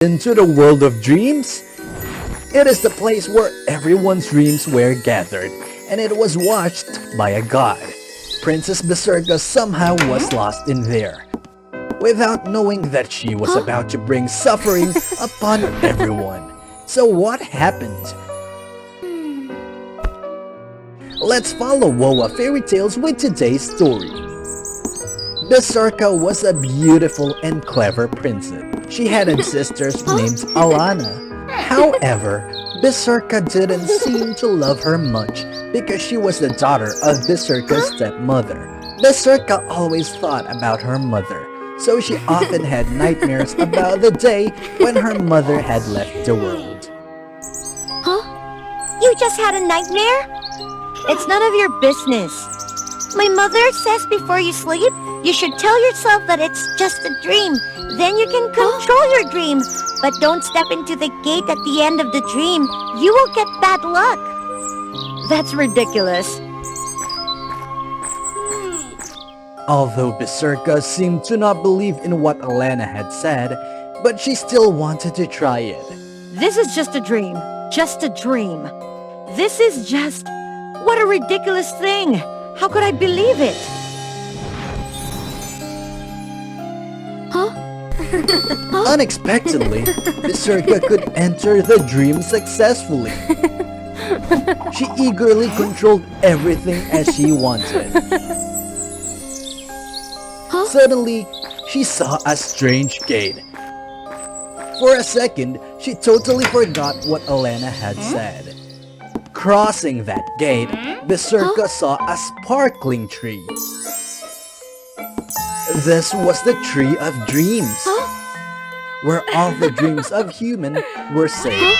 into the world of dreams? It is the place where everyone's dreams were gathered, and it was watched by a god. Princess Berserka somehow was lost in there, without knowing that she was about to bring suffering upon everyone. So what happened? Let's follow WOA Fairy Tales with today's story. Berserka was a beautiful and clever princess. She had sisters named Alana. However, Berserka didn't seem to love her much because she was the daughter of Berserka's stepmother. Berserka always thought about her mother, so she often had nightmares about the day when her mother had left the world. Huh? You just had a nightmare? It's none of your business. My mother says before you sleep, you should tell yourself that it's just a dream. Then you can control your dream. But don't step into the gate at the end of the dream. You will get bad luck. That's ridiculous. Although Berserka seemed to not believe in what Alana had said, but she still wanted to try it. This is just a dream. Just a dream. This is just... What a ridiculous thing. How could I believe it? Huh? Unexpectedly, Berserka could enter the dream successfully. She eagerly controlled everything as she wanted. Suddenly, she saw a strange gate. For a second, she totally forgot what Alana had said. Crossing that gate, Berserka saw a sparkling tree. This was the Tree of Dreams, where all the dreams of humans were saved.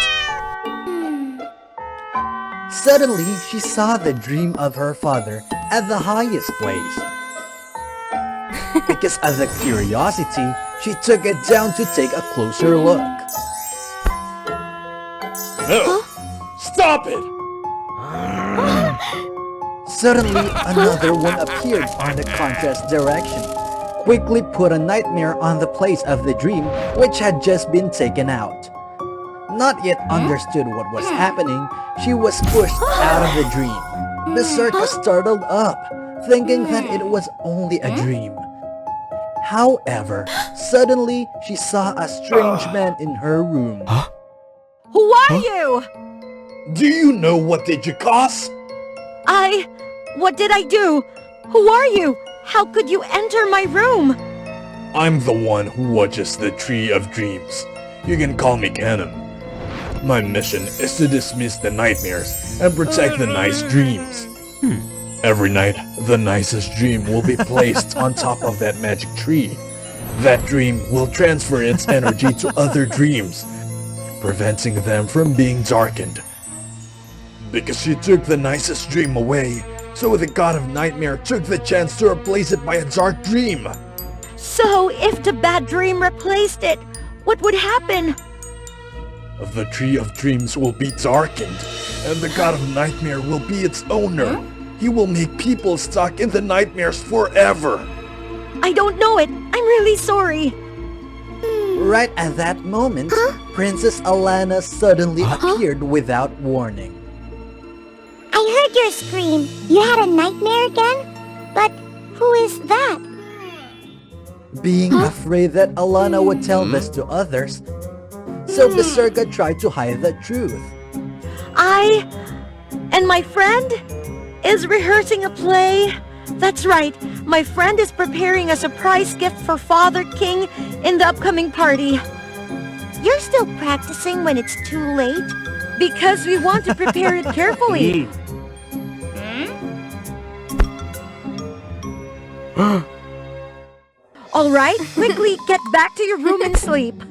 Suddenly, she saw the dream of her father at the highest place. Because of the curiosity, she took it down to take a closer look. No! Stop it! Suddenly, another one appeared on the contrast direction, quickly put a nightmare on the place of the dream which had just been taken out. Not yet understood what was happening, she was pushed out of the dream. Berserka startled up, thinking that it was only a dream. However, suddenly she saw a strange man in her room. Who are you? Do you know what did you cause? What did I do? Who are you? How could you enter my room? I'm the one who watches the Tree of Dreams. You can call me Canon. My mission is to dismiss the nightmares and protect the nice dreams. Every night, the nicest dream will be placed on top of that magic tree. That dream will transfer its energy to other dreams, preventing them from being darkened. Because she took the nicest dream away, so the god of nightmare took the chance to replace it by a dark dream. So, if the bad dream replaced it, what would happen? The Tree of Dreams will be darkened, and the god of nightmare will be its owner. He will make people stuck in the nightmares forever. I don't know it. I'm really sorry. Right at that moment, Princess Alana suddenly appeared without warning. I heard your scream. You had a nightmare again? But who is that? Being afraid that Alana would tell this to others, so Berserka tried to hide the truth. I and my friend is rehearsing a play. That's right, my friend is preparing a surprise gift for Father King in the upcoming party. You're still practicing when it's too late? Because we want to prepare it carefully. All right, quickly get back to your room and sleep.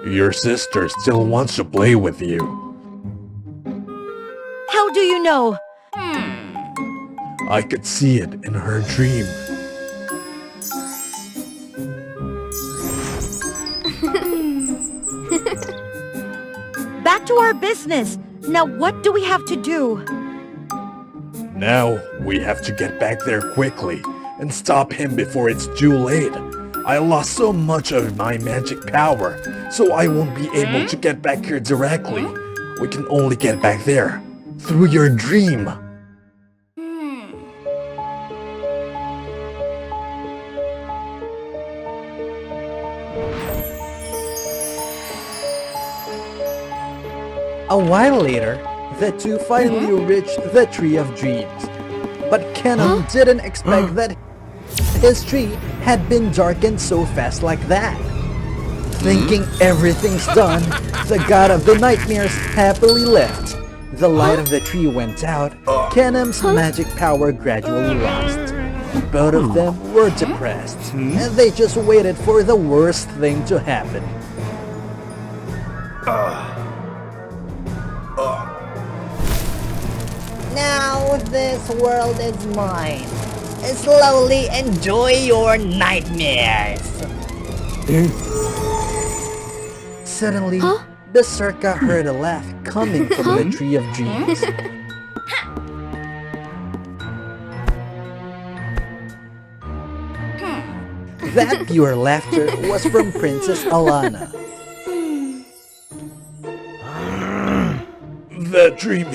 Your sister still wants to play with you. How do you know? I could see it in her dream. Back to our business. Now what do we have to do? Now, we have to get back there quickly. and stop him before it's too late. I lost so much of my magic power, so I won't be able to get back here directly. We can only get back there through your dream. A while later, the two finally reached the Tree of Dreams. But Kenan didn't expect that his tree had been darkened so fast like that. Thinking everything's done, the god of the nightmares happily left. The light of the tree went out, Kenan's magic power gradually lost. Both of them were depressed, and they just waited for the worst thing to happen. Now this world is mine. Slowly enjoy your nightmares. Suddenly, Berserka heard a laugh coming from the Tree of Dreams. That pure laughter was from Princess Alana. That dream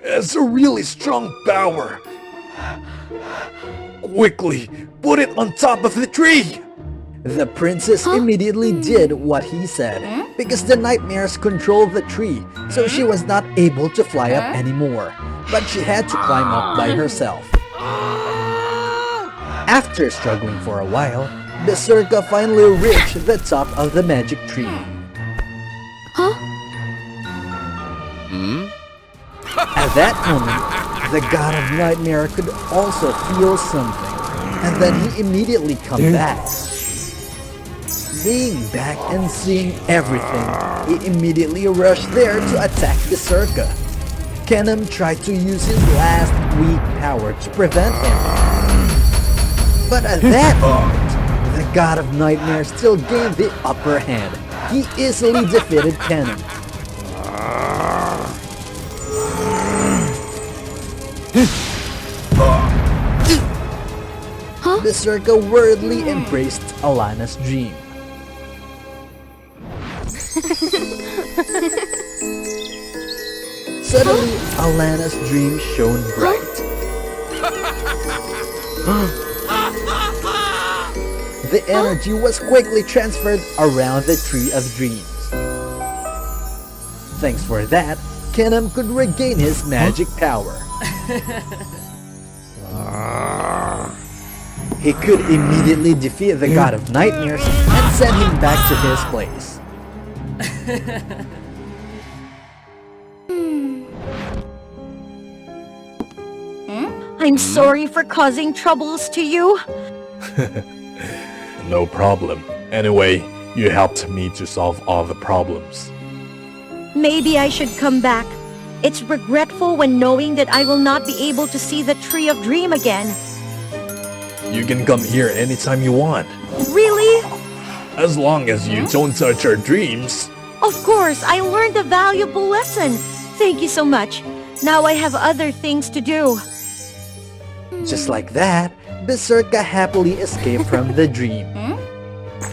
has a really strong power. Quickly, put it on top of the tree! The princess immediately did what he said, because the nightmares controlled the tree, so she was not able to fly up anymore, but she had to climb up by herself. After struggling for a while, Berserka finally reached the top of the magic tree. At that moment, the god of nightmare could also feel something, and then he immediately came back. Being back and seeing everything, he immediately rushed there to attack Berserka. Kenan tried to use his last weak power to prevent him. But at that moment, the god of nightmare still gained the upper hand. He easily defeated Kenan. Berserka worriedly embraced Alana's dream. Suddenly, Alana's dream shone bright. The energy was quickly transferred around the Tree of Dreams. Thanks for that, Kenan could regain his magic power. He could immediately defeat the god of nightmares and send him back to his place. I'm sorry for causing troubles to you. No problem. Anyway, you helped me to solve all the problems. Maybe I should come back. It's regretful when knowing that I will not be able to see the Tree of Dream again. You can come here anytime you want. Really? As long as you don't touch our dreams. Of course, I learned a valuable lesson. Thank you so much. Now I have other things to do. Just like that, Berserka happily escaped from the dream.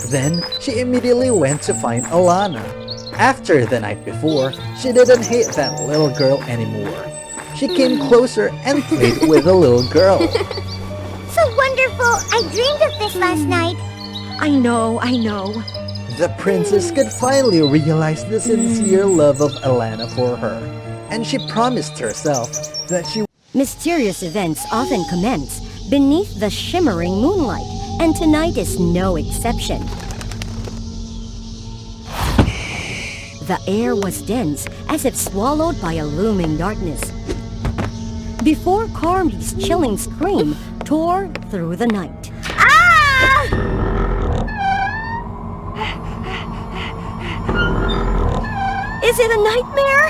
Then, she immediately went to find Alana. After the night before, she didn't hate that little girl anymore. She came closer and played with the little girl. So wonderful! I dreamed of this last night. I know. The princess could finally realize the sincere love of Alana for her, and she promised herself that she Mysterious events often commence beneath the shimmering moonlight, and tonight is no exception. The air was dense, as if swallowed by a looming darkness. Before Carmy's chilling scream tore through the night. Is it a nightmare?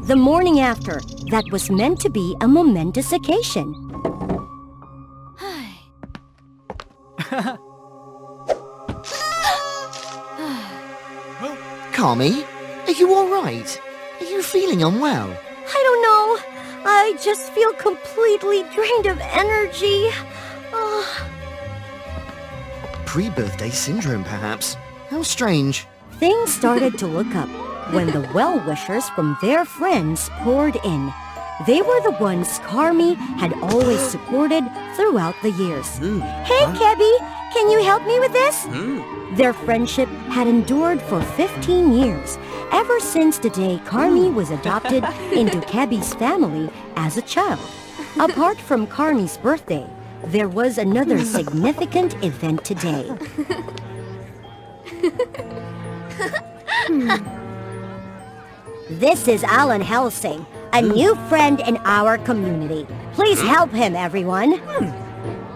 The morning after, that was meant to be a momentous occasion. Carmy, are you alright? Are you feeling unwell? I don't know. I just feel completely drained of energy. Oh. Pre-birthday syndrome, perhaps. How strange. Things started to look up when the well-wishers from their friends poured in. They were the ones Carmi had always supported throughout the years. Hey, Kebby, can you help me with this? Their friendship had endured for 15 years, ever since the day Carmi was adopted into Kebi's family as a child. Apart from Carmi's birthday, there was another significant event today. This is Alan Helsing, a new friend in our community. Please help him, everyone.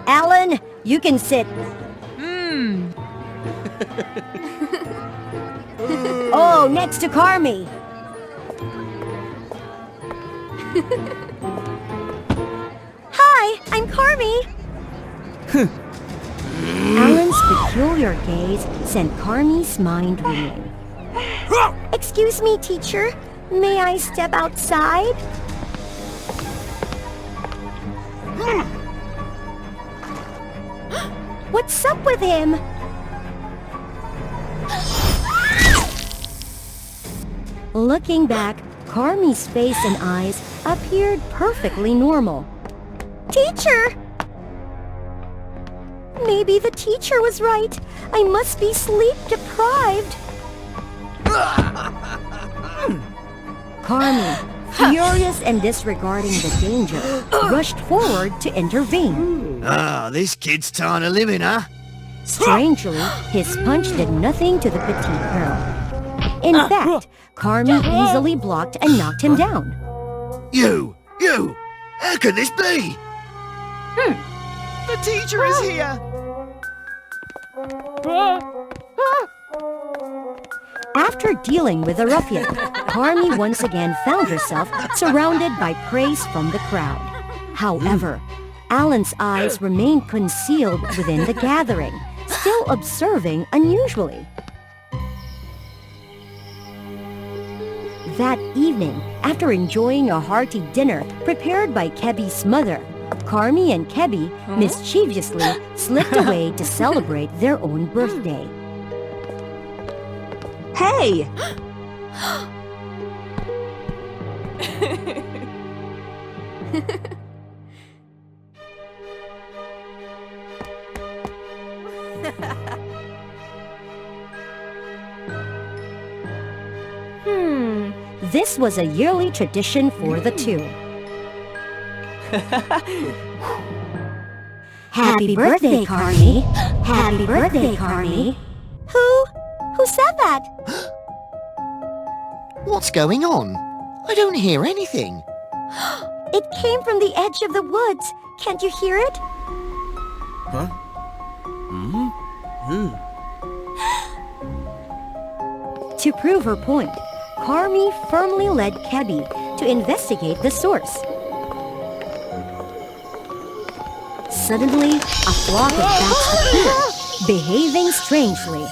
Alan, you can sit. Oh, next to Carmi. Hi, I'm Carmi. Alan's peculiar gaze sent Carmi's mind reeling. Excuse me, teacher. May I step outside? What's up with him? Looking back, Carmi's face and eyes appeared perfectly normal. Teacher! Maybe the teacher was right. I must be sleep deprived. Carmi, furious and disregarding the danger, rushed forward to intervene. This kid's tired of living, huh? Strangely, his punch did nothing to the petite girl. In fact, Carmi easily blocked and knocked him down. You! How can this be? The teacher is here! After dealing with the ruffian, Carmi once again found herself surrounded by praise from the crowd. However, Alan's eyes remained concealed within the gathering, still observing unusually. That evening, after enjoying a hearty dinner prepared by Kebi's mother, Carmi and Kebi mischievously slipped away to celebrate their own birthday. Hey! This was a yearly tradition for the two. Happy birthday, Carmi! Happy birthday, Carmi! Who said that? What's going on? I don't hear anything. It came from the edge of the woods. Can't you hear it? To prove her point, Carmi firmly led Kebi to investigate the source. Suddenly, a flock of bats appeared, behaving strangely.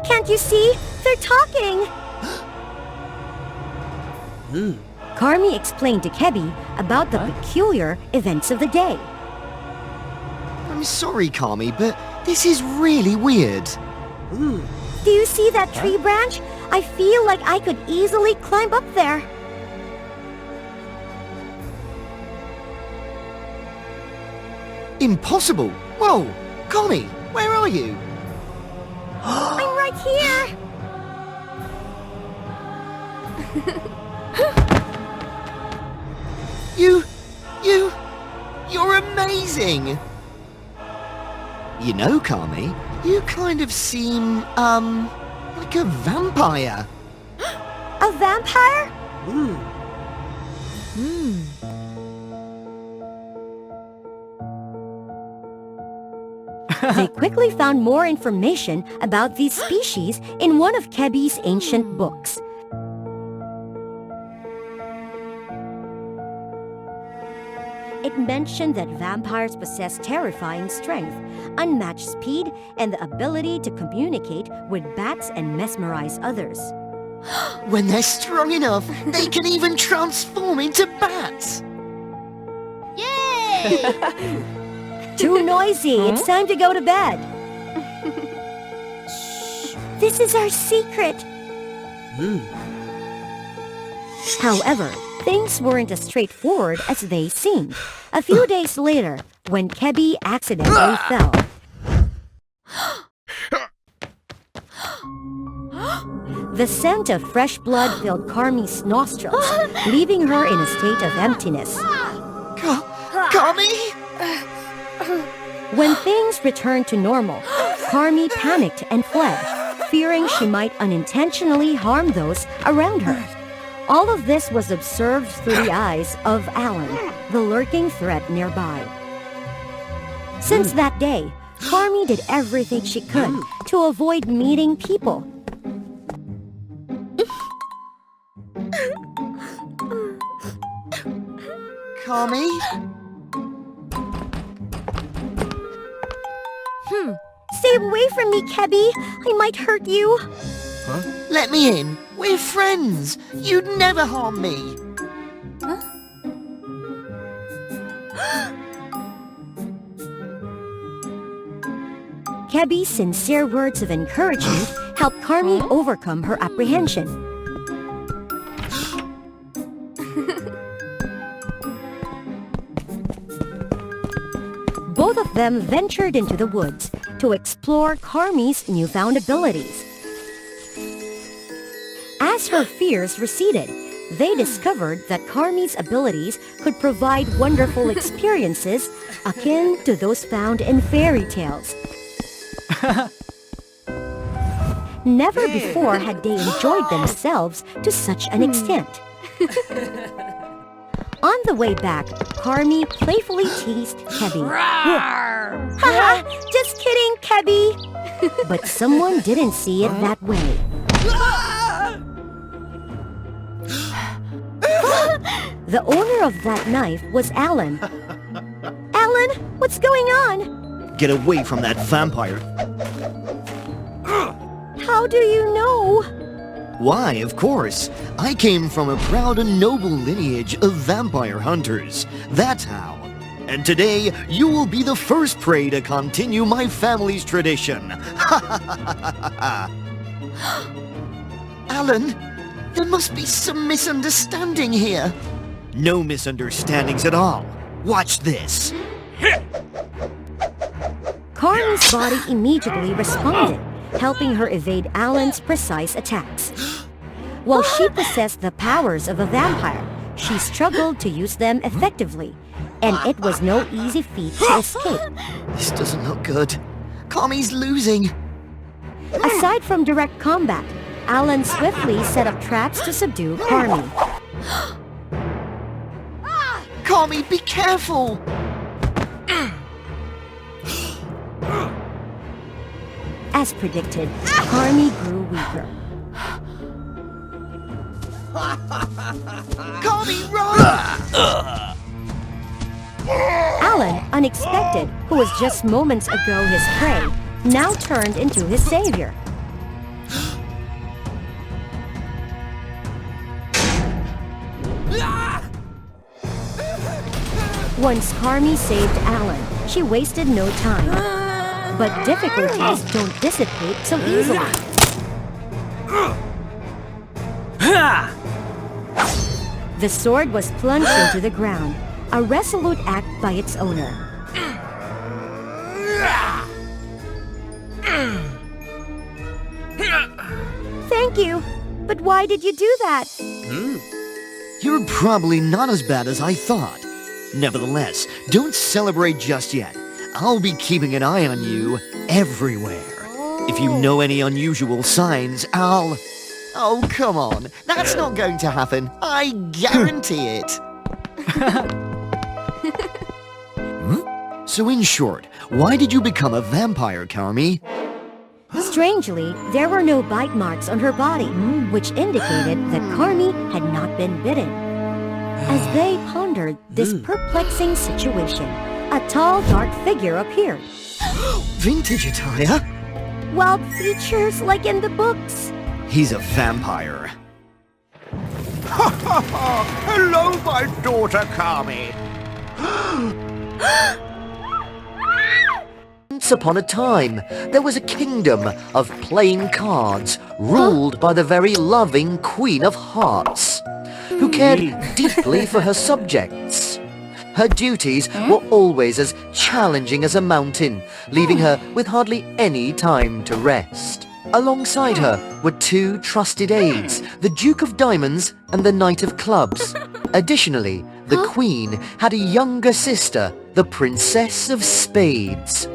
Can't you see? They're talking. Carmi explained to Kebi about the peculiar events of the day. I'm sorry, Carmi, but this is really weird. Do you see that tree branch? I feel like I could easily climb up there. Impossible! Whoa! Carmi, where are you? I'm right here. You're amazing! You know, Carmi, you kind of seem, like a vampire. A vampire? They quickly found more information about these species in one of Kebi's ancient books. It It mentioned that vampires possess terrifying strength, unmatched speed, and the ability to communicate with bats and mesmerize others. When they're strong enough, they can even transform into bats! Too noisy. It's time to go to bed. This is our secret. However, things weren't as straightforward as they seemed. A few days later, when Kebby accidentally fell, the scent of fresh blood filled Carmi's nostrils, leaving her in a state of emptiness. Carmi? When things returned to normal, Carmi panicked and fled, fearing she might unintentionally harm those around her. All of this was observed through the eyes of Alan, the lurking threat nearby. Since that day, Carmi did everything she could to avoid meeting people. Carmi? Stay away from me, Kebby. I might hurt you. Let me in. We're friends. You'd never harm me. Kebby's sincere words of encouragement helped Carmi overcome her apprehension. Both of them ventured into the woods to explore Carmi's newfound abilities. As her fears receded, they discovered that Carmi's abilities could provide wonderful experiences akin to those found in fairy tales. Never before had they enjoyed themselves to such an extent. On the way back, Carmi playfully teased Kebby. Haha, just kidding, Kebby! But someone didn't see it that way. The owner of that knife was Alan. Alan, what's going on? Get away from that vampire. How do you know? Why, of course. I came from a proud and noble lineage of vampire hunters. That's how. And today, you will be the first prey to continue my family's tradition. Alan, there must be some misunderstanding here. No misunderstandings at all. Watch this. Carmi's body immediately responded, helping her evade Alan's precise attacks. While she possessed the powers of a vampire, she struggled to use them effectively, and it was no easy feat to escape. This doesn't look good. Carmi's losing. Aside from direct combat, Alan swiftly set up traps to subdue Carmi. Carmi, be careful! As predicted, Carmi grew weaker. Carmi, run! Alan, unexpected, who was just moments ago his prey, now turned into his savior. Once Carmi saved Alan, she wasted no time. But difficulties don't dissipate so easily. The sword was plunged into the ground, a resolute act by its owner. Thank you, but why did you do that? You're probably not as bad as I thought. Nevertheless, don't celebrate just yet. I'll be keeping an eye on you everywhere. If you know any unusual signs, I'll... Oh, come on. That's not going to happen. I guarantee it. So in short, why did you become a vampire, Carmi? Strangely, there were no bite marks on her body, which indicated that Carmi had not been bitten. As they pondered this perplexing situation, a tall, dark figure appeared. Vintage attire? Wild features like in the books. He's a vampire. Hello, my daughter Kami. Once upon a time, there was a kingdom of playing cards ruled by the very loving Queen of Hearts, who cared deeply for her subjects. Her duties were always as challenging as a mountain, leaving her with hardly any time to rest. Alongside her were two trusted aides, the Duke of Diamonds and the Knight of Clubs. Additionally, the Queen had a younger sister, the Princess of Spades.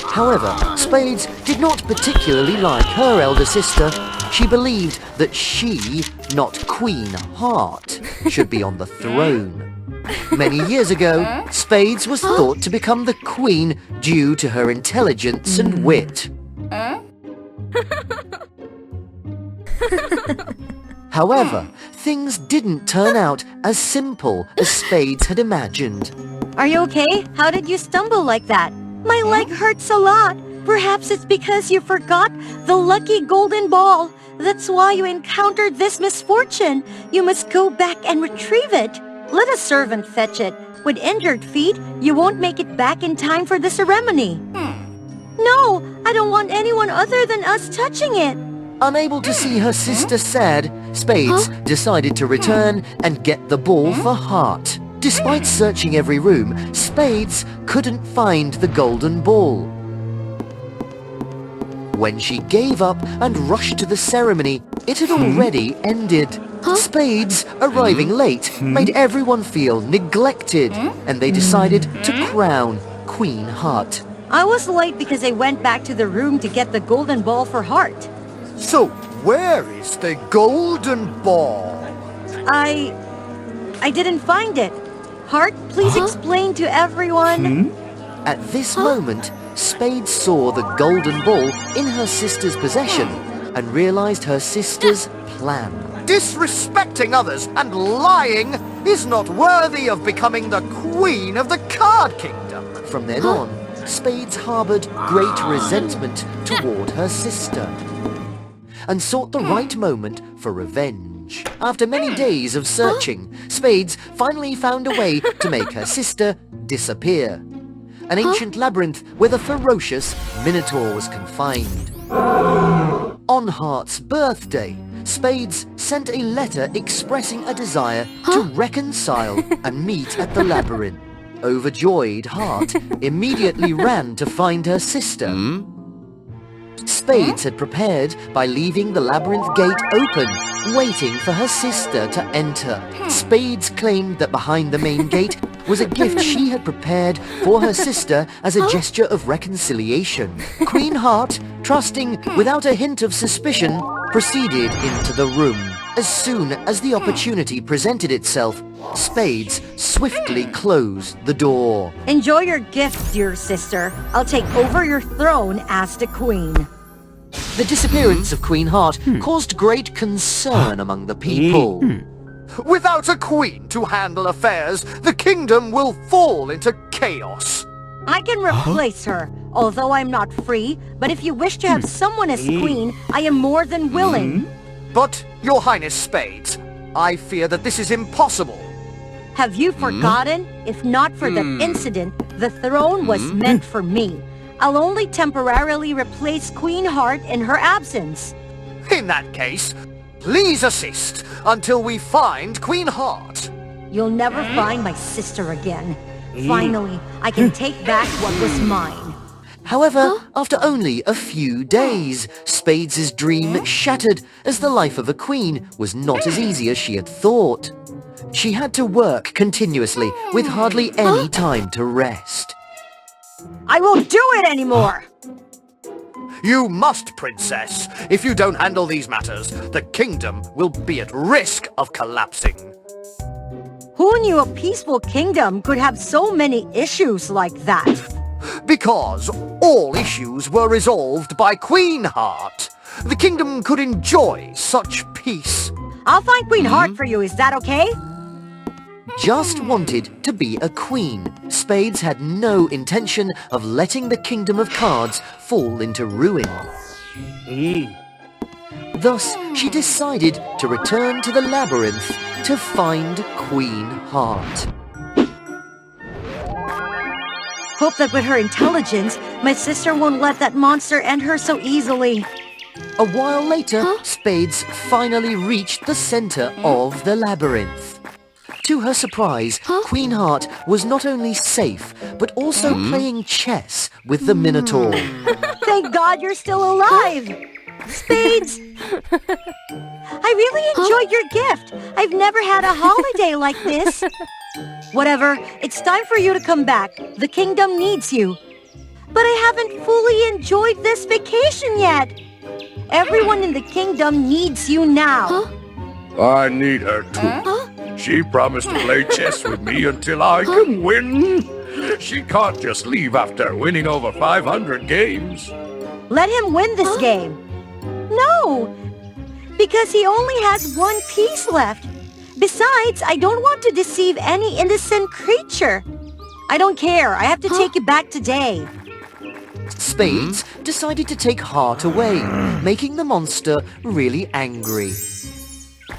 However, Spades did not particularly like her elder sister. She believed that she, not Queen Heart, should be on the throne. Many years ago, Spades was thought to become the queen due to her intelligence and wit. However, things didn't turn out as simple as Spades had imagined. Are you okay? How did you stumble like that? My leg hurts a lot. Perhaps it's because you forgot the lucky golden ball. That's why you encountered this misfortune. You must go back and retrieve it. Let a servant fetch it. With injured feet, you won't make it back in time for the ceremony. No, I don't want anyone other than us touching it. Unable to see her sister sad, Spades decided to return and get the ball for Heart. Despite searching every room, Spades couldn't find the golden ball. When she gave up and rushed to the ceremony, it had already ended. Spades arriving late made everyone feel neglected, and they decided to crown Queen Heart. I was late because I went back to the room to get the golden ball for Heart. So, where is the golden ball? I didn't find it. Heart, please explain to everyone. At this moment, Spades saw the golden ball in her sister's possession and realized her sister's plan. Disrespecting others and lying is not worthy of becoming the queen of the card kingdom. From then on, Spades harbored great resentment toward her sister and sought the right moment for revenge. After many days of searching, Spades finally found a way to make her sister disappear. An ancient labyrinth where the ferocious Minotaur was confined. On Heart's birthday, Spades sent a letter expressing a desire to reconcile and meet at the labyrinth. Overjoyed, Heart immediately ran to find her sister. Spades had prepared by leaving the labyrinth gate open, waiting for her sister to enter. Spades claimed that behind the main gate was a gift she had prepared for her sister as a gesture of reconciliation. Queen Heart, trusting without a hint of suspicion, proceeded into the room. As soon as the opportunity presented itself, Spades swiftly closed the door. Enjoy your gift, dear sister. I'll take over your throne as the queen. The disappearance of Queen Heart caused great concern among the people. Without a queen to handle affairs, the kingdom will fall into chaos. I can replace her, although I'm not free. But if you wish to have someone as queen, I am more than willing. But, Your Highness Spades, I fear that this is impossible. Have you forgotten? If not for the incident, the throne was meant for me. I'll only temporarily replace Queen Heart in her absence. In that case, please assist until we find Queen Heart. You'll never find my sister again. Finally, I can take back what was mine. However, after only a few days, Spades' dream shattered as the life of a queen was not as easy as she had thought. She had to work continuously with hardly any time to rest. I won't do it anymore! You must, Princess. If you don't handle these matters, the kingdom will be at risk of collapsing. Who knew a peaceful kingdom could have so many issues like that? Because all issues were resolved by Queen Heart. The kingdom could enjoy such peace. I'll find Queen Heart for you, is that okay? just wanted to be a queen. Spades had no intention of letting the kingdom of cards fall into ruin. Thus, she decided to return to the labyrinth to find Queen Heart. Hope that with her intelligence, my sister won't let that monster end her so easily. A while later, Spades finally reached the center of the labyrinth. To her surprise, Queen Heart was not only safe, but also playing chess with the Minotaur. Thank God you're still alive! Spades! I really enjoyed your gift. I've never had a holiday like this. Whatever, it's time for you to come back. The kingdom needs you. But I haven't fully enjoyed this vacation yet. Everyone in the kingdom needs you now. I need her too. She promised to play chess with me until I can win. She can't just leave after winning over 500 games. Let him win this game. No, because he only has one piece left. Besides, I don't want to deceive any innocent creature. I don't care. I have to take you back today. Spades decided to take Heart away, making the monster really angry.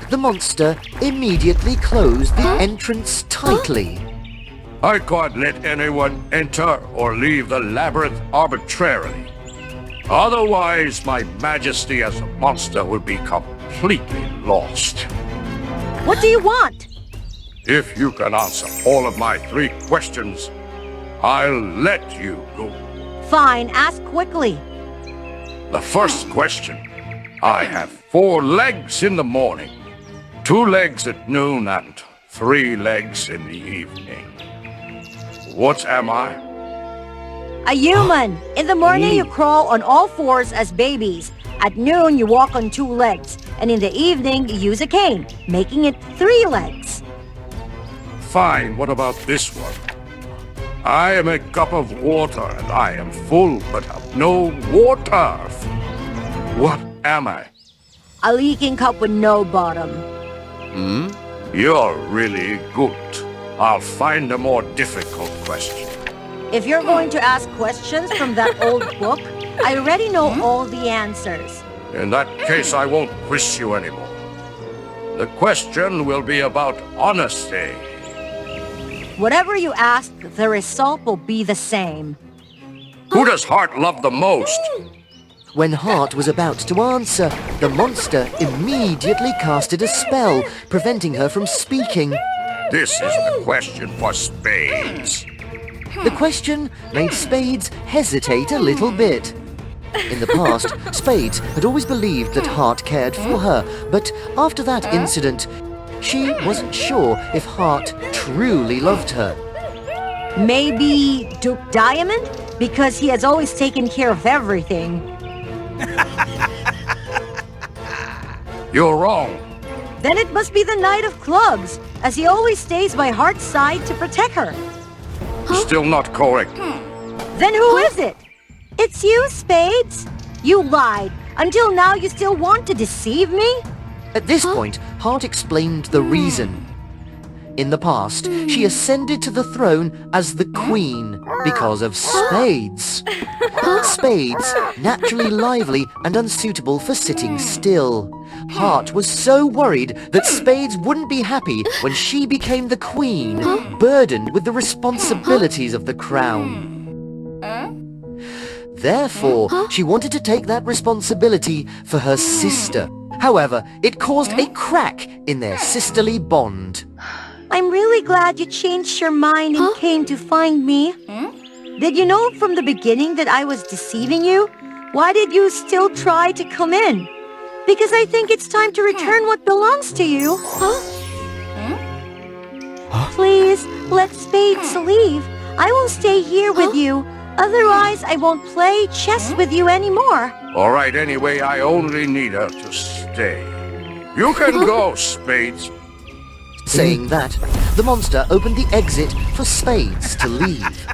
The monster immediately closed the entrance tightly. I can't let anyone enter or leave the labyrinth arbitrarily. Otherwise, my majesty as a monster would be completely lost. What do you want? If you can answer all of my 3 questions, I'll let you go. Fine, ask quickly. The first question. I have 4 legs in the morning, 2 legs at noon, and 3 legs in the evening. What am I? A human. In the morning, you crawl on all 4s as babies. At noon, you walk on 2 legs. And in the evening, you use a cane, making it 3 legs. Fine, what about this one? I am a cup of water, and I am full but have no water. What am I? A leaking cup with no bottom. You're really good. I'll find a more difficult question. If you're going to ask questions from that old book, I already know all the answers. In that case, I won't quiz you anymore. The question will be about honesty. Whatever you ask, the result will be the same. Who does Heart love the most? When Heart was about to answer, the monster immediately casted a spell, preventing her from speaking. This is the question for Spades. The question made Spades hesitate a little bit. In the past, Spades had always believed that Heart cared for her, but after that incident, she wasn't sure if Heart truly loved her. Maybe Duke Diamond? Because he has always taken care of everything. You're wrong. Then it must be the Knight of Clubs, as he always stays by Heart's side to protect her. Still not correct. Then who is it? It's you, Spades. You lied. Until now, you still want to deceive me? At this point, Heart explained the reason. In the past, she ascended to the throne as the queen because of Spades. Spades, naturally lively and unsuitable for sitting still. Heart was so worried that Spades wouldn't be happy when she became the queen, burdened with the responsibilities of the crown. Therefore, she wanted to take that responsibility for her sister. However, it caused a crack in their sisterly bond. I'm really glad you changed your mind and came to find me. Did you know from the beginning that I was deceiving you? Why did you still try to come in? Because I think it's time to return what belongs to you. Please, let Spades leave. I will stay here with you. Otherwise, I won't play chess with you anymore. All right, anyway, I only need her to stay. You can go, Spades. Saying that, the monster opened the exit for Spades to leave.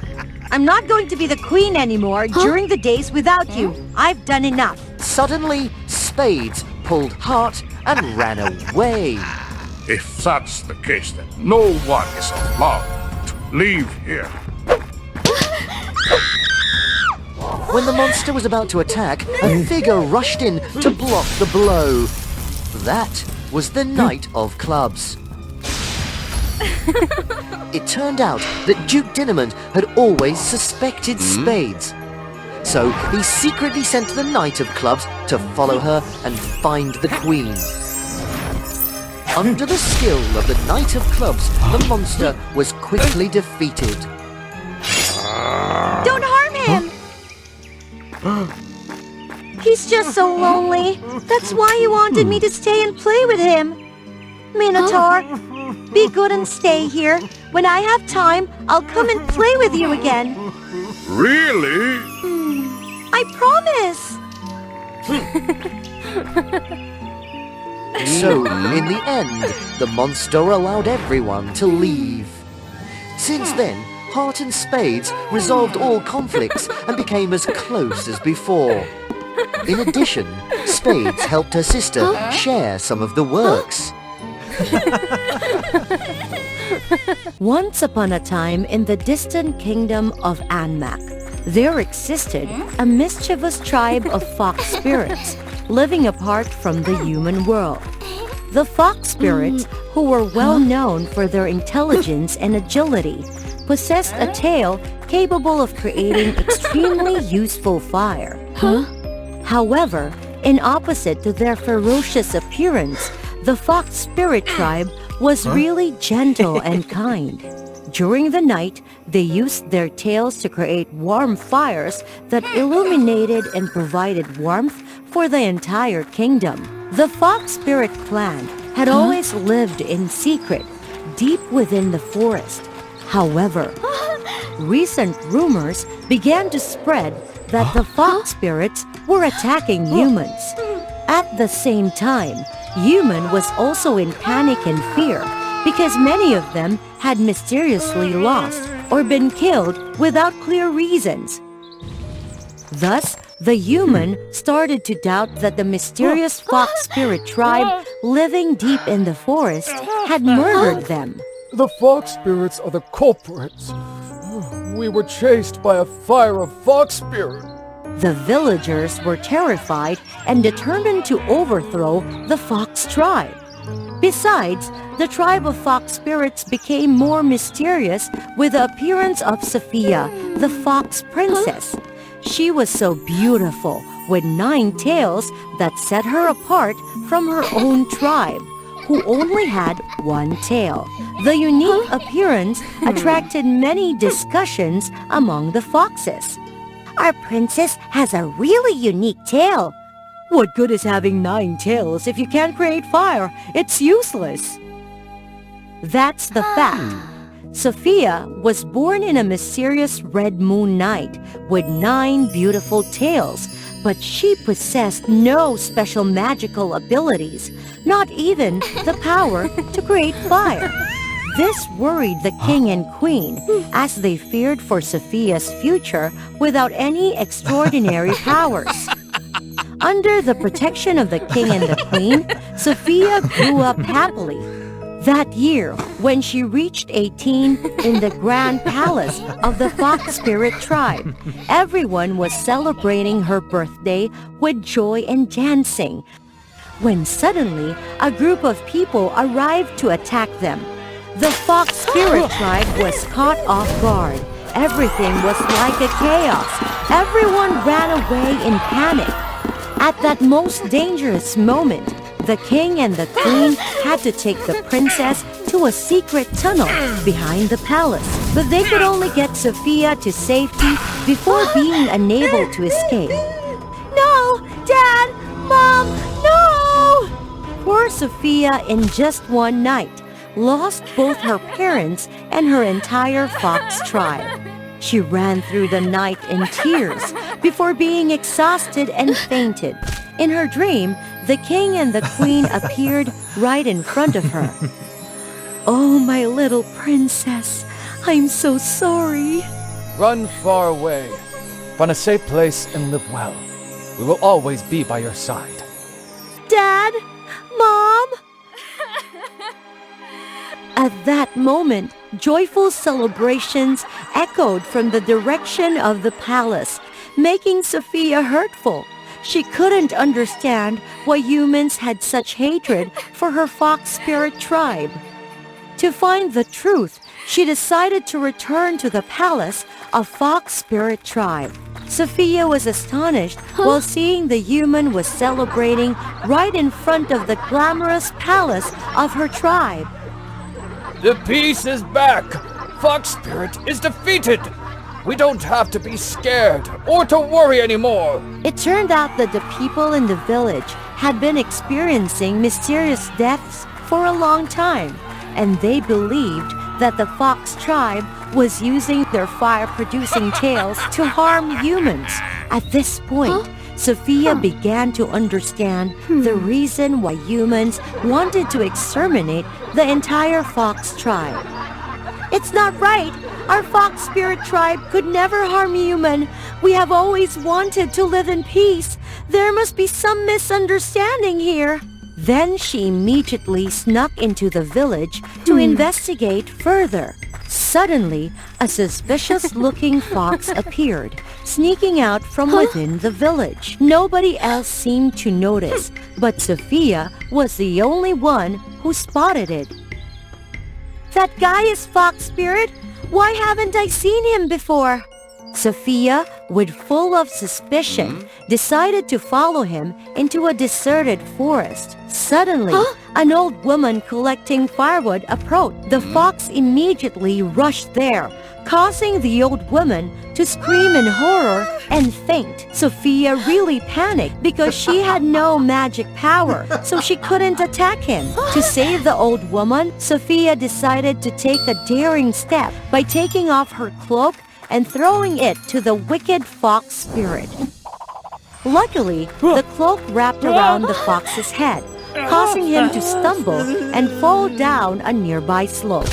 I'm not going to be the queen anymore during the days without you. I've done enough. Suddenly, Spades pulled Heart and ran away. If that's the case, then no one is allowed to leave here. When the monster was about to attack, a figure rushed in to block the blow. That was the Knight of Clubs. It turned out that Duke Dinamond had always suspected Spades. So he secretly sent the Knight of Clubs to follow her and find the Queen. Under the skill of the Knight of Clubs, the monster was quickly defeated. Don't harm him! He's just so lonely. That's why he wanted me to stay and play with him. Minotaur, be good and stay here. When I have time, I'll come and play with you again. Really? I promise. So, in the end, the monster allowed everyone to leave. Since then, Heart and Spades resolved all conflicts and became as close as before. In addition, Spades helped her sister share some of the works. Once upon a time in the distant kingdom of Anmac, there existed a mischievous tribe of fox spirits living apart from the human world. The fox spirits, who were well known for their intelligence and agility, possessed a tail capable of creating extremely useful fire. However, in opposite to their ferocious appearance, the fox spirit tribe was really gentle and kind. During the night, they used their tails to create warm fires that illuminated and provided warmth for the entire kingdom. The fox spirit clan had always lived in secret, deep within the forest. However, recent rumors began to spread that the fox spirits were attacking humans. At the same time, human was also in panic and fear because many of them had mysteriously lost or been killed without clear reasons. Thus, the human started to doubt that the mysterious fox spirit tribe living deep in the forest had murdered them. The fox spirits are the culprits. We were chased by a fire of fox spirit. The villagers were terrified and determined to overthrow the fox tribe. Besides, the tribe of fox spirits became more mysterious with the appearance of Sophia, the fox princess. She was so beautiful, with 9 tails that set her apart from her own tribe, who only had 1 tail. The unique appearance attracted many discussions among the foxes. Our princess has a really unique tail. What good is having 9 tails if you can't create fire? It's useless. That's the fact. Sophia was born in a mysterious red moon night with 9 beautiful tails, but she possessed no special magical abilities, not even the power to create fire. This worried the king and queen as they feared for Sophia's future without any extraordinary powers. Under the protection of the king and the queen, Sophia grew up happily. That year, when she reached 18 in the grand palace of the fox spirit tribe, everyone was celebrating her birthday with joy and dancing, when suddenly a group of people arrived to attack them. The fox spirit tribe was caught off guard. Everything was like a chaos. Everyone ran away in panic. At that most dangerous moment, the king and the queen had to take the princess to a secret tunnel behind the palace. But they could only get Sophia to safety before being unable to escape. No! Dad! Mom! No! Poor Sophia, in just one night, lost both her parents and her entire fox tribe. She ran through the night in tears before being exhausted and fainted. In her dream, the king and the queen appeared right in front of her. "Oh, my little princess, I'm so sorry." Run far away. Find a safe place and live well. We will always be by your side. Dad? Mom? At that moment, joyful celebrations echoed from the direction of the palace, making Sophia hurtful. She couldn't understand why humans had such hatred for her fox spirit tribe. To find the truth, she decided to return to the palace of fox spirit tribe. Sophia was astonished while seeing the human was celebrating right in front of the glamorous palace of her tribe. The peace is back! Fox Spirit is defeated! We don't have to be scared or to worry anymore! It turned out that the people in the village had been experiencing mysterious deaths for a long time, and they believed that the fox tribe was using their fire-producing tails to harm humans. At this point, Sophia began to understand the reason why humans wanted to exterminate the entire fox tribe. It's not right! Our fox spirit tribe could never harm human. We have always wanted to live in peace. There must be some misunderstanding here. Then she immediately snuck into the village to investigate further. Suddenly, a suspicious-looking fox appeared, sneaking out from within the village. Nobody else seemed to notice, but Sophia was the only one who spotted it. That guy is Fox Spirit? Why haven't I seen him before? Sophia, with full of suspicion, decided to follow him into a deserted forest. Suddenly, an old woman collecting firewood approached. The fox immediately rushed there, causing the old woman to scream in horror and faint. Sophia really panicked because she had no magic power, so she couldn't attack him. To save the old woman, Sophia decided to take a daring step by taking off her cloak and throwing it to the wicked fox spirit. Luckily, the cloak wrapped around the fox's head, causing him to stumble and fall down a nearby slope.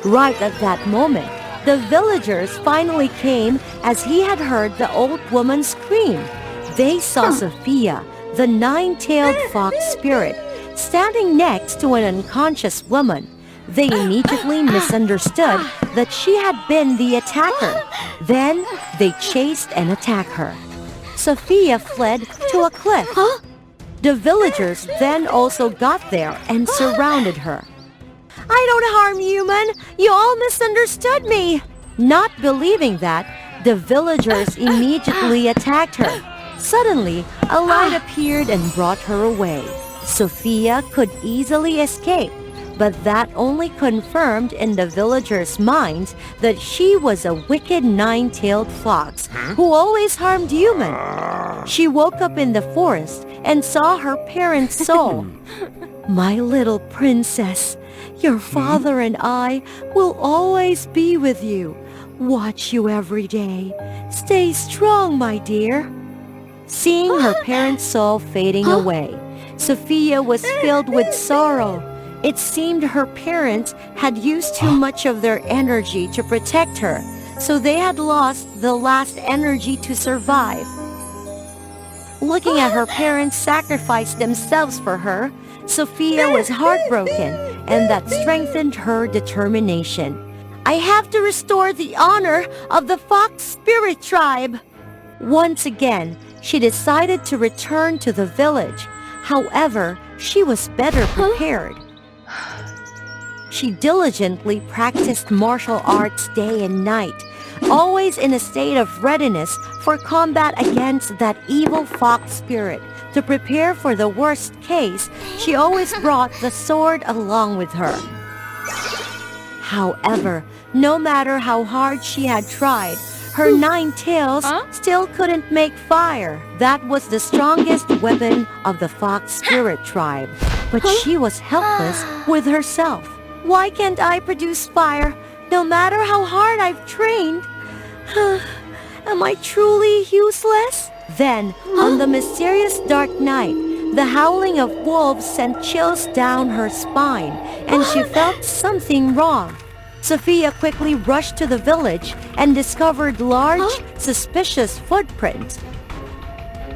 Right at that moment, the villagers finally came as he had heard the old woman scream. They saw Sophia, the nine-tailed fox spirit, standing next to an unconscious woman. They immediately misunderstood that she had been the attacker. Then they chased and attacked her. Sophia fled to a cliff. The villagers then also got there and surrounded her. I don't harm human! You all misunderstood me! Not believing that, the villagers immediately attacked her. Suddenly, a light appeared and brought her away. Sophia could easily escape, but that only confirmed in the villagers' minds that she was a wicked nine-tailed fox who always harmed humans. She woke up in the forest and saw her parents' soul. My little princess, your father and I will always be with you. Watch you every day. Stay strong, my dear. Seeing her parents' soul fading away, Sophia was filled with sorrow. It seemed her parents had used too much of their energy to protect her, so they had lost the last energy to survive. Looking at her parents sacrifice themselves for her, Sophia was heartbroken, and that strengthened her determination. I have to restore the honor of the Fox Spirit Tribe. Once again, she decided to return to the village. However, she was better prepared. She diligently practiced martial arts day and night, always in a state of readiness for combat against that evil fox spirit. To prepare for the worst case, she always brought the sword along with her. However, no matter how hard she had tried, her 9 tails still couldn't make fire. That was the strongest weapon of the fox spirit tribe, but she was helpless with herself. Why can't I produce fire, no matter how hard I've trained? Am I truly useless? Then, on the mysterious dark night, the howling of wolves sent chills down her spine, and she felt something wrong. Sophia quickly rushed to the village and discovered large, suspicious footprints.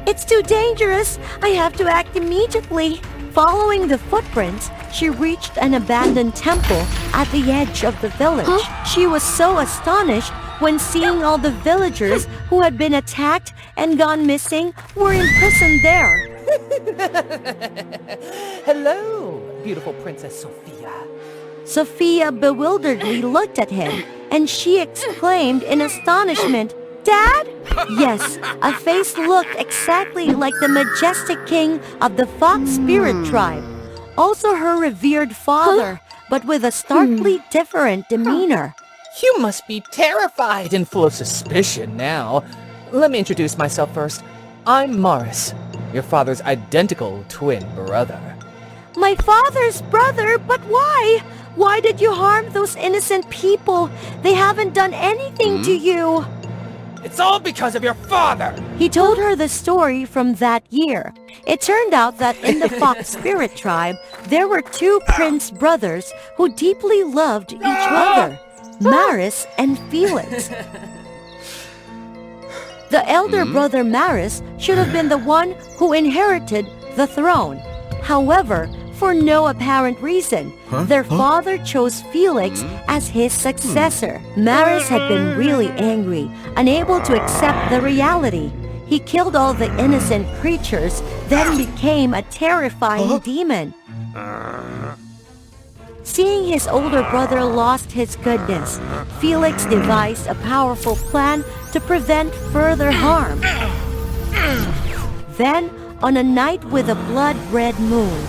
It's too dangerous! I have to act immediately! Following the footprints, she reached an abandoned temple at the edge of the village. She was so astonished when seeing all the villagers who had been attacked and gone missing were imprisoned there. Hello, beautiful Princess Sophia. Sophia bewilderedly looked at him, and she exclaimed in astonishment, "Dad?" Yes, a face looked exactly like the majestic king of the Fox Spirit tribe. Also her revered father, but with a starkly different demeanor. You must be terrified and full of suspicion now. Let me introduce myself first. I'm Morris, your father's identical twin brother. My father's brother? But why? Why did you harm those innocent people? They haven't done anything to you. It's all because of your father! He told her the story from that year. It turned out that in the Fox Spirit tribe, there were two prince brothers who deeply loved each other, Maris and Felix. The elder brother Maris should have been the one who inherited the throne. However, for no apparent reason, their father chose Felix as his successor. Maris had been really angry, unable to accept the reality. He killed all the innocent creatures, then became a terrifying demon. Seeing his older brother lost his goodness, Felix devised a powerful plan to prevent further harm. Then, on a night with a blood-red moon,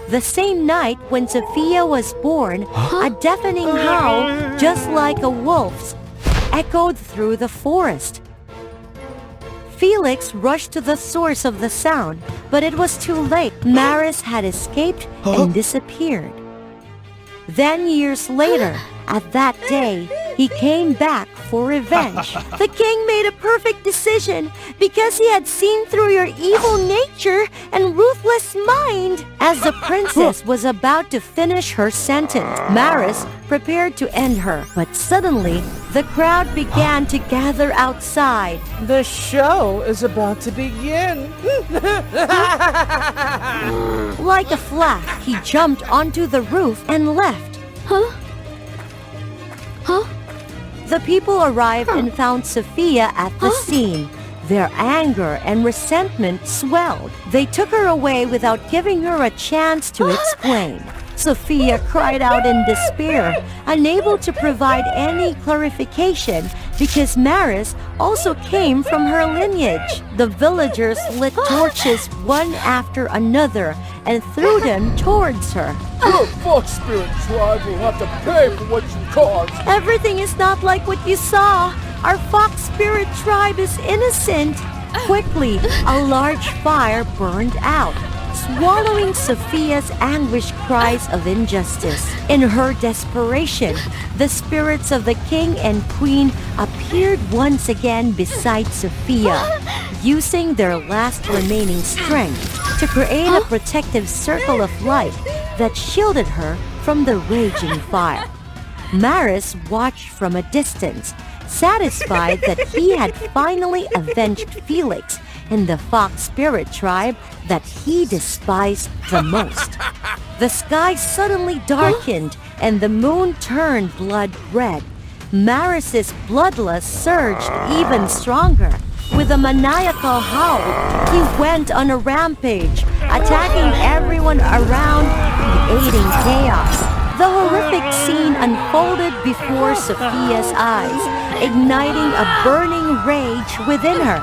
the same night when Sophia was born, a deafening howl, just like a wolf's, echoed through the forest. Felix rushed to the source of the sound, but it was too late. Maris had escaped and disappeared. Then years later, at that day, he came back for revenge. The king made a perfect decision because he had seen through your evil nature and ruthless mind. As the princess was about to finish her sentence, Maris prepared to end her. But suddenly, the crowd began to gather outside. The show is about to begin. Like a flash, he jumped onto the roof and left. The people arrived and found Sophia at the scene. Their anger and resentment swelled. They took her away without giving her a chance to explain. Sophia cried out in despair, unable to provide any clarification because Maris also came from her lineage. The villagers lit torches one after another and threw them towards her. Your Fox Spirit tribe will have to pay for what you caused. Everything is not like what you saw. Our Fox Spirit tribe is innocent. Quickly, a large fire burned out, swallowing Sophia's anguished cries of injustice. In her desperation, the spirits of the king and queen appeared once again beside Sophia, using their last remaining strength to create a protective circle of light that shielded her from the raging fire. Maris watched from a distance, satisfied that he had finally avenged Felix and the Fox Spirit tribe that he despised the most. The sky suddenly darkened and the moon turned blood red. Maris's bloodlust surged even stronger. With a maniacal howl, he went on a rampage, attacking everyone around, creating chaos. The horrific scene unfolded before Sophia's eyes, igniting a burning rage within her.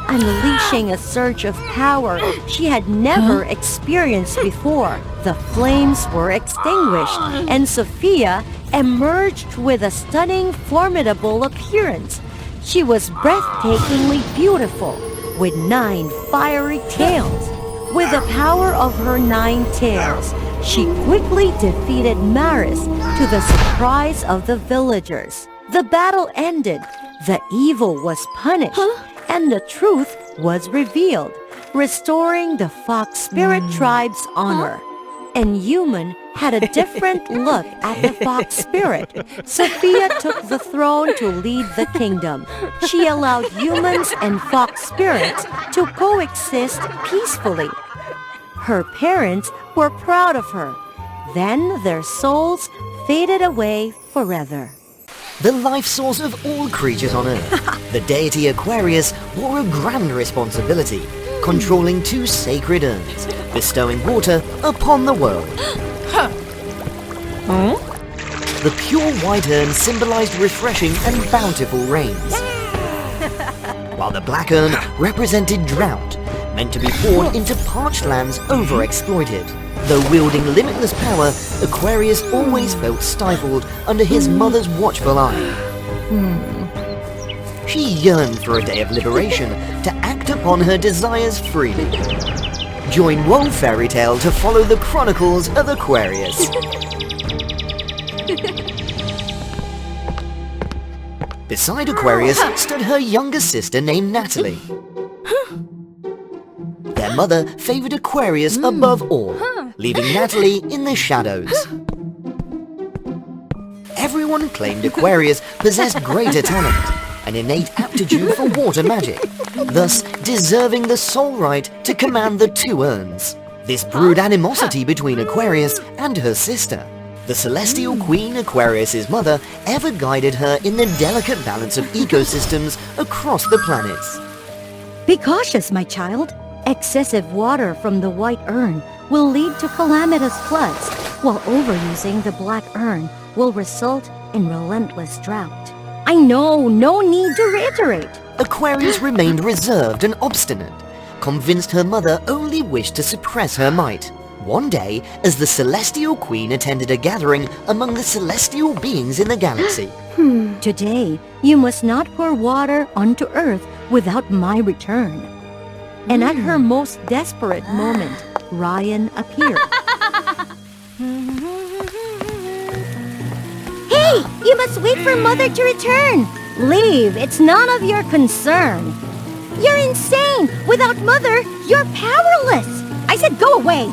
Unleashing a surge of power she had never experienced before. The flames were extinguished, and Sophia emerged with a stunning, formidable appearance. She was breathtakingly beautiful, with 9 fiery tails. With the power of her 9 tails, she quickly defeated Maris to the surprise of the villagers. The battle ended, the evil was punished, and the truth was revealed, restoring the Fox Spirit tribe's honor. And Human had a different look at the Fox Spirit. Sophia took the throne to lead the kingdom. She allowed humans and Fox Spirits to coexist peacefully. Her parents were proud of her. Then their souls faded away forever. The life source of all creatures on Earth, the deity Aquarius bore a grand responsibility, controlling 2 sacred urns, bestowing water upon the world. The pure white urn symbolized refreshing and bountiful rains, while the black urn represented drought, meant to be poured into parched lands overexploited. Though wielding limitless power, Aquarius always felt stifled under his mother's watchful eye. She yearned for a day of liberation to act upon her desires freely. Join WOA Fairy Tale to follow the chronicles of Aquarius. Beside Aquarius stood her younger sister named Natalie. Their mother favored Aquarius above all, leaving Natalie in the shadows. Everyone claimed Aquarius possessed greater talent, an innate aptitude for water magic, thus deserving the sole right to command the 2 urns. This brewed animosity between Aquarius and her sister. The celestial queen, Aquarius' mother, ever guided her in the delicate balance of ecosystems across the planets. Be cautious, my child. Excessive water from the white urn will lead to calamitous floods, while overusing the black urn will result in relentless drought. I know, no need to reiterate. Aquarius remained reserved and obstinate, convinced her mother only wished to suppress her might. One day, as the Celestial Queen attended a gathering among the celestial beings in the galaxy. Today, you must not pour water onto Earth without my return. And at her most desperate moment, Ryan appeared. Hey, you must wait for Mother to return. Leave, it's none of your concern. You're insane. Without Mother, you're powerless. I said go away.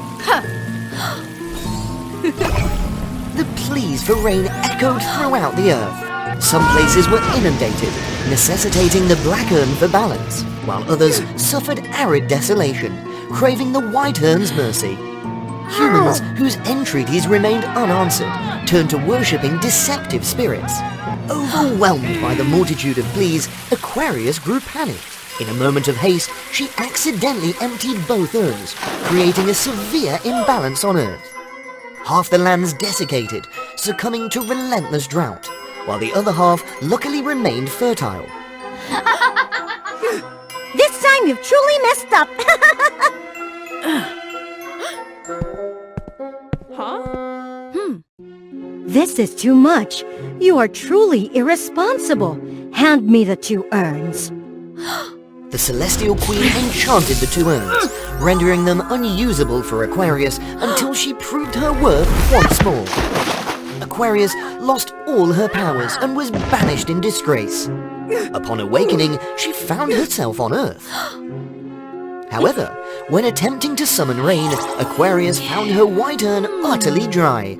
The pleas for rain echoed throughout the Earth. Some places were inundated, necessitating the black urn for balance, while others suffered arid desolation, craving the white urn's mercy. Humans whose entreaties remained unanswered turned to worshipping deceptive spirits. Overwhelmed by the multitude of pleas, Aquarius grew panicked. In a moment of haste, she accidentally emptied both urns, creating a severe imbalance on Earth. Half the land's desiccated, succumbing to relentless drought, while the other half luckily remained fertile. This time you've truly messed up. This is too much. You are truly irresponsible. Hand me the 2 urns. The Celestial Queen enchanted the 2 urns, rendering them unusable for Aquarius until she proved her worth once more. Aquarius lost all her powers and was banished in disgrace. Upon awakening, she found herself on Earth. However, when attempting to summon rain, Aquarius found her white urn utterly dry.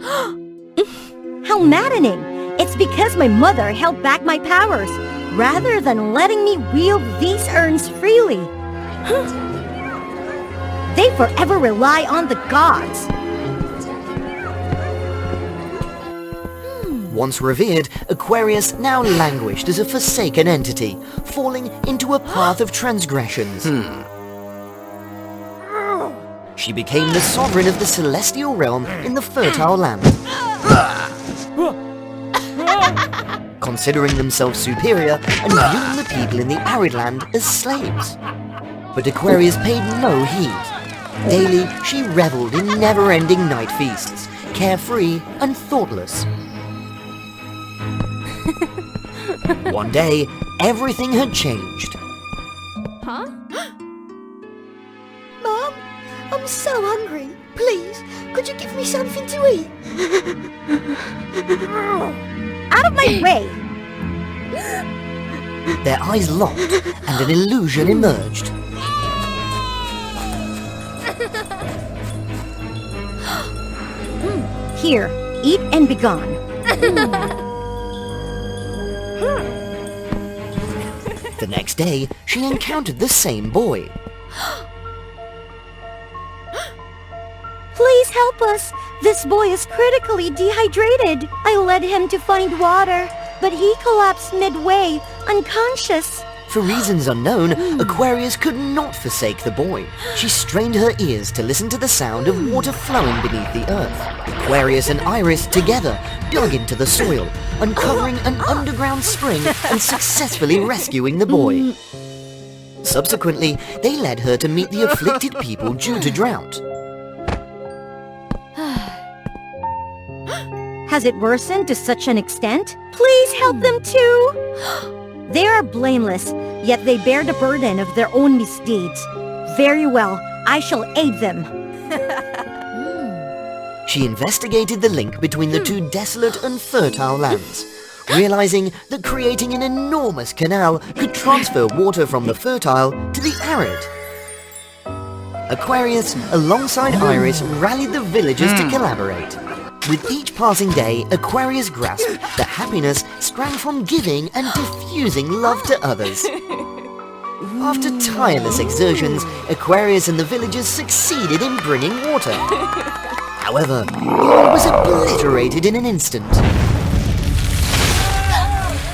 How maddening! It's because my mother held back my powers, rather than letting me wield these urns freely. They forever rely on the gods. Once revered, Aquarius now languished as a forsaken entity, falling into a path of transgressions. She became the sovereign of the celestial realm in the fertile land. Considering themselves superior and viewing the people in the arid land as slaves. But Aquarius paid no heed. Daily, she reveled in never-ending night feasts, carefree and thoughtless. One day, everything had changed. Mom, I'm so hungry. Please, could you give me something to eat? Out of my way! Their eyes locked, and an illusion emerged. Here, eat and be gone. The next day, she encountered the same boy. Please help us. This boy is critically dehydrated. I led him to find water, but he collapsed midway, unconscious. For reasons unknown, Aquarius could not forsake the boy. She strained her ears to listen to the sound of water flowing beneath the earth. Aquarius and Iris together dug into the soil, uncovering an underground spring and successfully rescuing the boy. Subsequently, they led her to meet the afflicted people due to drought. Has it worsened to such an extent? Please help them too. They are blameless, yet they bear the burden of their own misdeeds. Very well, I shall aid them. She investigated the link between the two desolate and fertile lands, realizing that creating an enormous canal could transfer water from the fertile to the arid. Aquarius, alongside Iris, rallied the villagers to collaborate. With each passing day, Aquarius grasped that happiness sprang from giving and diffusing love to others. After tireless exertions, Aquarius and the villagers succeeded in bringing water. However, all was obliterated in an instant.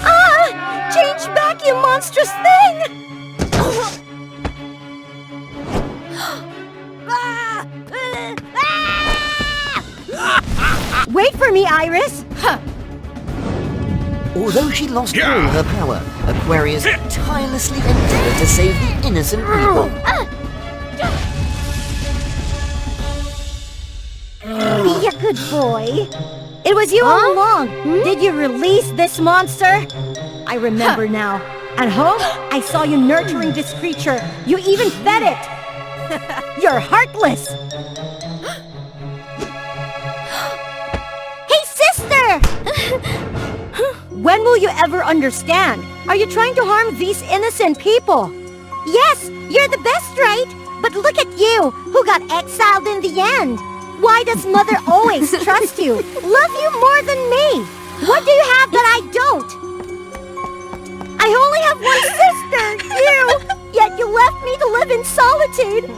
Ah! Change back, you monstrous thing! Wait for me, Iris! Although she lost all her power, Aquarius tirelessly endeavored to save the innocent people. Be a good boy. It was you all along. Did you release this monster? I remember now. At home, I saw you nurturing this creature. You even fed it. You're heartless. Hey, sister! When will you ever understand? Are you trying to harm these innocent people? Yes, you're the best, right? But look at you, who got exiled in the end. Why does Mother always trust you? Love you more than me. What do you have that I don't? I only have one sister, you! Yet you left me to live in solitude,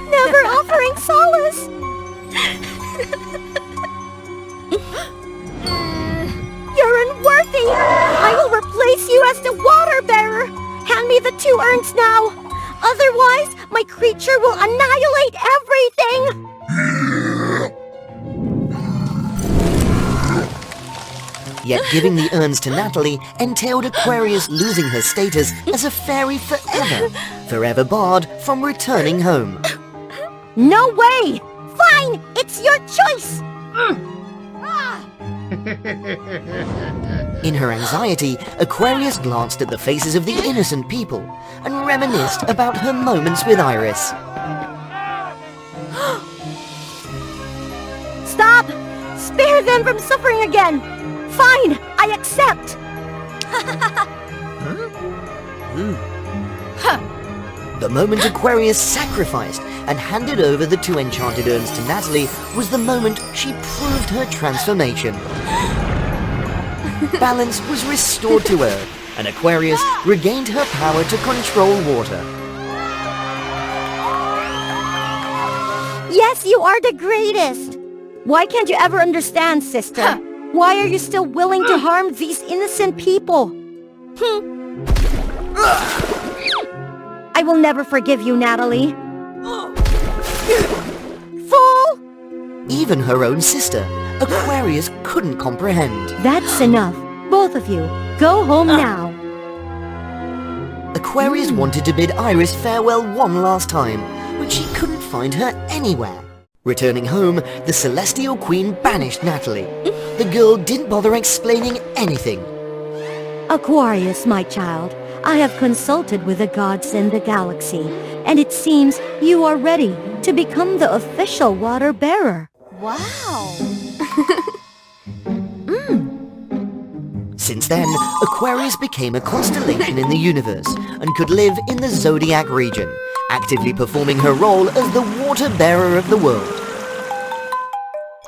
never offering solace. You're unworthy! I will replace you as the water bearer! Hand me the 2 urns now! Otherwise, my creature will annihilate everything! Yet giving the urns to Natalie entailed Aquarius losing her status as a fairy forever, forever barred from returning home. No way! Fine, it's your choice! In her anxiety, Aquarius glanced at the faces of the innocent people and reminisced about her moments with Iris. Stop! Spare them from suffering again! Fine, I accept! The moment Aquarius sacrificed and handed over the 2 enchanted urns to Natalie was the moment she proved her transformation. Balance was restored to her, and Aquarius regained her power to control water. Yes, you are the greatest! Why can't you ever understand, sister? Why are you still willing to harm these innocent people? I will never forgive you, Natalie. Fool! Even her own sister, Aquarius couldn't comprehend. That's enough. Both of you, go home now. Aquarius wanted to bid Iris farewell one last time, but she couldn't find her anywhere. Returning home, the Celestial Queen banished Natalie. The girl didn't bother explaining anything. Aquarius, my child, I have consulted with the gods in the galaxy, and it seems you are ready to become the official water bearer. Wow! Since then, Aquarius became a constellation in the universe and could live in the Zodiac region, actively performing her role as the water bearer of the world.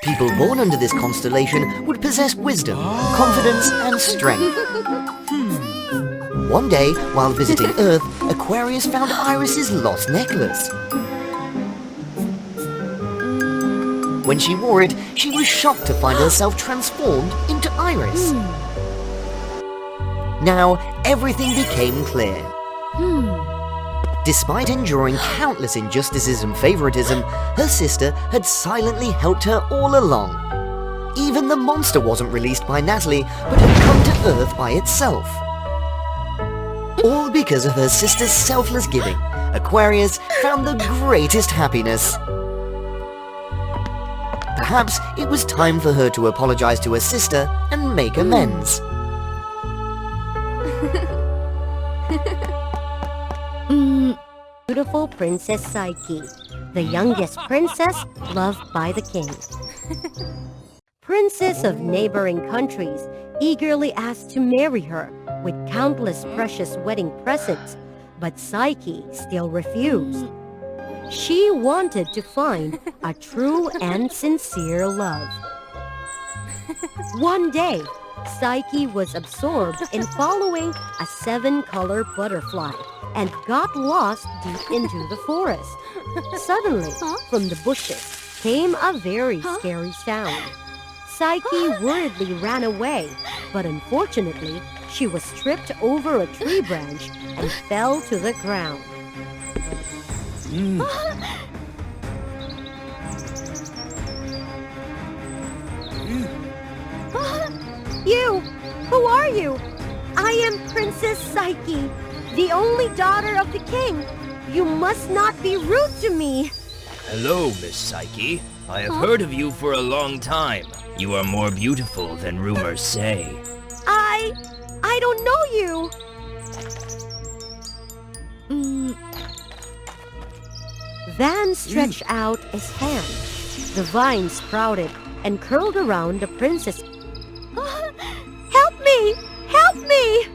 People born under this constellation would possess wisdom, confidence, and strength. One day, while visiting Earth, Aquarius found Iris's lost necklace. When she wore it, she was shocked to find herself transformed into Iris. Now, everything became clear. Despite enduring countless injustices and favoritism, her sister had silently helped her all along. Even the monster wasn't released by Natalie, but had come to Earth by itself. All because of her sister's selfless giving, Aquarius found the greatest happiness. Perhaps it was time for her to apologize to her sister and make amends. Beautiful Princess Psyche, the youngest princess loved by the king. Princes of neighboring countries eagerly asked to marry her with countless precious wedding presents, but Psyche still refused. She wanted to find a true and sincere love. One day, Psyche was absorbed in following a 7-color butterfly and got lost deep into the forest. Suddenly, from the bushes came a very scary sound. Psyche worriedly ran away, but unfortunately, she was tripped over a tree branch and fell to the ground. You! Who are you? I am Princess Psyche, the only daughter of the king. You must not be rude to me. Hello, Miss Psyche. I have heard of you for a long time. You are more beautiful than rumors say. I don't know you. Van stretched out his hand. The vine sprouted and curled around the princess. Help me! Help me!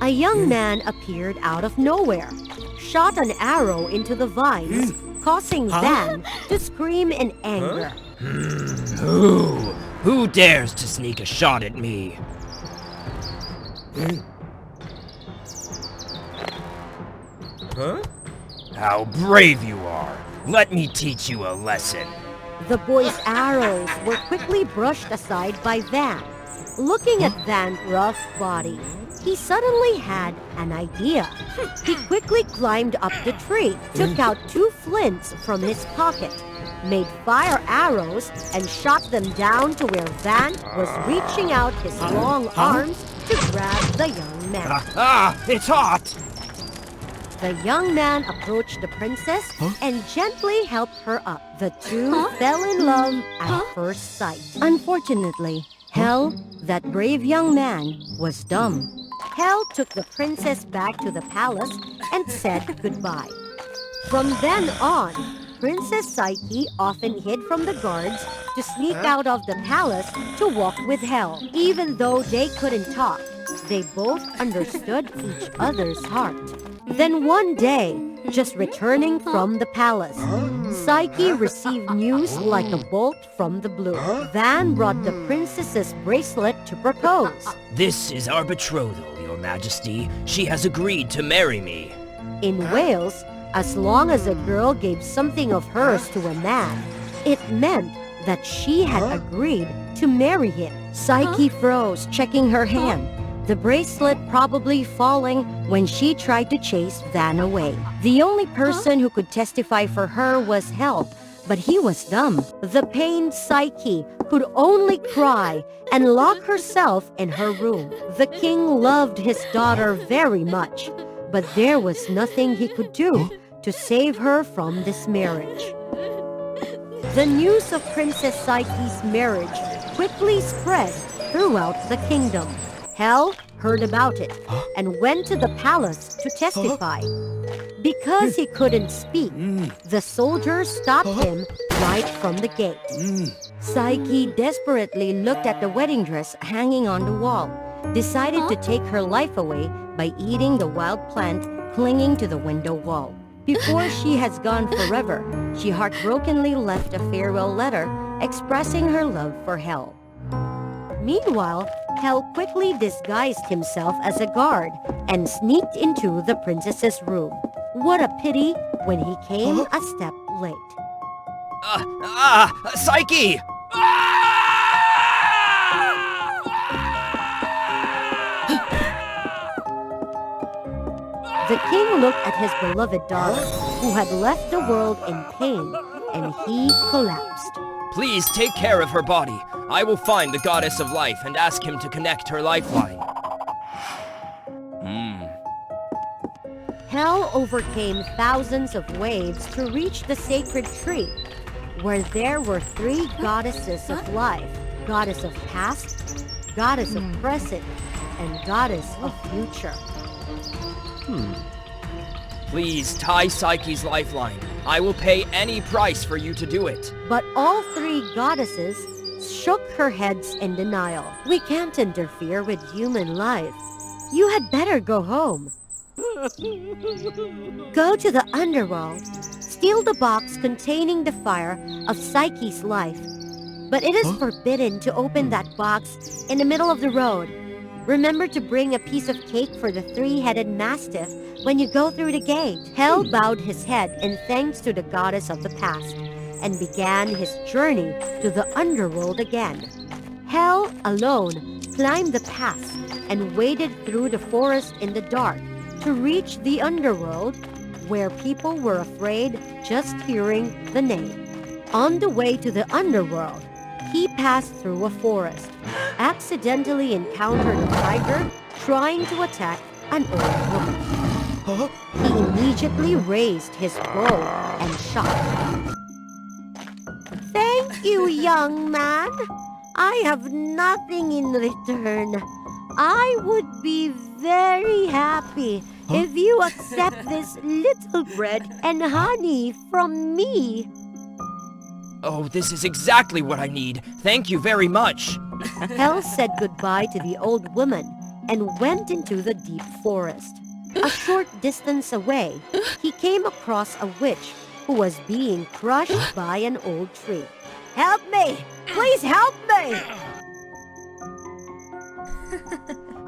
A young man appeared out of nowhere, shot an arrow into the vines, causing Van to scream in anger. Who dares to sneak a shot at me? How brave you are! Let me teach you a lesson. The boy's arrows were quickly brushed aside by Van. Looking at Van's rough body, he suddenly had an idea. He quickly climbed up the tree, took out 2 flints from his pocket, made fire arrows, and shot them down to where Van was reaching out his long arms to grab the young man. It's hot! The young man approached the princess and gently helped her up. The two fell in love at first sight. Unfortunately, Hel, that brave young man, was dumb. Hel took the princess back to the palace and said goodbye. From then on, Princess Psyche often hid from the guards to sneak out of the palace to walk with Hel. Even though they couldn't talk, they both understood each other's heart. Then one day, just returning from the palace, Psyche received news like a bolt from the blue. Van brought the princess's bracelet to propose. This is our betrothal, Your Majesty. She has agreed to marry me. In Wales, as long as a girl gave something of hers to a man, it meant that she had agreed to marry him. Psyche froze, checking her hand, the bracelet probably falling when she tried to chase Van away. The only person who could testify for her was Hel, but he was dumb. The pained Psyche could only cry and lock herself in her room. The king loved his daughter very much, but there was nothing he could do to save her from this marriage. The news of Princess Psyche's marriage quickly spread throughout the kingdom. Hel heard about it and went to the palace to testify. Because he couldn't speak, the soldiers stopped him right from the gate. Psyche desperately looked at the wedding dress hanging on the wall, decided to take her life away by eating the wild plant clinging to the window wall. Before she has gone forever, she heartbrokenly left a farewell letter expressing her love for Hel. Meanwhile, Hel quickly disguised himself as a guard and sneaked into the princess's room. What a pity when he came a step late. Psyche! The king looked at his beloved daughter, who had left the world in pain, and he collapsed. Please take care of her body. I will find the goddess of life and ask him to connect her lifeline. Hell overcame thousands of waves to reach the sacred tree, where there were 3 goddesses of life: goddess of past, goddess of present, and goddess of future. Please tie Psyche's lifeline. I will pay any price for you to do it. But all 3 goddesses shook her heads in denial. We can't interfere with human life. You had better go home. Go to the underworld, steal the box containing the fire of Psyche's life. But it is forbidden to open that box in the middle of the road. Remember to bring a piece of cake for the 3-headed mastiff when you go through the gate. Hell bowed his head in thanks to the goddess of the past and began his journey to the underworld again. Hell alone climbed the pass and waded through the forest in the dark to reach the underworld, where people were afraid just hearing the name. On the way to the underworld, he passed through a forest, accidentally encountered a tiger trying to attack an old woman. He immediately raised his bow and shot. Thank you, young man. I have nothing in return. I would be very happy if you accept this little bread and honey from me. Oh, this is exactly what I need. Thank you very much. Hell said goodbye to the old woman and went into the deep forest. A short distance away, he came across a witch who was being crushed by an old tree. Help me! Please help me!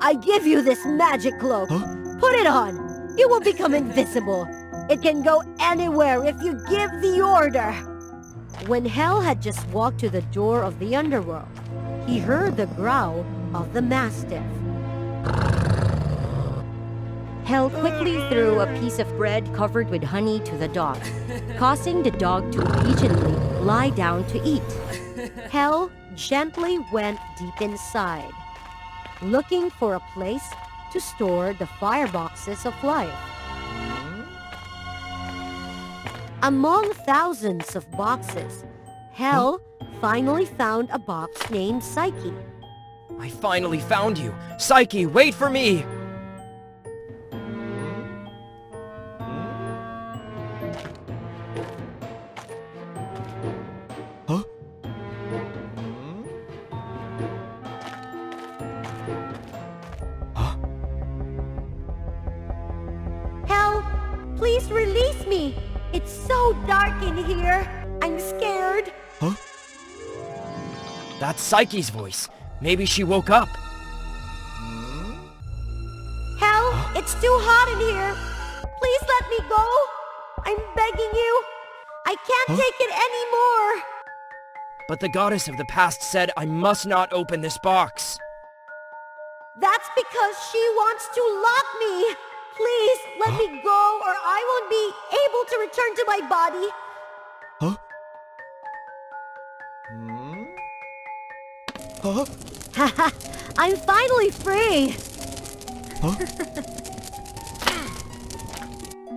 I give you this magic cloak. Put it on. You will become invisible. It can go anywhere if you give the order. When Hell had just walked to the door of the underworld, he heard the growl of the mastiff. Hell quickly threw a piece of bread covered with honey to the dog, causing the dog to obediently lie down to eat. Hell gently went deep inside, looking for a place to store the fireboxes of life. Among thousands of boxes, Hell finally found a box named Psyche. I finally found you. Psyche, wait for me! Hell, please release me! It's so dark in here. I'm scared. That's Psyche's voice. Maybe she woke up. Hell, it's too hot in here. Please let me go. I'm begging you. I can't take it anymore. But the goddess of the past said I must not open this box. That's because she wants to lock me. Please, let me go or I won't be able to return to my body. Haha, I'm finally free.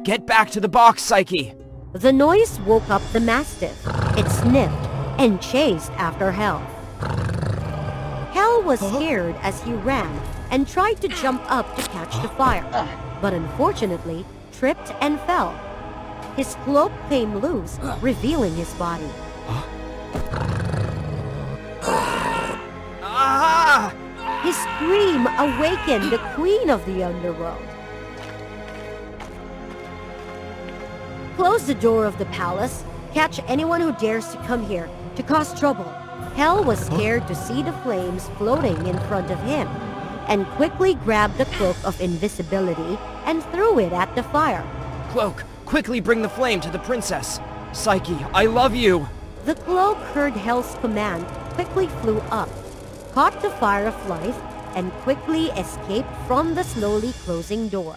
Get back to the box, Psyche. The noise woke up the mastiff. It sniffed and chased after Hell. Hell was scared as he ran and tried to jump up to catch the fire, but unfortunately tripped and fell. His cloak came loose, revealing his body. Ah! His scream awakened the queen of the underworld. Close the door of the palace. Catch anyone who dares to come here to cause trouble. Hell was scared to see the flames floating in front of him, and quickly grabbed the cloak of invisibility and threw it at the fire. Cloak, quickly bring the flame to the princess. Psyche, I love you. The cloak heard Hell's command, quickly flew up, caught the fire of life, and quickly escaped from the slowly closing door.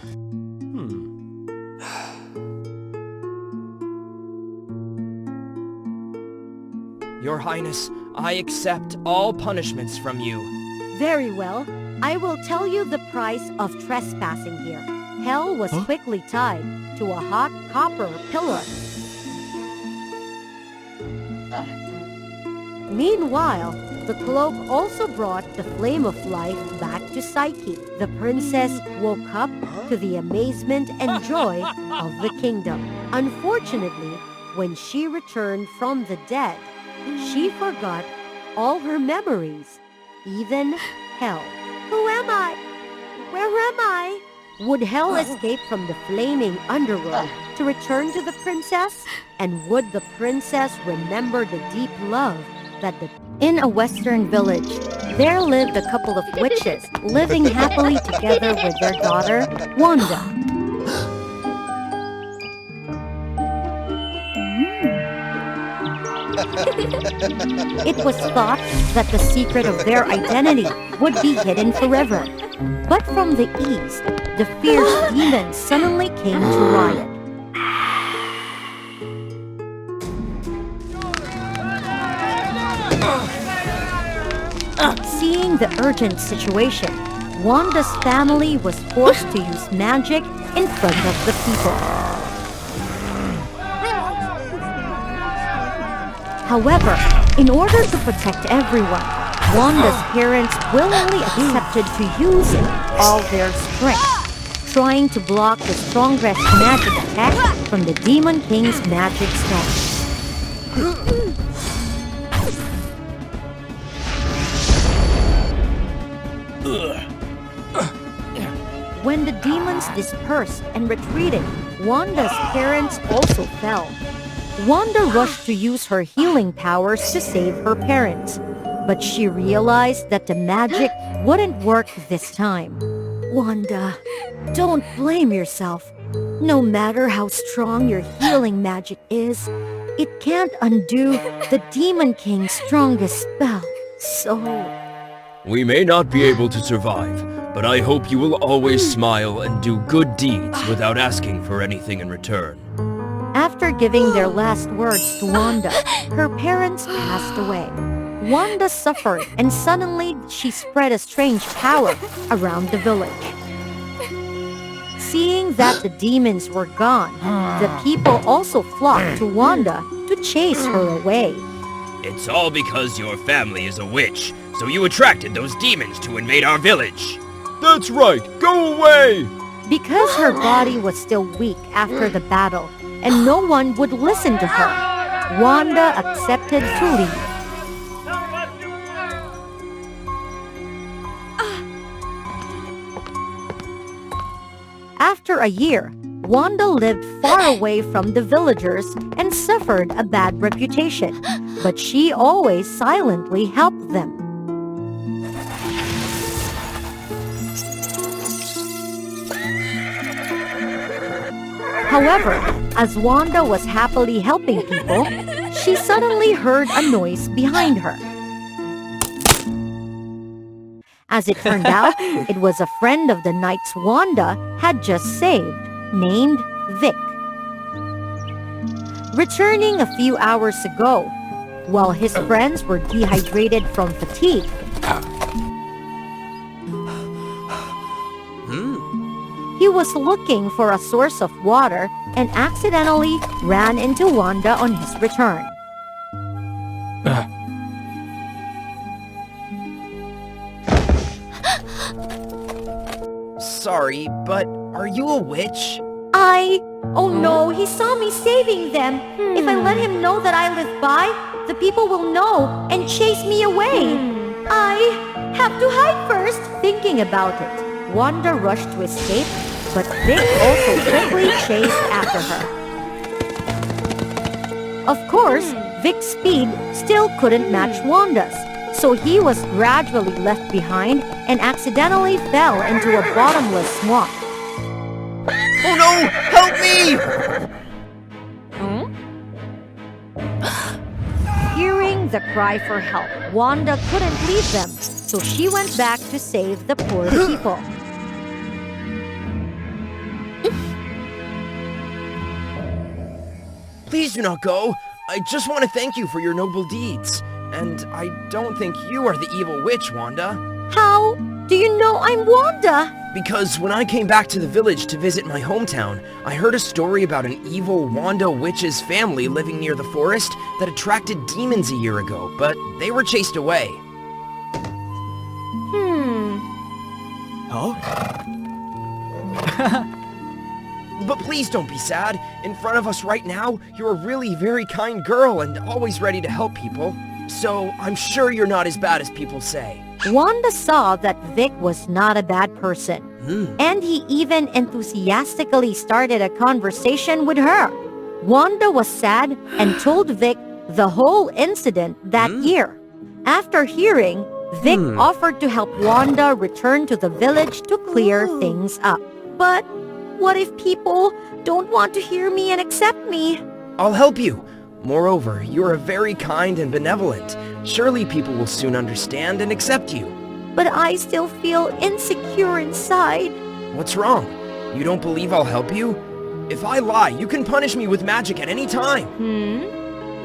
Your Highness, I accept all punishments from you. Very well. I will tell you the price of trespassing here. Hell was quickly tied to a hot copper pillar. Meanwhile, the cloak also brought the flame of life back to Psyche. The princess woke up to the amazement and joy of the kingdom. Unfortunately, when she returned from the dead, she forgot all her memories, even Hell. Who am I? Where am I? Would Hell escape from the flaming underworld to return to the princess? And would the princess remember the deep love that In a western village, there lived a couple of witches living happily together with their daughter, Wanda. It was thought that the secret of their identity would be hidden forever. But from the east, the fierce demons suddenly came to riot. Seeing the urgent situation, Wanda's family was forced to use magic in front of the people. However, in order to protect everyone, Wanda's parents willingly accepted to use all their strength, trying to block the strongest magic attack from the Demon King's magic stone. When the demons dispersed and retreated, Wanda's parents also fell. Wanda rushed to use her healing powers to save her parents, but she realized that the magic wouldn't work this time. Wanda, don't blame yourself. No matter how strong your healing magic is, it can't undo the Demon King's strongest spell. So... We may not be able to survive, but I hope you will always smile and do good deeds without asking for anything in return. After giving their last words to Wanda, her parents passed away. Wanda suffered, and suddenly she spread a strange power around the village. Seeing that the demons were gone, the people also flocked to Wanda to chase her away. It's all because your family is a witch, so you attracted those demons to invade our village. That's right, go away! Because her body was still weak after the battle, and no one would listen to her, Wanda accepted to leave. After a year, Wanda lived far away from the villagers and suffered a bad reputation, but she always silently helped them. However, as Wanda was happily helping people, she suddenly heard a noise behind her. As it turned out, it was a friend of the knights Wanda had just saved, named Vic. Returning a few hours ago, while his friends were dehydrated from fatigue, he was looking for a source of water and accidentally ran into Wanda on his return. Sorry, but are you a witch? Oh no, he saw me saving them. If I let him know that I live by, the people will know and chase me away. I have to hide first. Thinking about it, Wanda rushed to escape, but Vic also quickly chased after her. Of course, Vic's speed still couldn't match Wanda's, so he was gradually left behind and accidentally fell into a bottomless swamp. Oh no! Help me! the cry for help, Wanda couldn't leave them, so she went back to save the poor people. Please do not go. I just want to thank you for your noble deeds. And I don't think you are the evil witch, Wanda. How do you know I'm Wanda? Because when I came back to the village to visit my hometown, I heard a story about an evil Wanda witch's family living near the forest that attracted demons a year ago, but they were chased away. But please don't be sad. In front of us right now, you're a really very kind girl and always ready to help people. So I'm sure you're not as bad as people say. Wanda saw that Vic was not a bad person, and he even enthusiastically started a conversation with her. Wanda was sad and told Vic the whole incident that year. After hearing, Vic offered to help Wanda return to the village to clear things up. But what if people don't want to hear me and accept me? I'll help you. Moreover, you are very kind and benevolent. Surely people will soon understand and accept you. But I still feel insecure inside. What's wrong? You don't believe I'll help you? If I lie, you can punish me with magic at any time.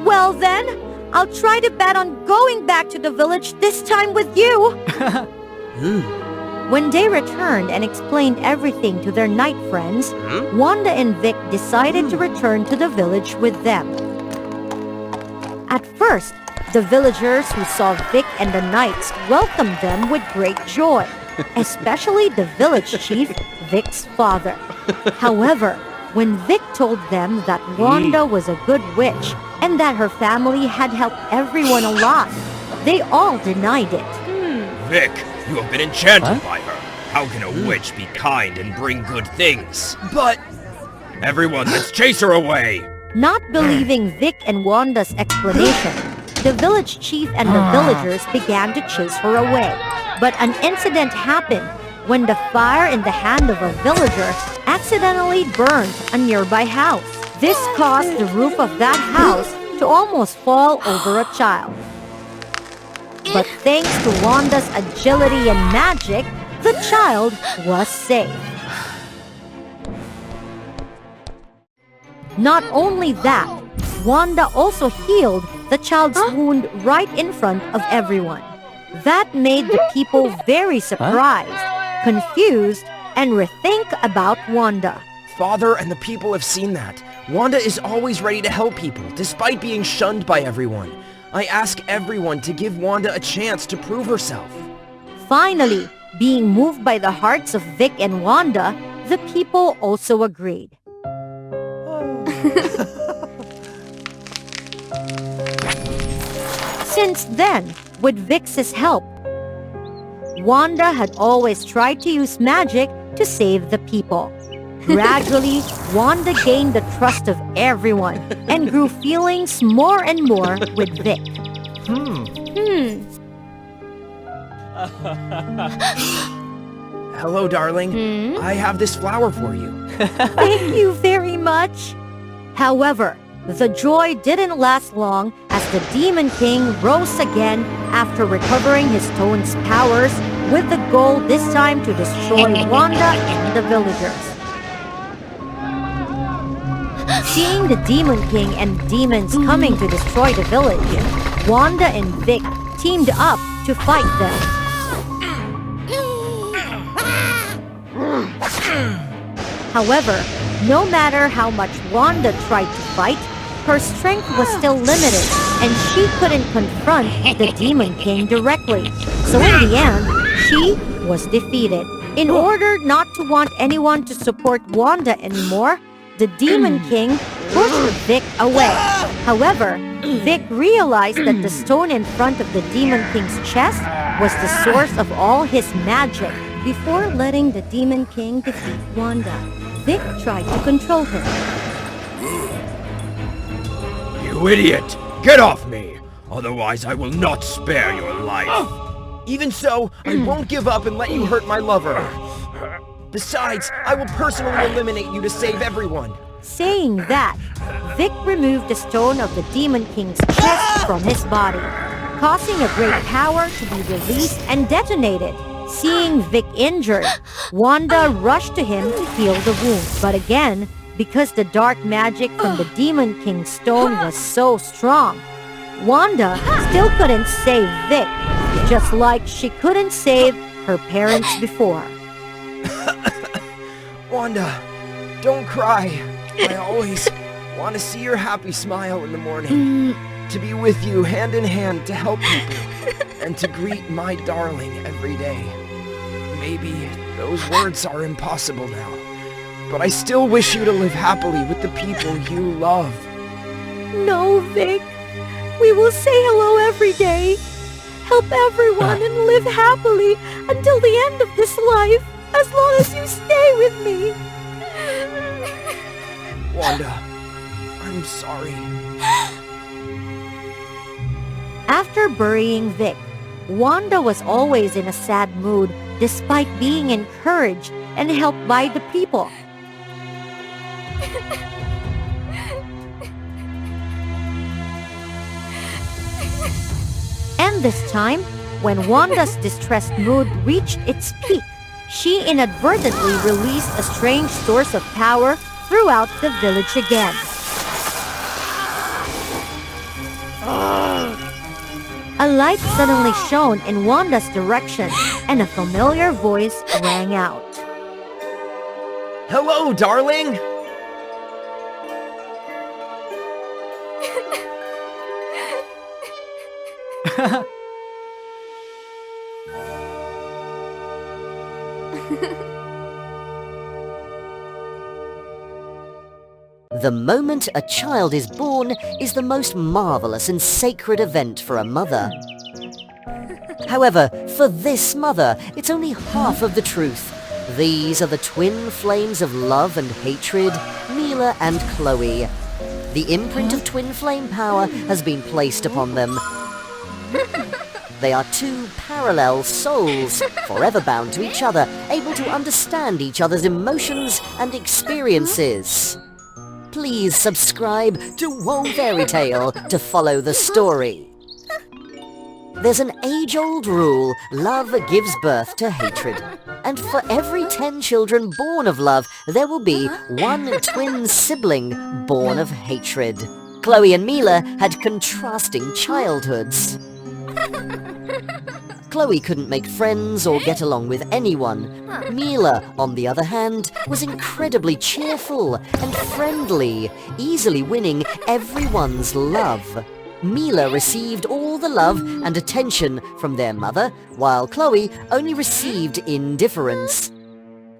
Well then, I'll try to bet on going back to the village this time with you. When they returned and explained everything to their knight friends, Wanda and Vic decided to return to the village with them. At first, the villagers who saw Vic and the knights welcomed them with great joy, especially the village chief, Vic's father. However, when Vic told them that Wanda was a good witch and that her family had helped everyone a lot, they all denied it. Vic, you have been enchanted by her. How can a witch be kind and bring good things? But... Everyone, let's chase her away! Not believing Vic and Wanda's explanation, the village chief and the villagers began to chase her away. But an incident happened when the fire in the hand of a villager accidentally burned a nearby house. This caused the roof of that house to almost fall over a child. But thanks to Wanda's agility and magic, the child was safe. Not only that, Wanda also healed the child's wound right in front of everyone. That made the people very surprised, confused, and rethink about Wanda. Father and the people have seen that. Wanda is always ready to help people, despite being shunned by everyone. I ask everyone to give Wanda a chance to prove herself. Finally, being moved by the hearts of Vic and Wanda, the people also agreed. Since then, with Vic's help, Wanda had always tried to use magic to save the people. Gradually, Wanda gained the trust of everyone and grew feelings more and more with Vic. Hello, darling. I have this flower for you. Thank you very much. However, the joy didn't last long as the Demon King rose again after recovering his stone's powers with the goal this time to destroy Wanda and the villagers. Seeing the Demon King and demons coming to destroy the village, Wanda and Vic teamed up to fight them. However, no matter how much Wanda tried to fight, her strength was still limited and she couldn't confront the Demon King directly. So in the end, she was defeated. In order not to want anyone to support Wanda anymore, the Demon King pushed Vic away. However, Vic realized that the stone in front of the Demon King's chest was the source of all his magic. Before letting the Demon King defeat Wanda, Vic tried to control him. You idiot! Get off me! Otherwise I will not spare your life. Even so, I won't give up and let you hurt my lover. Besides, I will personally eliminate you to save everyone. Saying that, Vic removed the stone of the Demon King's chest from his body, causing a great power to be released and detonated. Seeing Vic injured, Wanda rushed to him to heal the wound. But again, because the dark magic from the Demon King's stone was so strong, Wanda still couldn't save Vic, just like she couldn't save her parents before. Wanda, don't cry. I always want to see your happy smile in the morning. To be with you hand in hand to help people. And to greet my darling every day. Maybe those words are impossible now. But I still wish you to live happily with the people you love. No, Vic. We will say hello every day. Help everyone and live happily until the end of this life, as long as you stay with me. Wanda, I'm sorry. After burying Vic, Wanda was always in a sad mood despite being encouraged and helped by the people. And this time, when Wanda's distressed mood reached its peak, she inadvertently released a strange source of power throughout the village again. A light suddenly shone in Wanda's direction, and a familiar voice rang out. Hello, darling! The moment a child is born is the most marvelous and sacred event for a mother. However, for this mother, it's only half of the truth. These are the twin flames of love and hatred, Mila and Chloe. The imprint of twin flame power has been placed upon them. They are two parallel souls, forever bound to each other, able to understand each other's emotions and experiences. Please subscribe to WOA Fairy Tale to follow the story. There's an age-old rule: love gives birth to hatred. And for every 10 children born of love, there will be one twin sibling born of hatred. Chloe and Mila had contrasting childhoods. Chloe couldn't make friends or get along with anyone. Mila, on the other hand, was incredibly cheerful and friendly, easily winning everyone's love. Mila received all the love and attention from their mother, while Chloe only received indifference.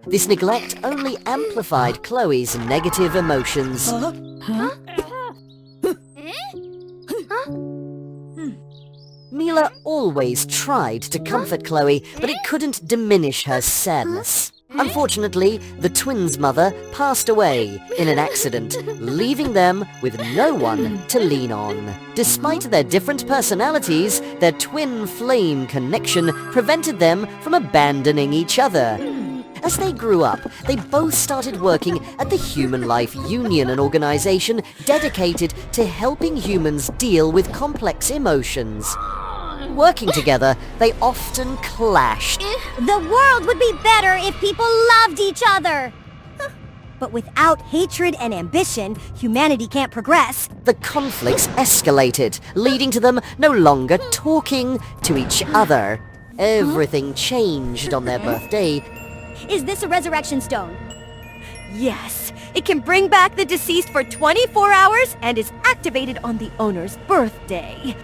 This neglect only amplified Chloe's negative emotions. Mila always tried to comfort Chloe, but it couldn't diminish her sadness. Unfortunately, the twins' mother passed away in an accident, leaving them with no one to lean on. Despite their different personalities, their twin flame connection prevented them from abandoning each other. As they grew up, they both started working at the Human Life Union, an organization dedicated to helping humans deal with complex emotions. Working together, they often clashed. The world would be better if people loved each other. But without hatred and ambition, humanity can't progress. The conflicts escalated, leading to them no longer talking to each other. Everything changed on their birthday. Is this a resurrection stone? Yes, it can bring back the deceased for 24 hours and is activated on the owner's birthday.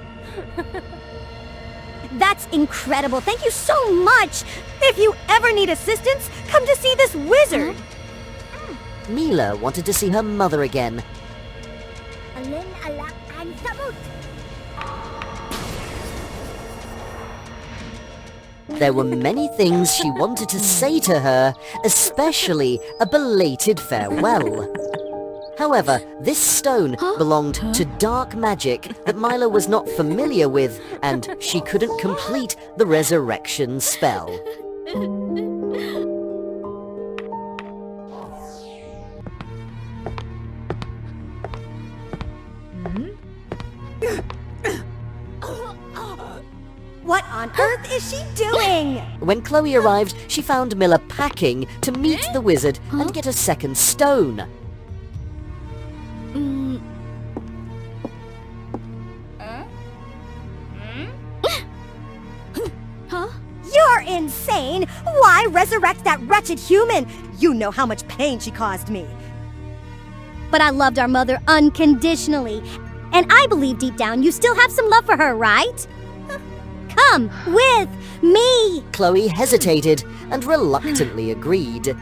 That's incredible. Thank you so much. If you ever need assistance, come to see this wizard. Mila wanted to see her mother again. Alin, alak, and sabut. There were many things she wanted to say to her, especially a belated farewell. However, this stone belonged to dark magic that Mila was not familiar with, and she couldn't complete the resurrection spell. What on earth is she doing? When Chloe arrived, she found Miller packing to meet the wizard and get a second stone. You're insane! Why resurrect that wretched human? You know how much pain she caused me. But I loved our mother unconditionally. And I believe deep down you still have some love for her, right? Come with me! Chloe hesitated and reluctantly agreed.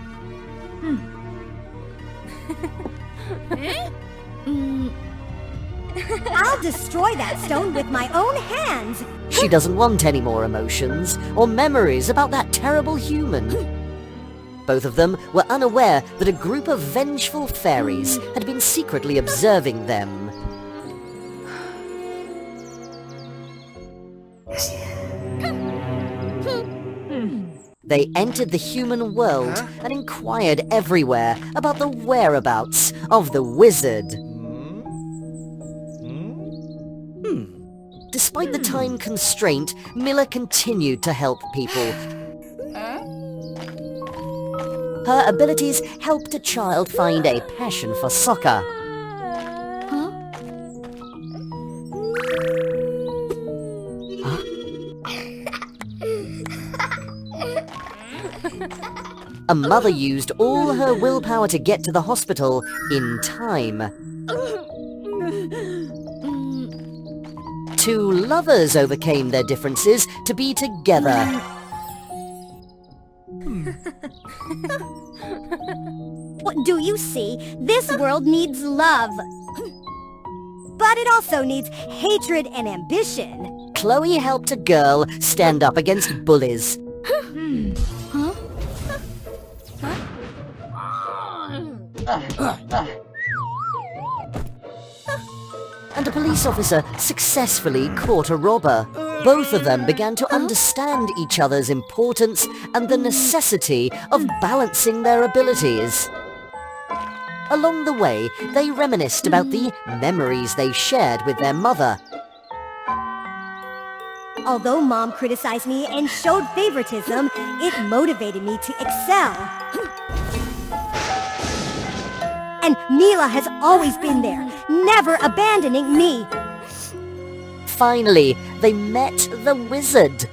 I'll destroy that stone with my own hands! She doesn't want any more emotions or memories about that terrible human. Both of them were unaware that a group of vengeful fairies had been secretly observing them. They entered the human world and inquired everywhere about the whereabouts of the wizard. Despite the time constraint, Miller continued to help people. Her abilities helped a child find a passion for soccer. A mother used all her willpower to get to the hospital in time. Two lovers overcame their differences to be together. What do you see? This world needs love. But it also needs hatred and ambition. Chloe helped a girl stand up against bullies. And a police officer successfully caught a robber. Both of them began to understand each other's importance and the necessity of balancing their abilities. Along the way, they reminisced about the memories they shared with their mother. Although Mom criticized me and showed favoritism, it motivated me to excel. And Mila has always been there, never abandoning me. Finally, they met the wizard.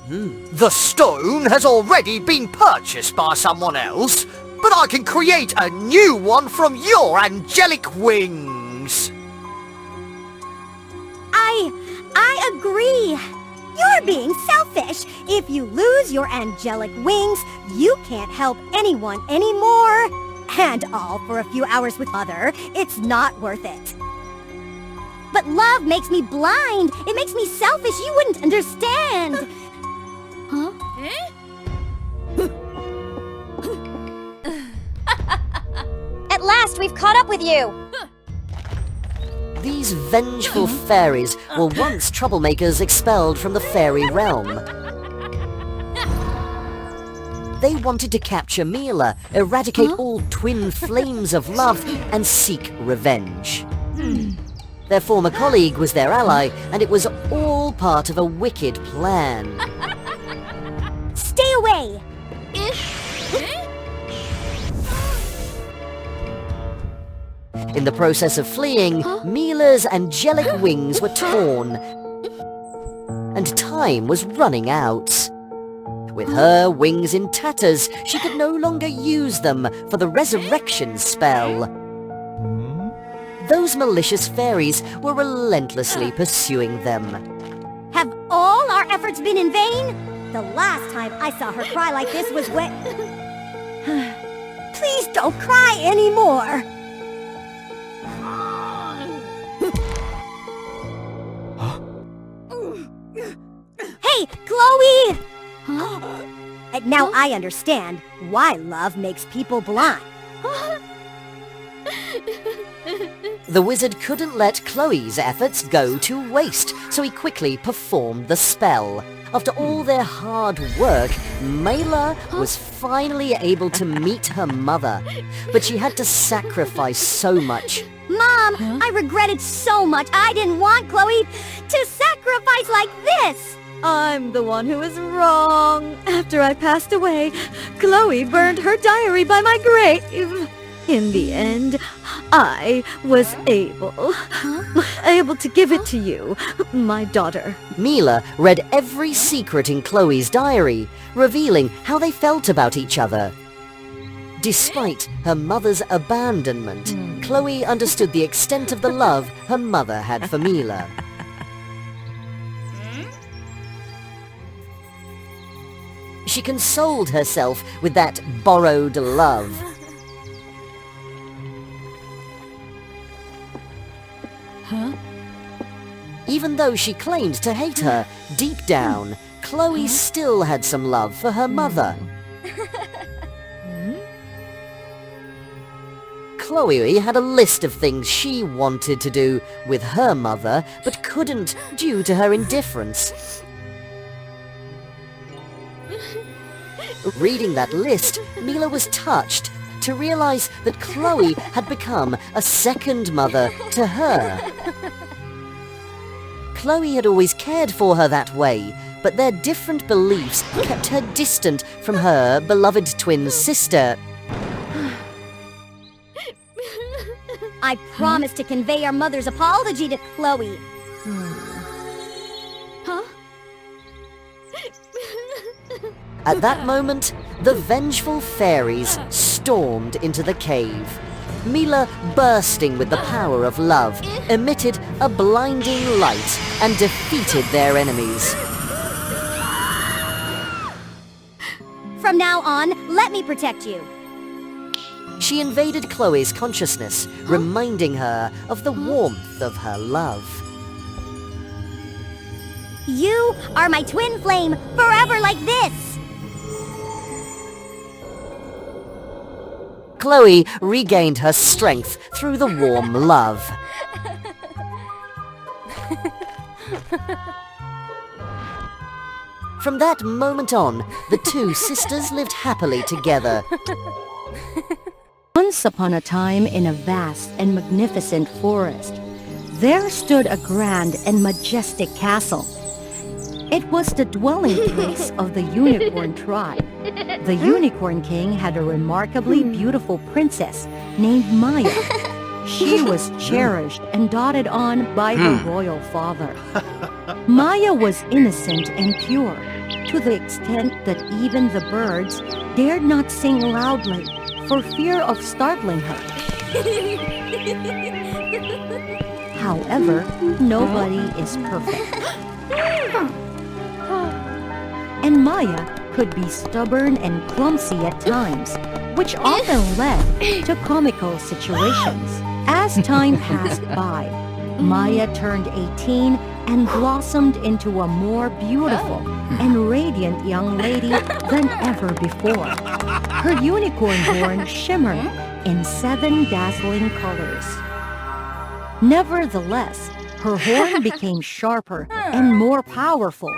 The stone has already been purchased by someone else, but I can create a new one from your angelic wings. I agree. You're being selfish. If you lose your angelic wings, you can't help anyone anymore. And all for a few hours with Mother. It's not worth it. But love makes me blind. It makes me selfish. You wouldn't understand. Huh? At last, we've caught up with you! These vengeful fairies were once troublemakers expelled from the fairy realm. They wanted to capture Mila, eradicate all twin flames of love, and seek revenge. Their former colleague was their ally, and it was all part of a wicked plan. Stay away! In the process of fleeing, Mila's angelic wings were torn, and time was running out. With her wings in tatters, she could no longer use them for the resurrection spell. Those malicious fairies were relentlessly pursuing them. Have all our efforts been in vain? The last time I saw her cry like this was when... Please don't cry anymore! Hey, Chloe! And now I understand why love makes people blind. The wizard couldn't let Chloe's efforts go to waste, so he quickly performed the spell. After all their hard work, Mela was finally able to meet her mother, but she had to sacrifice so much. Mom, I regret it so much. I didn't want Chloe to sacrifice like this. I'm the one who is wrong. After I passed away, Chloe burned her diary by my grave. In the end, I was able to give it to you, my daughter. Mila read every secret in Chloe's diary, revealing how they felt about each other. Despite her mother's abandonment, Chloe understood the extent of the love her mother had for Mila. She consoled herself with that borrowed love. Even though she claimed to hate her, deep down, Chloe still had some love for her mother. Chloe had a list of things she wanted to do with her mother, but couldn't due to her indifference. Reading that list, Mila was touched to realize that Chloe had become a second mother to her. Chloe had always cared for her that way, but their different beliefs kept her distant from her beloved twin sister. I promised to convey our mother's apology to Chloe. Huh? At that moment, the vengeful fairies stormed into the cave. Mila, bursting with the power of love, emitted a blinding light and defeated their enemies. From now on, let me protect you. She invaded Chloe's consciousness, reminding her of the warmth of her love. You are my twin flame, forever like this! Chloe regained her strength through the warm love. From that moment on, the two sisters lived happily together. Once upon a time, in a vast and magnificent forest, there stood a grand and majestic castle. It was the dwelling place of the unicorn tribe. The Unicorn King had a remarkably beautiful princess named Maya. She was cherished and doted on by her royal father. Maya was innocent and pure, to the extent that even the birds dared not sing loudly for fear of startling her. However, nobody is perfect. And Maya could be stubborn and clumsy at times, which often led to comical situations. As time passed by, Maya turned 18 and blossomed into a more beautiful and radiant young lady than ever before. Her unicorn horn shimmered in 7 dazzling colors. Nevertheless, her horn became sharper and more powerful,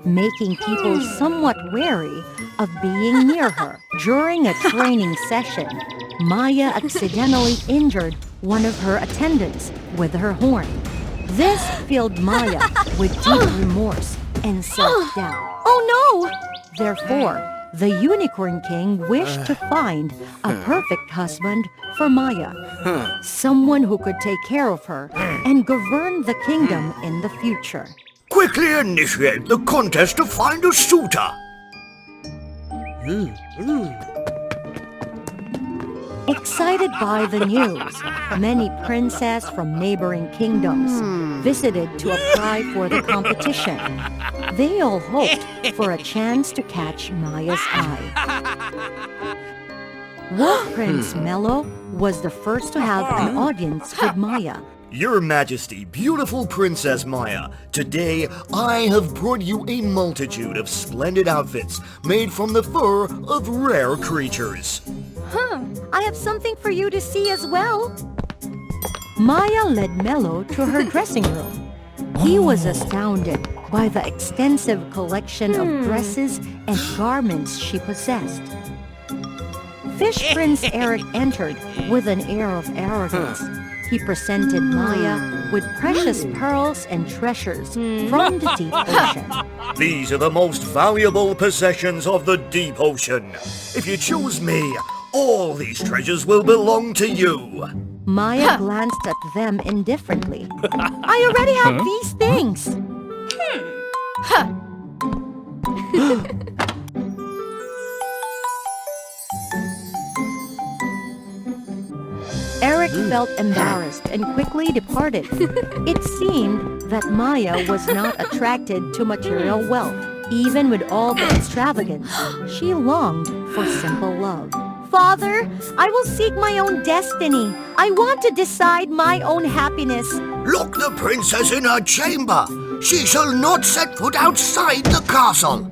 making people somewhat wary of being near her. During a training session, Maya accidentally injured one of her attendants with her horn. This filled Maya with deep remorse and self-doubt. Oh no! Therefore, the Unicorn King wished to find a perfect husband for Maya, someone who could take care of her and govern the kingdom in the future. Quickly initiate the contest to find a suitor. Excited by the news, many princes from neighboring kingdoms visited to apply for the competition. They all hoped for a chance to catch Maya's eye. Wolf Prince Mello was the first to have an audience with Maya. Your Majesty, beautiful Princess Maya, today I have brought you a multitude of splendid outfits made from the fur of rare creatures. I have something for you to see as well. Maya led Mello to her dressing room. He was astounded by the extensive collection of dresses and garments she possessed. Fish Prince Eric entered with an air of arrogance. He presented Maya with precious pearls and treasures from the deep ocean. These are the most valuable possessions of the deep ocean. If you choose me, all these treasures will belong to you. Maya glanced at them indifferently. I already have these things. Eric felt embarrassed and quickly departed. It seemed that Maya was not attracted to material wealth. Even with all the extravagance, she longed for simple love. Father, I will seek my own destiny. I want to decide my own happiness. Lock the princess in her chamber. She shall not set foot outside the castle.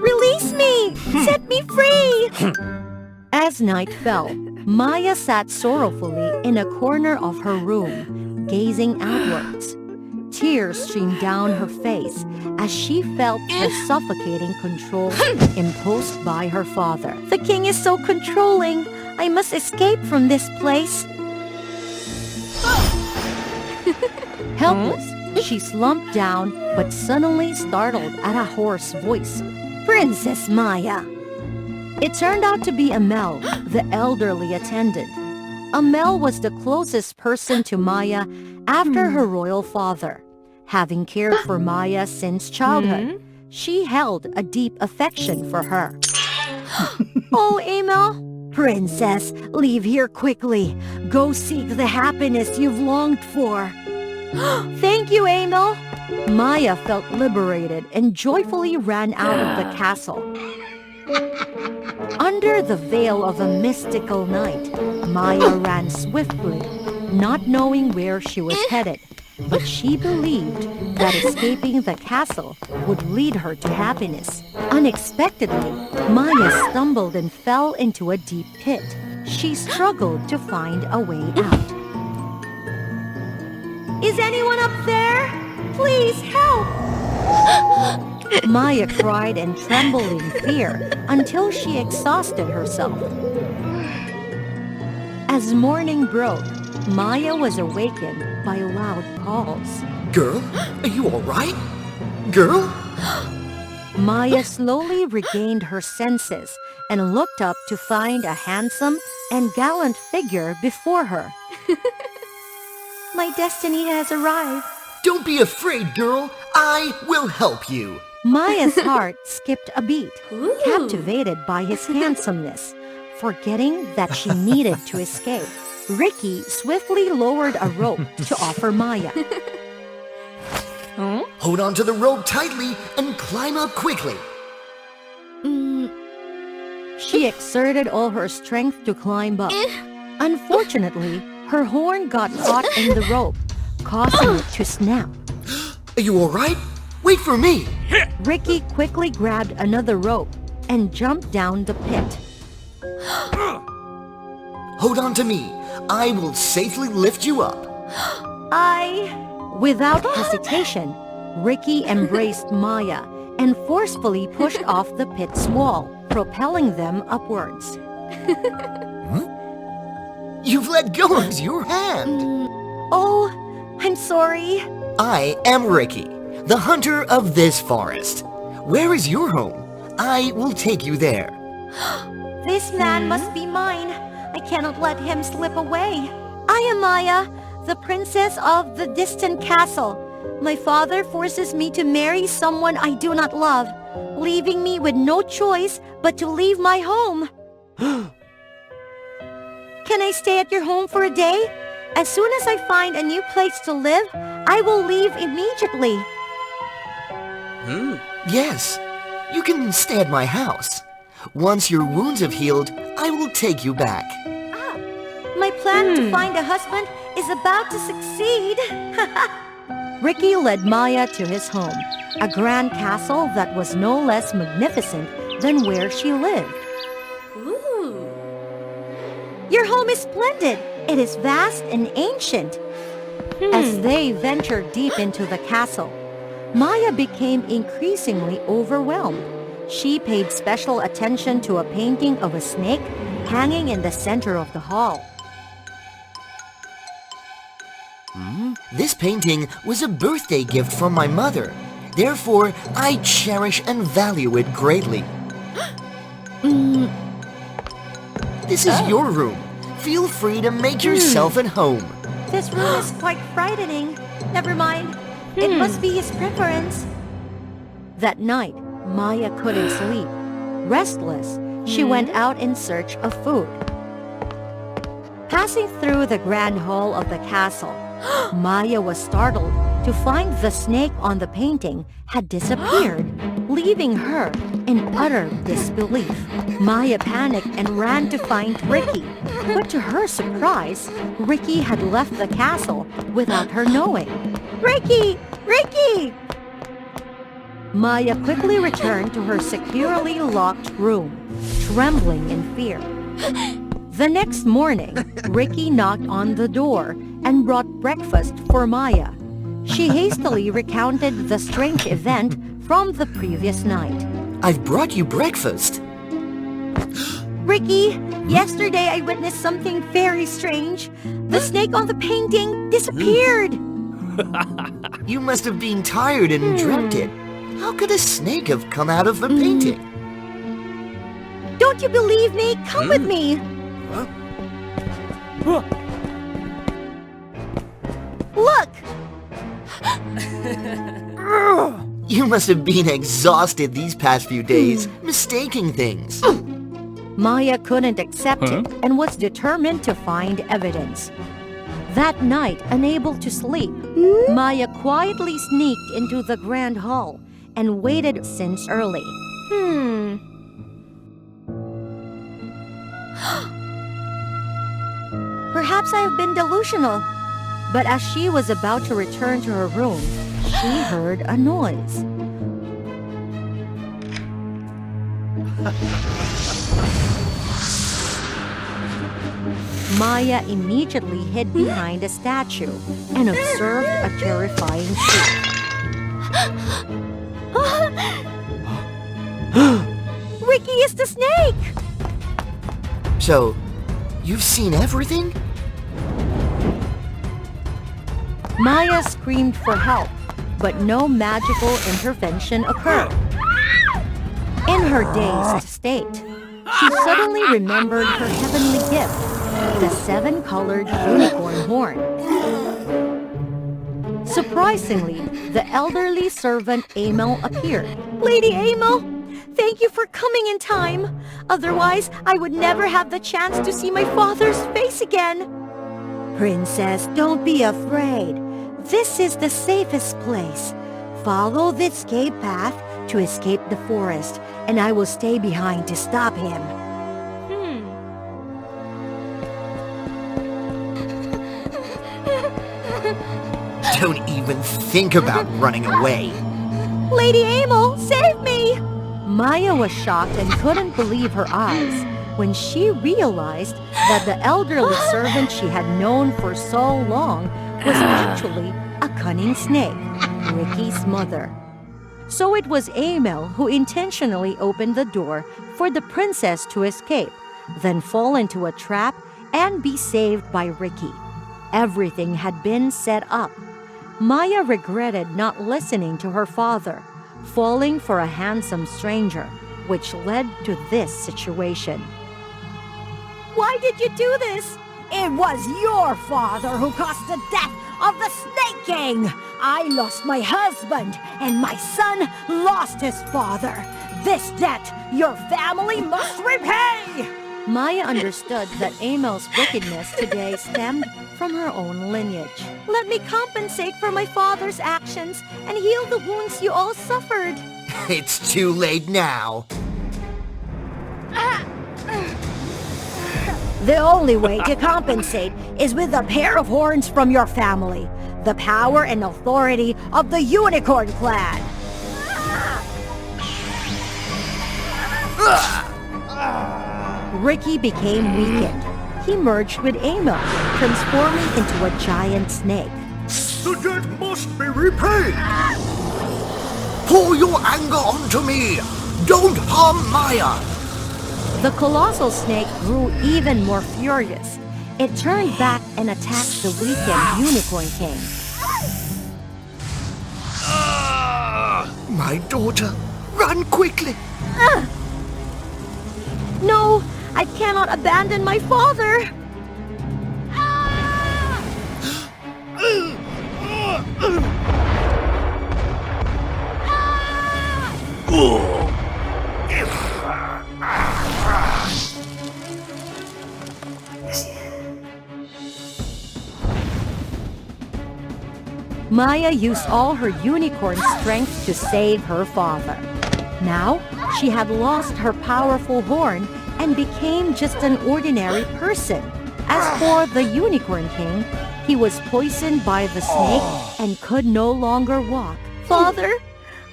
Release me! Set me free! As night fell, Maya sat sorrowfully in a corner of her room, gazing outwards. Tears streamed down her face as she felt the suffocating control imposed by her father. The king is so controlling. I must escape from this place. Helpless, she slumped down but suddenly startled at a hoarse voice. Princess Maya. It turned out to be Amel, the elderly attendant. Amel was the closest person to Maya after her royal father. Having cared for Maya since childhood, she held a deep affection for her. Oh, Amel. Princess, leave here quickly. Go seek the happiness you've longed for. Thank you, Amel. Maya felt liberated and joyfully ran out of the castle. Under the veil of a mystical night, Maya ran swiftly, not knowing where she was headed. But she believed that escaping the castle would lead her to happiness. Unexpectedly, Maya stumbled and fell into a deep pit. She struggled to find a way out. Is anyone up there? Please help! Maya cried and trembled in fear until she exhausted herself. As morning broke, Maya was awakened by loud calls. Girl, are you all right? Girl? Maya slowly regained her senses and looked up to find a handsome and gallant figure before her. My destiny has arrived. Don't be afraid, girl. I will help you. Maya's heart skipped a beat, captivated by his handsomeness. Forgetting that she needed to escape, Ricky swiftly lowered a rope to offer Maya. Hold on to the rope tightly and climb up quickly. She exerted all her strength to climb up. Unfortunately, her horn got caught in the rope, causing it to snap. Are you all right? Wait for me. Ricky quickly grabbed another rope and jumped down the pit. Hold on to me. I will safely lift you up. Without hesitation, Ricky embraced Maya and forcefully pushed off the pit's wall, propelling them upwards. You've let go of your hand. Oh, I'm sorry. I am Ricky, the hunter of this forest. Where is your home? I will take you there. This man must be mine. I cannot let him slip away. I am Maya, the princess of the distant castle. My father forces me to marry someone I do not love, leaving me with no choice but to leave my home. Can I stay at your home for a day? As soon as I find a new place to live, I will leave immediately. Yes, you can stay at my house. Once your wounds have healed, I will take you back. My plan to find a husband is about to succeed. Ricky led Maya to his home, a grand castle that was no less magnificent than where she lived. Your home is splendid. It is vast and ancient. As they ventured deep into the castle, Maya became increasingly overwhelmed. She paid special attention to a painting of a snake hanging in the center of the hall. This painting was a birthday gift from my mother. Therefore, I cherish and value it greatly. This is your room. Feel free to make yourself at home. This room is quite frightening. Never mind. It must be his preference. That night, Maya couldn't sleep. Restless, she went out in search of food. Passing through the grand hall of the castle, Maya was startled to find the snake on the painting had disappeared, leaving her in utter disbelief. Maya panicked and ran to find Ricky, but to her surprise, Ricky had left the castle without her knowing. Ricky! Ricky! Maya quickly returned to her securely locked room, trembling in fear. The next morning, Ricky knocked on the door and brought breakfast for Maya. She hastily recounted the strange event from the previous night. I've brought you breakfast. Ricky, yesterday I witnessed something very strange. The snake on the painting disappeared. You must have been tired and dreamt it. How could a snake have come out of a painting? Don't you believe me? Come with me. Look! You must have been exhausted these past few days, mistaking things. Maya couldn't accept it and was determined to find evidence. That night, unable to sleep, Maya quietly sneaked into the grand hall and waited since early. Perhaps I have been delusional. But as she was about to return to her room, she heard a noise. Maya immediately hid behind a statue and observed a terrifying scene. Ricky is the snake! So, you've seen everything? Maya screamed for help, but no magical intervention occurred. In her dazed state, she suddenly remembered her heavenly gift, the 7-colored unicorn horn. Surprisingly, the elderly servant Amel appeared. Lady Amel, thank you for coming in time. Otherwise, I would never have the chance to see my father's face again. Princess, don't be afraid. This is the safest place. Follow the escape path to escape the forest, and I will stay behind to stop him. Don't even think about running away. Lady Amel, save me! Maya was shocked and couldn't believe her eyes when she realized that the elderly servant she had known for so long was actually a cunning snake, Ricky's mother. So it was Amel who intentionally opened the door for the princess to escape, then fall into a trap and be saved by Ricky. Everything had been set up. Maya regretted not listening to her father, falling for a handsome stranger, which led to this situation. Why did you do this? It was your father who caused the death of the Snake King. I lost my husband, and my son lost his father. This debt your family must repay! Maya understood that Amel's wickedness today stemmed from her own lineage. Let me compensate for my father's actions and heal the wounds you all suffered. It's too late now. The only way to compensate is with a pair of horns from your family. The power and authority of the Unicorn Clan. Ricky became weakened. He merged with Amel, transforming into a giant snake. The debt must be repaid! Pour your anger onto me! Don't harm Maya! The colossal snake grew even more furious. It turned back and attacked the weakened Unicorn King. my daughter. Run quickly. No, I cannot abandon my father. Maya used all her unicorn strength to save her father. Now, she had lost her powerful horn and became just an ordinary person. As for the Unicorn King, he was poisoned by the snake and could no longer walk. Father,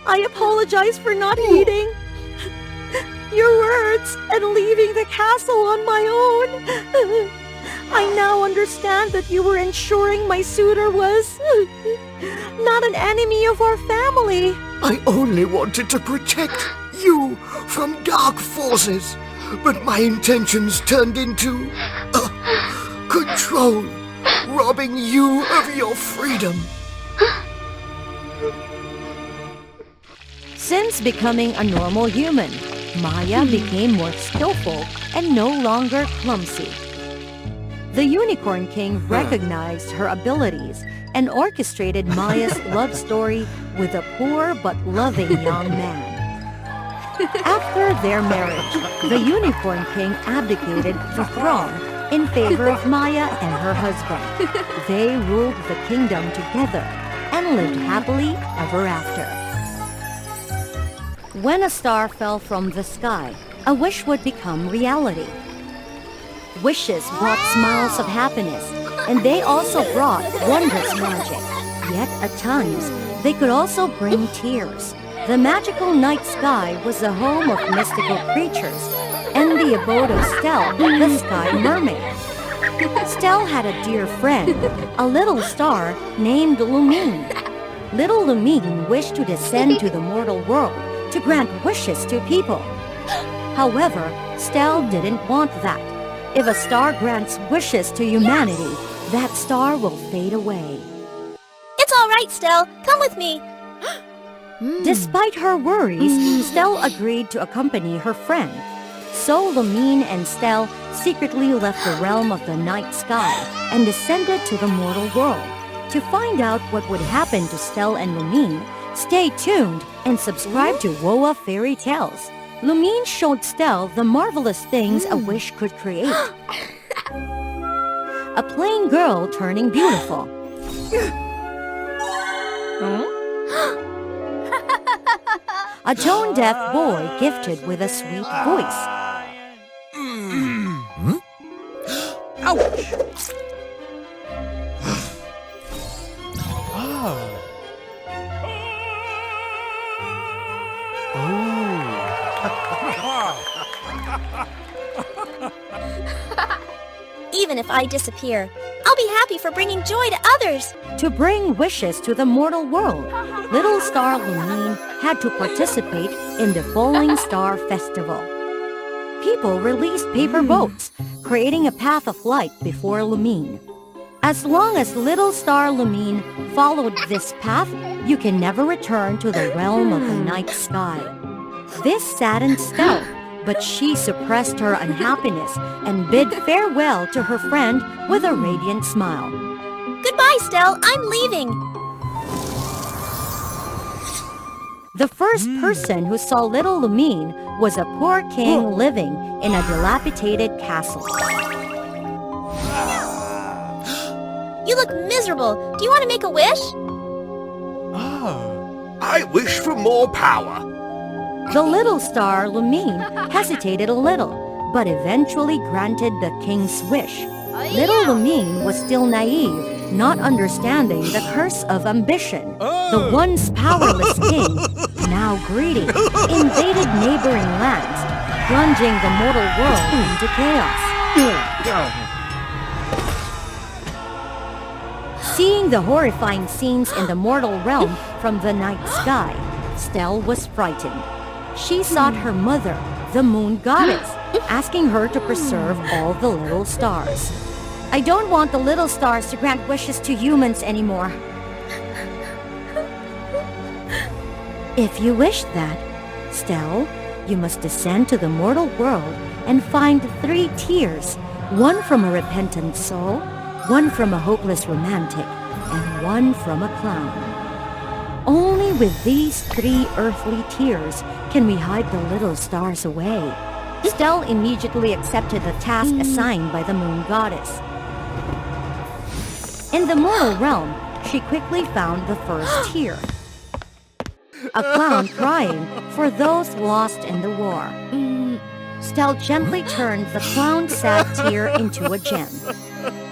I apologize for not heeding your words and leaving the castle on my own. I now understand that you were ensuring my suitor was not an enemy of our family. I only wanted to protect you from dark forces, but my intentions turned into control, robbing you of your freedom. Since becoming a normal human, Maya became more skillful and no longer clumsy. The Unicorn King recognized her abilities and orchestrated Maya's love story with a poor but loving young man. After their marriage, the Unicorn King abdicated the throne in favor of Maya and her husband. They ruled the kingdom together and lived happily ever after. When a star fell from the sky, a wish would become reality. Wishes brought smiles of happiness, and they also brought wondrous magic. Yet at times, they could also bring tears. The magical night sky was the home of mystical creatures, and the abode of Stell, the sky mermaid. Stell had a dear friend, a little star named Lumine. Little Lumine wished to descend to the mortal world to grant wishes to people. However, Stell didn't want that. If a star grants wishes to humanity, that star will fade away. It's all right, Stell. Come with me. Despite her worries, Stell agreed to accompany her friend. So Lumine and Stell secretly left the realm of the night sky and descended to the mortal world. To find out what would happen to Stell and Lumine, stay tuned and subscribe to WOA Fairy Tales. Lumine showed Stell the marvelous things a wish could create. A plain girl turning beautiful. A tone-deaf boy gifted with a sweet voice. Ouch! Even if I disappear, I'll be happy for bringing joy to others. To bring wishes to the mortal world, little star Lumine had to participate in the Falling Star Festival. People released paper boats, creating a path of light before Lumine. As long as little star Lumine followed this path, you can never return to the realm of the night sky. This saddened Stell, but she suppressed her unhappiness and bid farewell to her friend with a radiant smile. Goodbye, Stell. I'm leaving. The first person who saw little Lumine was a poor king living in a dilapidated castle. You look miserable. Do you want to make a wish? I wish for more power. The little star Lumine hesitated a little, but eventually granted the king's wish. Little Lumine was still naive, not understanding the curse of ambition. The once powerless king, now greedy, invaded neighboring lands, plunging the mortal world into chaos. Seeing the horrifying scenes in the mortal realm from the night sky, Stell was frightened. She sought her mother, the moon goddess, asking her to preserve all the little stars. I don't want the little stars to grant wishes to humans anymore. If you wish that, Stell, you must descend to the mortal world and find 3 tears, one from a repentant soul, one from a hopeless romantic, and one from a clown. Only with these 3 earthly tears can we hide the little stars away. Stell immediately accepted the task assigned by the moon goddess. In the mortal realm, she quickly found the first tear. A clown crying for those lost in the war. Stell gently turned the clown's sad tear into a gem.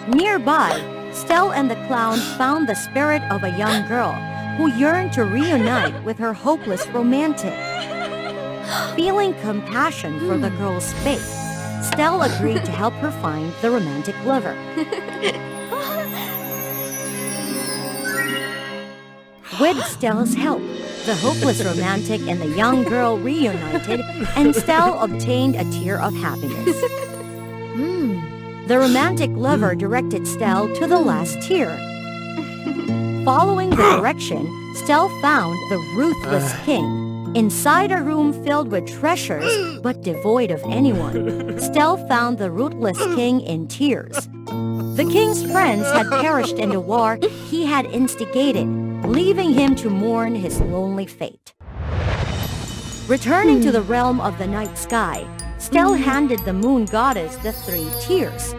Nearby, Stell and the clown found the spirit of a young girl who yearned to reunite with her hopeless romantic. Feeling compassion for the girl's fate, Stell agreed to help her find the romantic lover. With Stell's help, the hopeless romantic and the young girl reunited, and Stell obtained a tear of happiness. The romantic lover directed Stell to the last tear. Following the direction, Stell found the ruthless king. Inside a room filled with treasures, but devoid of anyone, Stell found the ruthless king in tears. The king's friends had perished in the war he had instigated, leaving him to mourn his lonely fate. Returning to the realm of the night sky, Stell handed the moon goddess the 3 tears.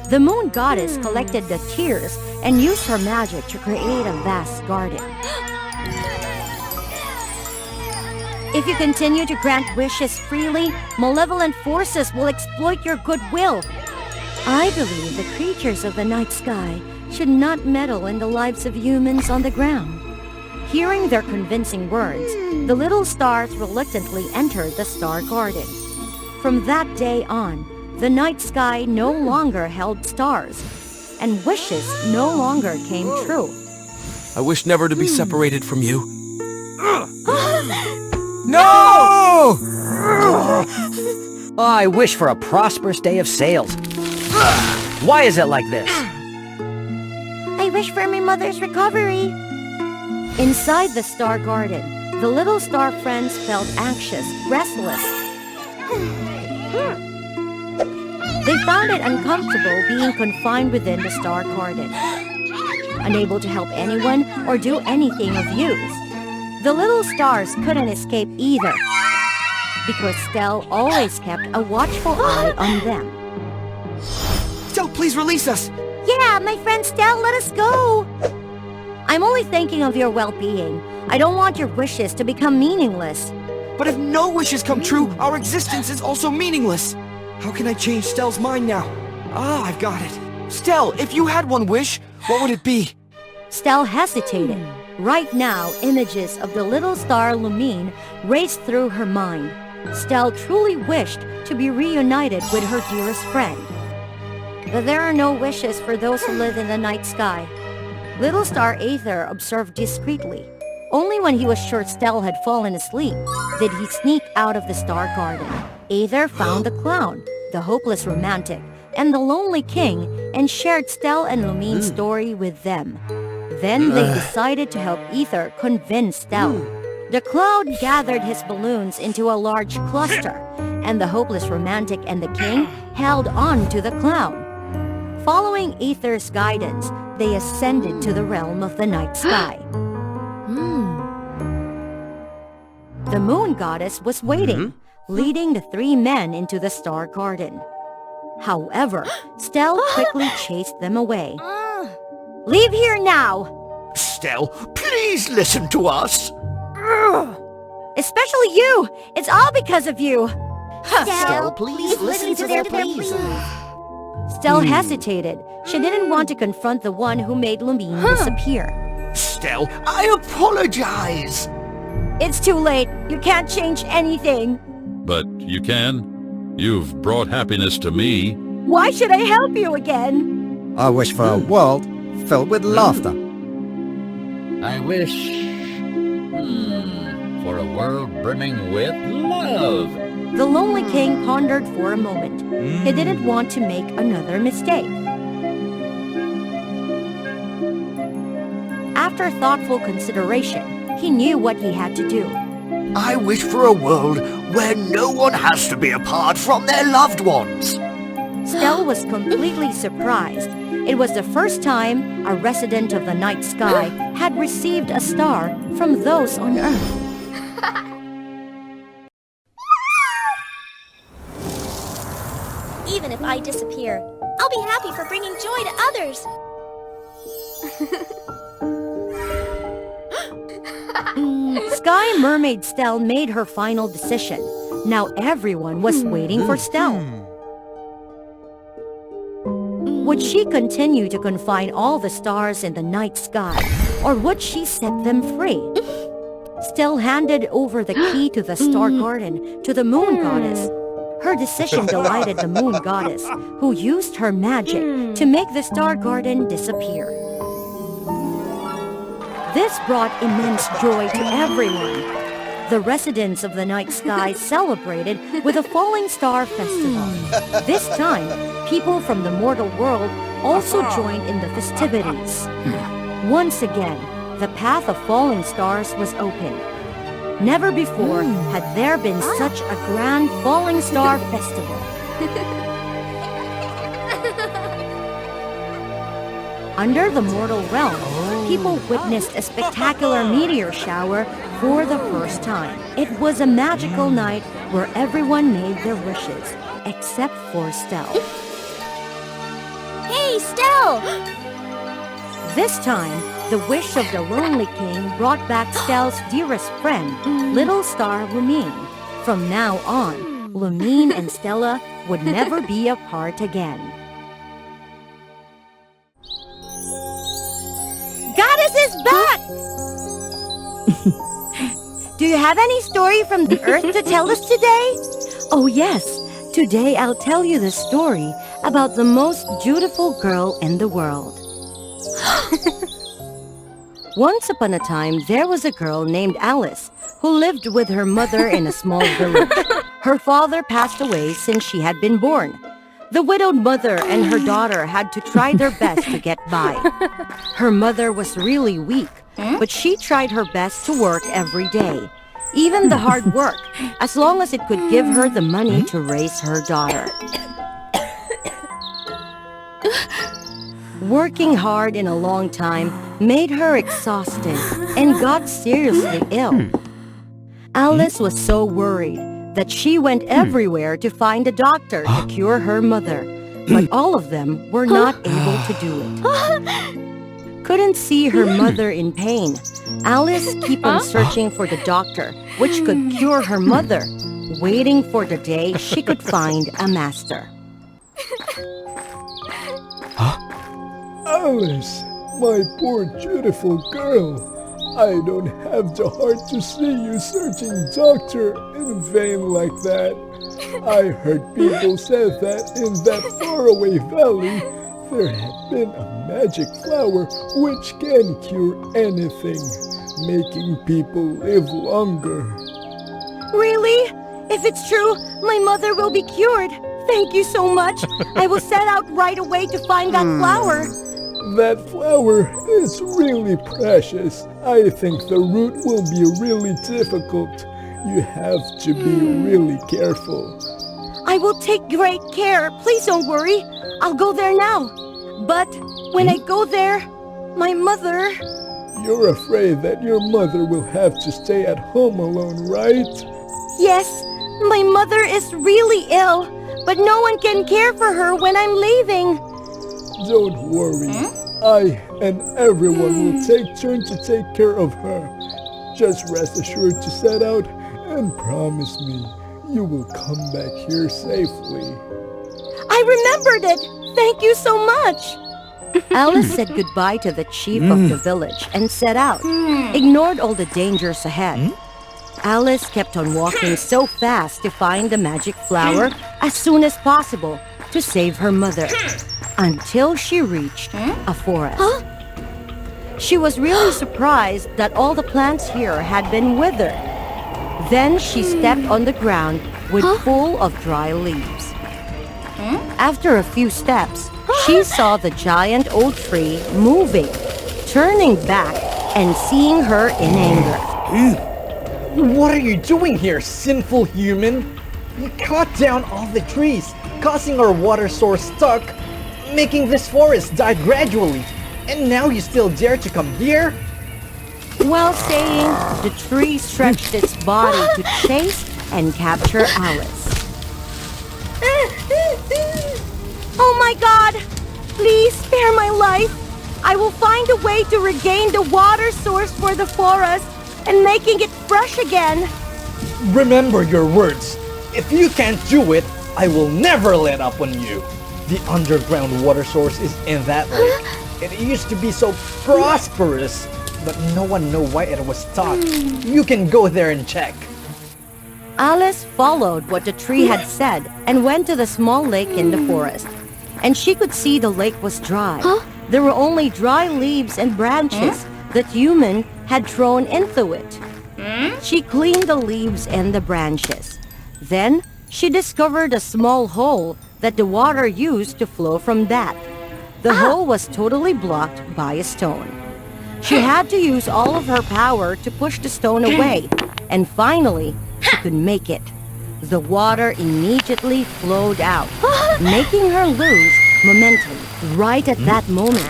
The moon goddess collected the tears and used her magic to create a vast garden. If you continue to grant wishes freely, malevolent forces will exploit your goodwill. I believe the creatures of the night sky should not meddle in the lives of humans on the ground. Hearing their convincing words, the little stars reluctantly entered the star garden. From that day on, the night sky no longer held stars, and wishes no longer came true. I wish never to be separated from you. No! I wish for a prosperous day of sales. Why is it like this? I wish for my mother's recovery. Inside the star garden, the little star friends felt anxious, restless. They found it uncomfortable being confined within the star garden, unable to help anyone or do anything of use. The little stars couldn't escape either, because Stell always kept a watchful eye on them. Stell, please release us! Yeah, my friend Stell, let us go! I'm only thinking of your well-being. I don't want your wishes to become meaningless. But if no wishes come true, our existence is also meaningless. How can I change Stell's mind now? Ah, I've got it. Stell, if you had one wish, what would it be? Stell hesitated. Right now, images of the little star Lumine raced through her mind. Stell truly wished to be reunited with her dearest friend. But there are no wishes for those who live in the night sky. Little Star Aether observed discreetly. Only when he was sure Stell had fallen asleep did he sneak out of the star garden. Aether found the clown, the hopeless romantic, and the lonely king, and shared Stell and Lumine's story with them. Then they decided to help Aether convince Stell. The cloud gathered his balloons into a large cluster, and the hopeless romantic and the king held on to the clown. Following Aether's guidance, they ascended to the realm of the night sky. The moon goddess was waiting, leading the 3 men into the star garden. However, Stell quickly chased them away. Leave here now! Stell, please listen to us. Especially you! It's all because of you! Stell, please listen to their pleas. Stell hesitated. She didn't want to confront the one who made Lumine disappear. Stell, I apologize. It's too late. You can't change anything. But you can. You've brought happiness to me. Why should I help you again? I wish for a world filled with laughter. I wish for a world brimming with love. The lonely king pondered for a moment. He didn't want to make another mistake. After After thoughtful consideration, he knew what he had to do. I wish for a world where no one has to be apart from their loved ones. Stell was completely surprised. It was the first time a resident of the night sky had received a star from those on Earth. Even if I disappear, I'll be happy for bringing joy to others. Sky Mermaid Stell made her final decision. Now everyone was waiting for Stell. Would she continue to confine all the stars in the night sky, or would she set them free? Stell handed over the key to the star garden to the moon goddess. Her decision delighted the moon goddess, who used her magic to make the star garden disappear. This brought immense joy to everyone. The residents of the night sky celebrated with a falling star festival. This time, people from the mortal world also joined in the festivities. Once again, the path of falling stars was opened. Never before had there been such a grand falling star festival. Under the mortal realm, people witnessed a spectacular meteor shower for the first time. It was a magical night where everyone made their wishes, except for Stell. Hey, Stell! This time, the wish of the Lonely King brought back Stell's dearest friend, little star Lumine. From now on, Lumine and Stella would never be apart again. Goddess is back! Do you have any story from the Earth to tell us today? Oh yes, today I'll tell you the story about the most beautiful girl in the world. Once upon a time, there was a girl named Alice who lived with her mother in a small village. Her father passed away since she had been born. The widowed mother and her daughter had to try their best to get by. Her mother was really weak, but she tried her best to work every day, even the hard work, as long as it could give her the money to raise her daughter. Working hard in a long time made her exhausted and got seriously ill. Alice was so worried that she went everywhere to find a doctor to cure her mother, but all of them were not able to do it. Couldn't see her mother in pain. Alice kept on searching for the doctor, which could cure her mother, waiting for the day she could find a master. Alice, my poor beautiful girl. I don't have the heart to see you searching doctor in vain like that. I heard people say that in that faraway valley there had been a magic flower which can cure anything, making people live longer. Really? If it's true, my mother will be cured. Thank you so much. I will set out right away to find that flower. That flower is really precious. I think the route will be really difficult. You have to be really careful. I will take great care. Please don't worry. I'll go there now. But when I go there, my mother... You're afraid that your mother will have to stay at home alone, right? Yes, my mother is really ill, but no one can care for her when I'm leaving. Don't worry. I and everyone will take turn to take care of her. Just rest assured to set out and promise me you will come back here safely. I remembered it! Thank you so much! Alice said goodbye to the chief of the village and set out, ignored all the dangers ahead. Alice kept on walking so fast to find the magic flower as soon as possible to save her mother, until she reached a forest. She was really surprised that all the plants here had been withered. Then she stepped on the ground with full of dry leaves. After a few steps, she saw the giant old tree moving. Turning back, and seeing her in anger. What are you doing here, sinful human? You cut down all the trees, causing our water source stuck, making this forest die gradually. And now you still dare to come here? While saying, the tree stretched its body to chase and capture Alice. Oh my god! Please spare my life! I will find a way to regain the water source for the forest and making it fresh again. Remember your words. If you can't do it, I will never let up on you. The underground water source is in that lake. It used to be so prosperous, but no one knows why it was stopped. You can go there and check. Alice followed what the tree had said and went to the small lake in the forest. And she could see the lake was dry. There were only dry leaves and branches that human had thrown into it. She cleaned the leaves and the branches. Then she discovered a small hole that the water used to flow from that. The hole was totally blocked by a stone. She had to use all of her power to push the stone away, and finally, she could make it. The water immediately flowed out, making her lose momentum. Right at that moment,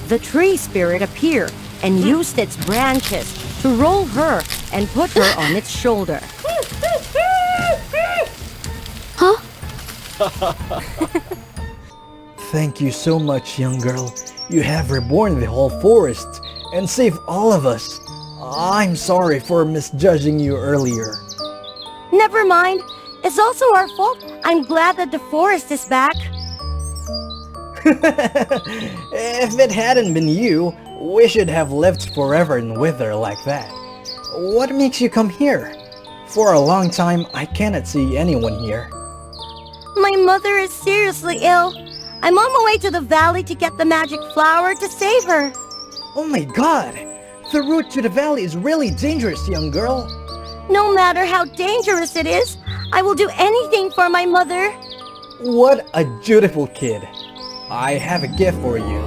the tree spirit appeared and used its branches to roll her and put her on its shoulder. Thank you so much, young girl. You have reborn the whole forest and saved all of us. I'm sorry for misjudging you earlier. Never mind. It's also our fault. I'm glad that the forest is back. If it hadn't been you, we should have lived forever in wither like that. What makes you come here? For a long time, I cannot see anyone here. My mother is seriously ill. I'm on my way to the valley to get the magic flower to save her. Oh my god! The route to the valley is really dangerous, young girl. No matter how dangerous it is, I will do anything for my mother. What a dutiful kid. I have a gift for you.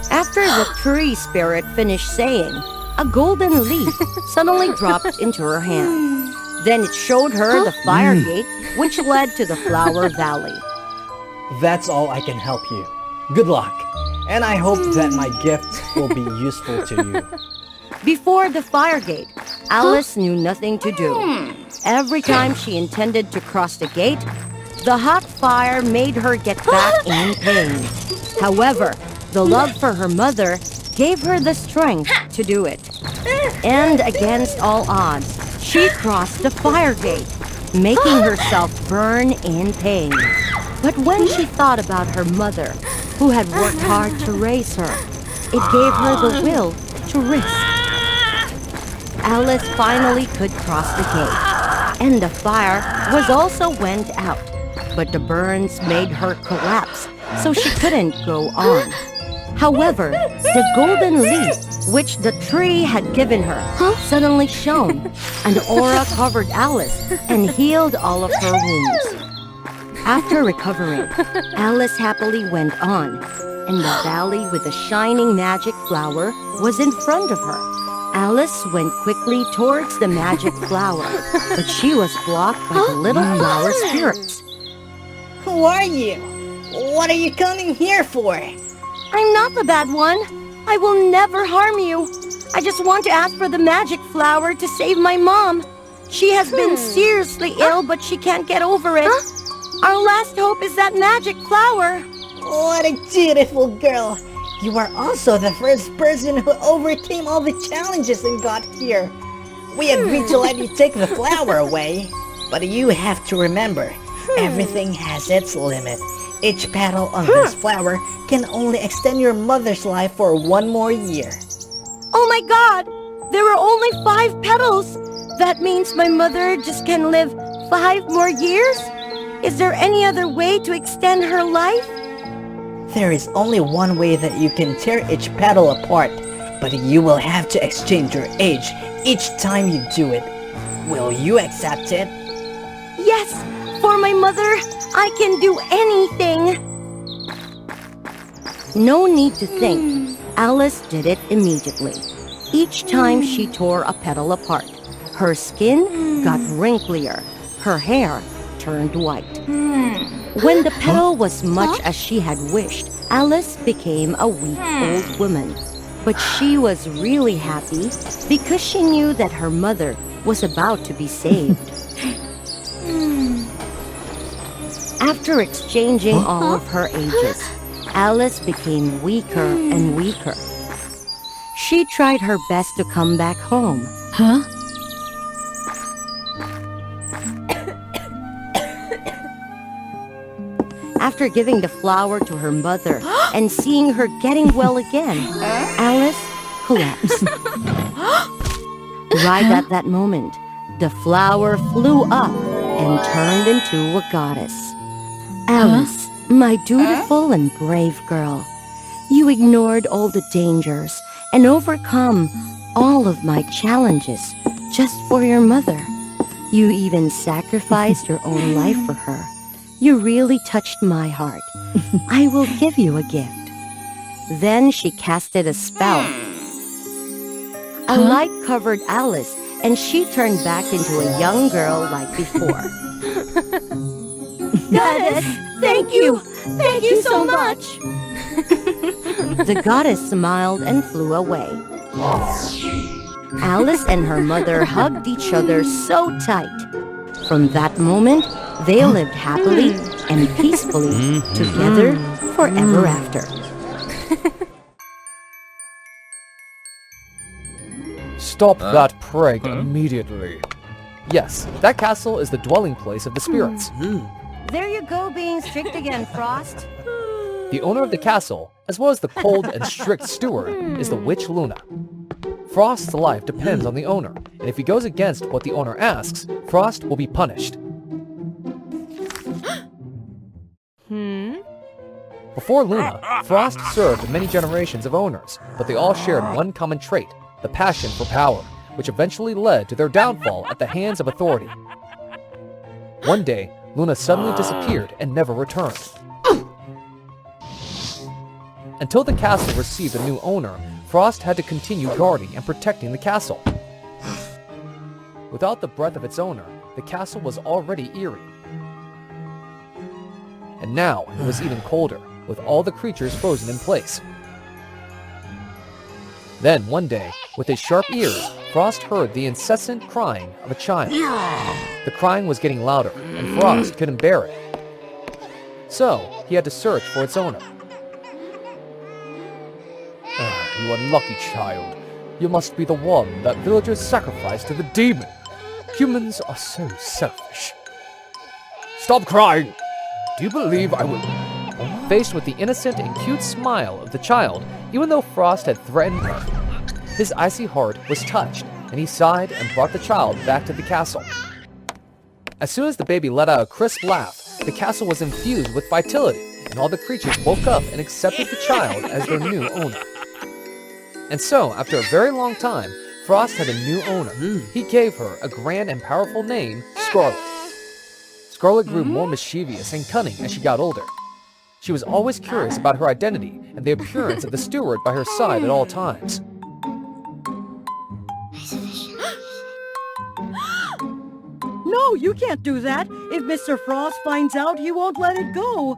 After the tree spirit finished saying, a golden leaf suddenly dropped into her hand. Then it showed her the fire gate, which led to the Flower Valley. That's all I can help you. Good luck, and I hope that my gift will be useful to you. Before the fire gate, Alice knew nothing to do. Every time she intended to cross the gate, the hot fire made her get back in pain. However, the love for her mother gave her the strength to do it. And against all odds, she crossed the fire gate, making herself burn in pain. But when she thought about her mother, who had worked hard to raise her, it gave her the will to risk. Alice finally could cross the gate, and the fire was also went out. But the burns made her collapse, so she couldn't go on. However, the golden leaf, which the tree had given her, suddenly shone. An aura covered Alice and healed all of her wounds. After recovering, Alice happily went on, and the valley with the shining magic flower was in front of her. Alice went quickly towards the magic flower, but she was blocked by the little flower spirits. Who are you? What are you coming here for? I'm not the bad one. I will never harm you. I just want to ask for the magic flower to save my mom. She has been seriously ill, but she can't get over it. Our last hope is that magic flower. What a dutiful girl. You are also the first person who overcame all the challenges and got here. We agreed to let you take the flower away, but you have to remember, everything has its limit. Each petal on this flower can only extend your mother's life for 1 more year. Oh my god! There are only 5 petals! That means my mother just can live 5 more years? Is there any other way to extend her life? There is only one way that you can tear each petal apart, but you will have to exchange your age each time you do it. Will you accept it? Yes! For my mother, I can do anything! No need to think. Alice did it immediately. Each time she tore a petal apart, her skin got wrinklier, her hair turned white. When the petal was much as she had wished, Alice became a weak old woman. But she was really happy because she knew that her mother was about to be saved. After exchanging all of her ages, Alice became weaker and weaker. She tried her best to come back home. After giving the flower to her mother and seeing her getting well again, Alice collapsed. Right at that moment, the flower flew up and turned into a goddess. Alice, my dutiful and brave girl, you ignored all the dangers and overcome all of my challenges just for your mother. You even sacrificed your own life for her. You really touched my heart. I will give you a gift. Then she casted a spell. A light covered Alice, and she turned back into a young girl like before. Goddess, thank you! Thank you so much! The goddess smiled and flew away. Alice and her mother hugged each other so tight. From that moment, they lived happily and peacefully together forever after. Stop that praying immediately. Yes, that castle is the dwelling place of the spirits. There you go being strict again, Frost. The owner of the castle, as well as the cold and strict steward, is the witch Luna. Frost's life depends on the owner, and if he goes against what the owner asks, Frost will be punished. Before Luna, Frost served many generations of owners, but they all shared one common trait, the passion for power, which eventually led to their downfall at the hands of authority. One day, Luna suddenly disappeared and never returned. Until the castle received a new owner, Frost had to continue guarding and protecting the castle. Without the breath of its owner, the castle was already eerie. And now it was even colder, with all the creatures frozen in place. Then, one day, with his sharp ears, Frost heard the incessant crying of a child. The crying was getting louder, and Frost couldn't bear it. So, he had to search for its owner. You unlucky child. You must be the one that villagers sacrificed to the demon. Humans are so selfish. Stop crying! Do you believe I will... Faced with the innocent and cute smile of the child, even though Frost had threatened her, his icy heart was touched, and he sighed and brought the child back to the castle. As soon as the baby let out a crisp laugh, the castle was infused with vitality, and all the creatures woke up and accepted the child as their new owner. And so, after a very long time, Frost had a new owner. He gave her a grand and powerful name, Scarlet. Scarlet grew more mischievous and cunning as she got older. She was always curious about her identity and the appearance of the steward by her side at all times. No, you can't do that. If Mr. Frost finds out, he won't let it go.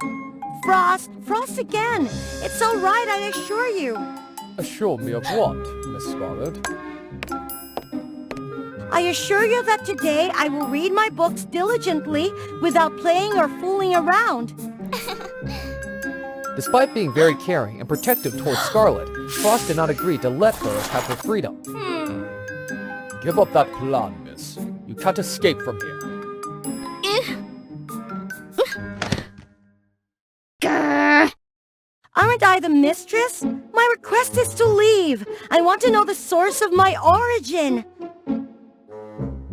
Frost again. It's all right, I assure you. Assure me of what, Miss Scarlet? I assure you that today I will read my books diligently without playing or fooling around. Despite being very caring and protective towards Scarlet, Frost did not agree to let her have her freedom. Give up that plan, miss. You can't escape from here. Aren't I the mistress? My request is to leave. I want to know the source of my origin.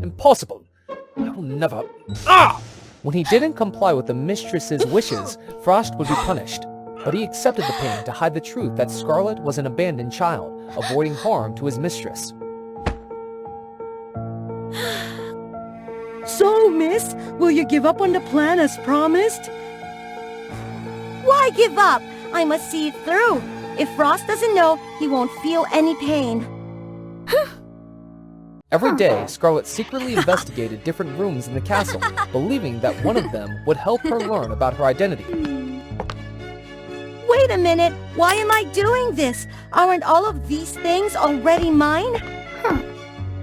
Impossible. I will never... Ah! When he didn't comply with the mistress's wishes, Frost would be punished. But he accepted the pain to hide the truth that Scarlet was an abandoned child, avoiding harm to his mistress. So, miss, will you give up on the plan as promised? Why give up? I must see it through. If Frost doesn't know, he won't feel any pain. Every day, Scarlet secretly investigated different rooms in the castle, believing that one of them would help her learn about her identity. Wait a minute, why am I doing this? Aren't all of these things already mine?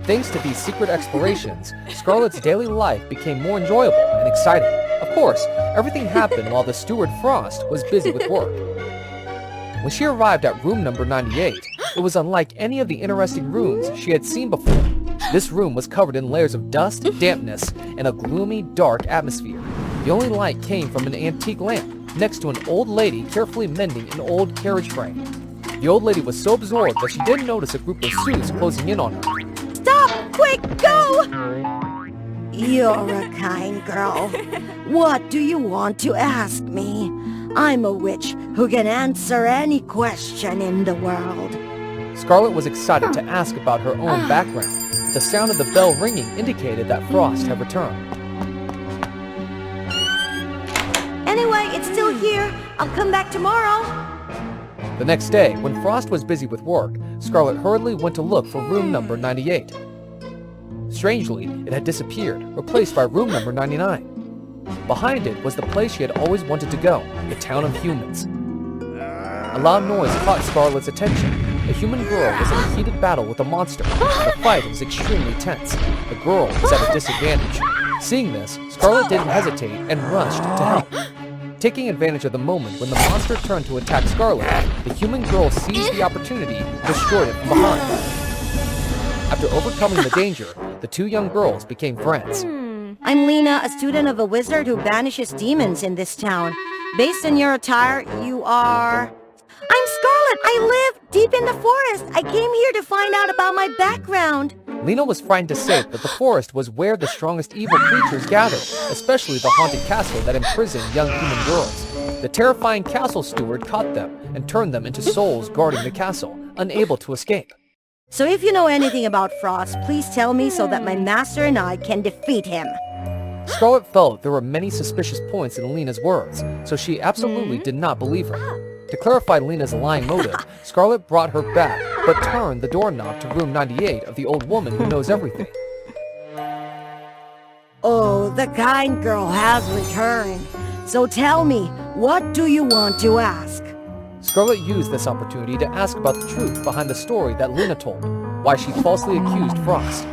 Thanks to these secret explorations, Scarlet's daily life became more enjoyable and exciting. Of course, everything happened while the steward Frost was busy with work. When she arrived at room number 98, it was unlike any of the interesting rooms she had seen before. This room was covered in layers of dust, dampness, and a gloomy, dark atmosphere. The only light came from an antique lamp next to an old lady carefully mending an old carriage frame. The old lady was so absorbed that she didn't notice a group of suits closing in on her. Stop! Quick, go! You're a kind girl. What do you want to ask me? I'm a witch who can answer any question in the world. Scarlet was excited to ask about her own background. The sound of the bell ringing indicated that Frost had returned. Anyway, it's still here. I'll come back tomorrow. The next day, when Frost was busy with work, Scarlet hurriedly went to look for room number 98. Strangely, it had disappeared, replaced by room number 99. Behind it was the place she had always wanted to go, the town of humans. A loud noise caught Scarlet's attention. A human girl was in a heated battle with a monster, and the fight was extremely tense. The girl was at a disadvantage. Seeing this, Scarlet didn't hesitate and rushed to help. Taking advantage of the moment when the monster turned to attack Scarlet, the human girl seized the opportunity and destroyed it from behind. After overcoming the danger, the two young girls became friends. I'm Lena, a student of a wizard who banishes demons in this town. Based on your attire, you are... I'm Scarlet! I live deep in the forest! I came here to find out about my background! Lena was frightened to say that the forest was where the strongest evil creatures gathered, especially the haunted castle that imprisoned young human girls. The terrifying castle steward caught them and turned them into souls guarding the castle, unable to escape. So if you know anything about Frost, please tell me so that my master and I can defeat him. Scarlet felt there were many suspicious points in Lena's words, so she absolutely did not believe her. To clarify Lena's lying motive, Scarlet brought her back, but turned the doorknob to room 98 of the old woman who knows everything. Oh, the kind girl has returned. So tell me, what do you want to ask? Scarlet used this opportunity to ask about the truth behind the story that Lena told, why she falsely accused Frost.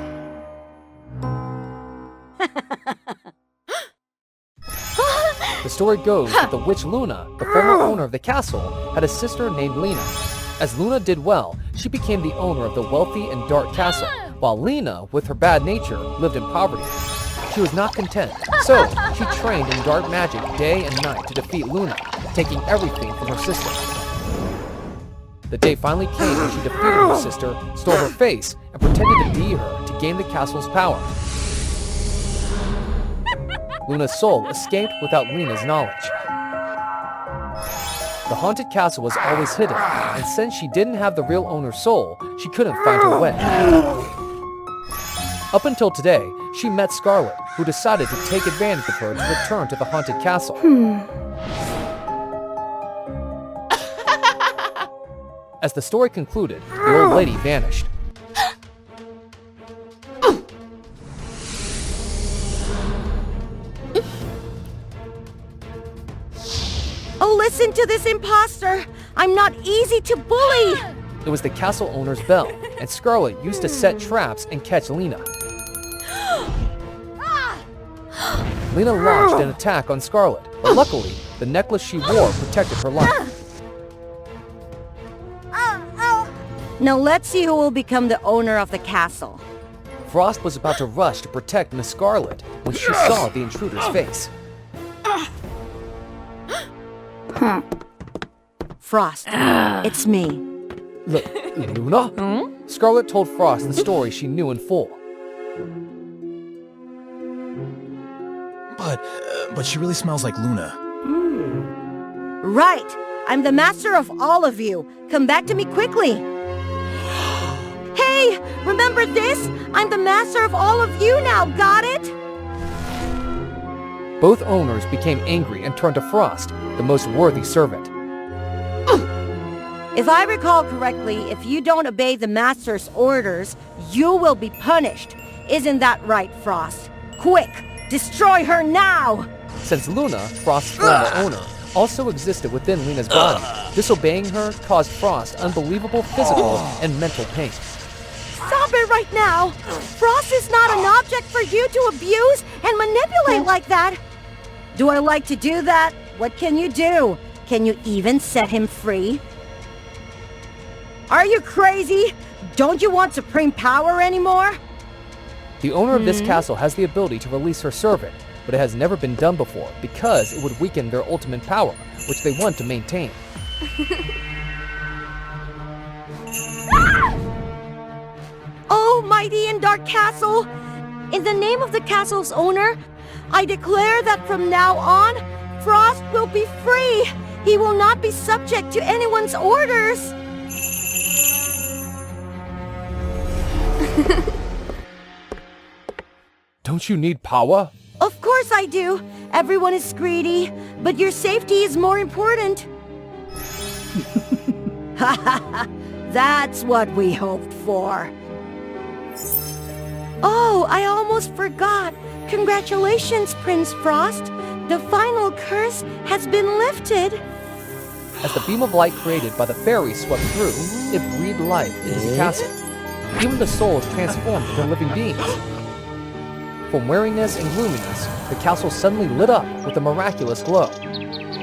The story goes that the witch Luna, the former owner of the castle, had a sister named Lena. As Luna did well, she became the owner of the wealthy and dark castle, while Lena, with her bad nature, lived in poverty. She was not content, so she trained in dark magic day and night to defeat Luna, taking everything from her sister. The day finally came when she defeated her sister, stole her face, and pretended to be her to gain the castle's power. Luna's soul escaped without Lena's knowledge. The haunted castle was always hidden, and since she didn't have the real owner's soul, she couldn't find her way. Up until today, she met Scarlet, who decided to take advantage of her to return to the haunted castle. As the story concluded, the old lady vanished. Oh, listen to this imposter! I'm not easy to bully! It was the castle owner's bell, and Scarlet used to set traps and catch Lena. Lena launched an attack on Scarlet, but luckily, the necklace she wore protected her life. Now let's see who will become the owner of the castle. Frost was about to rush to protect Miss Scarlet when she saw the intruder's face. Frost, it's me. Luna? Scarlet told Frost the story she knew in full. But she really smells like Luna. Right! I'm the master of all of you. Come back to me quickly. Hey! Remember this? I'm the master of all of you now, got it? Both owners became angry and turned to Frost, the most worthy servant. If I recall correctly, if you don't obey the Master's orders, you will be punished. Isn't that right, Frost? Quick, destroy her now! Since Luna, Frost's former owner, also existed within Lena's body, disobeying her caused Frost unbelievable physical and mental pain. Stop it right now! Frost is not an object for you to abuse and manipulate like that! Do I like to do that? What can you do? Can you even set him free? Are you crazy? Don't you want supreme power anymore? The owner of this castle has the ability to release her servant, but it has never been done before because it would weaken their ultimate power, which they want to maintain. Oh, mighty and dark castle! In the name of the castle's owner, I declare that from now on, Frost will be free! He will not be subject to anyone's orders! Don't you need power? Of course I do! Everyone is greedy, but your safety is more important! That's what we hoped for. Oh, I almost forgot! Congratulations, Prince Frost! The final curse has been lifted! As the beam of light created by the fairy swept through, it breathed life into the castle. Even the souls transformed into living beings. From weariness and gloominess, the castle suddenly lit up with a miraculous glow.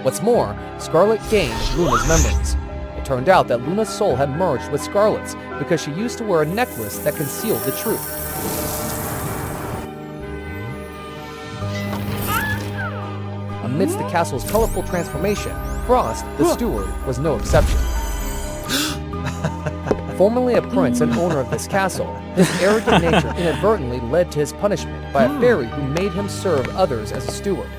What's more, Scarlet gained Luna's memories. It turned out that Luna's soul had merged with Scarlet's because she used to wear a necklace that concealed the truth. Amidst the castle's colorful transformation, Frost, the steward, was no exception. Formerly a prince and owner of this castle, his arrogant nature inadvertently led to his punishment by a fairy who made him serve others as a steward.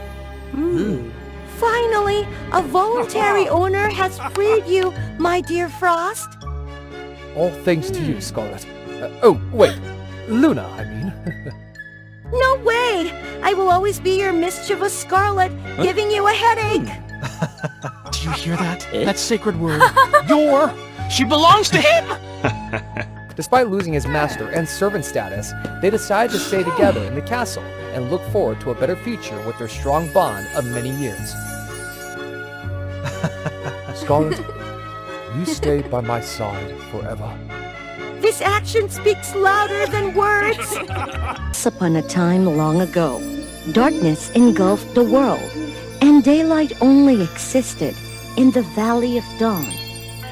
Finally, a voluntary owner has freed you, my dear Frost. All thanks to you, Scarlet. Oh, wait. Luna, I mean. No way! I will always be your mischievous Scarlet, giving you a headache. Do you hear that? That sacred word. Your! She belongs to him! Despite losing his master and servant status, they decide to stay together in the castle and look forward to a better future with their strong bond of many years. Scarlet, you stay by my side forever. This action speaks louder than words. Once upon a time long ago, darkness engulfed the world, and daylight only existed in the Valley of Dawn.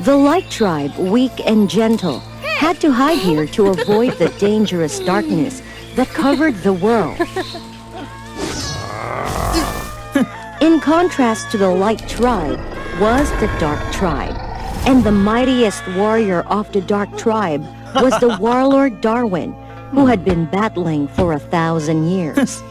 The Light Tribe, weak and gentle, had to hide here to avoid the dangerous darkness that covered the world. In contrast to the Light Tribe was the Dark Tribe, and the mightiest warrior of the Dark Tribe was the warlord Darwin, who had been battling for 1,000 years.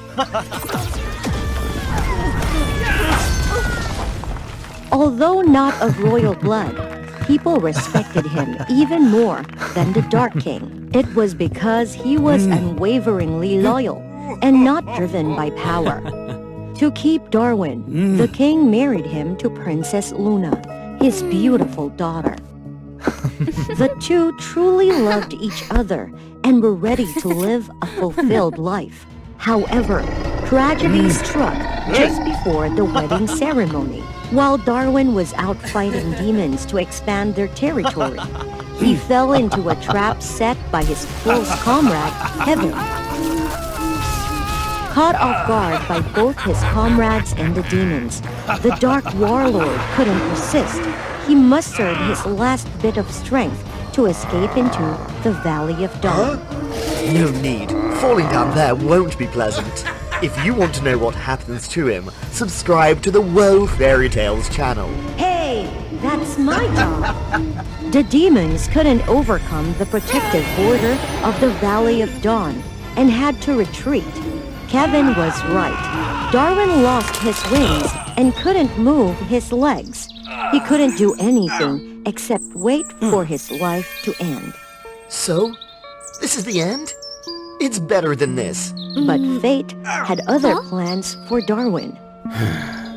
Although not of royal blood, people respected him even more than the Dark King. It was because he was unwaveringly loyal and not driven by power. To keep Darwin, the king married him to Princess Luna, his beautiful daughter. The two truly loved each other and were ready to live a fulfilled life. However, tragedy struck just before the wedding ceremony. While Darwin was out fighting demons to expand their territory, he fell into a trap set by his close comrade, Kevin. Caught off guard by both his comrades and the demons, the Dark Warlord couldn't persist. He mustered his last bit of strength to escape into the Valley of Dawn. No need. Falling down there won't be pleasant. If you want to know what happens to him, subscribe to the WOA Fairy Tales channel. Hey, that's my job. The demons couldn't overcome the protective border of the Valley of Dawn and had to retreat. Kevin was right. Darwin lost his wings and couldn't move his legs. He couldn't do anything except wait for his life to end. So, this is the end? It's better than this. But fate had other plans for Darwin.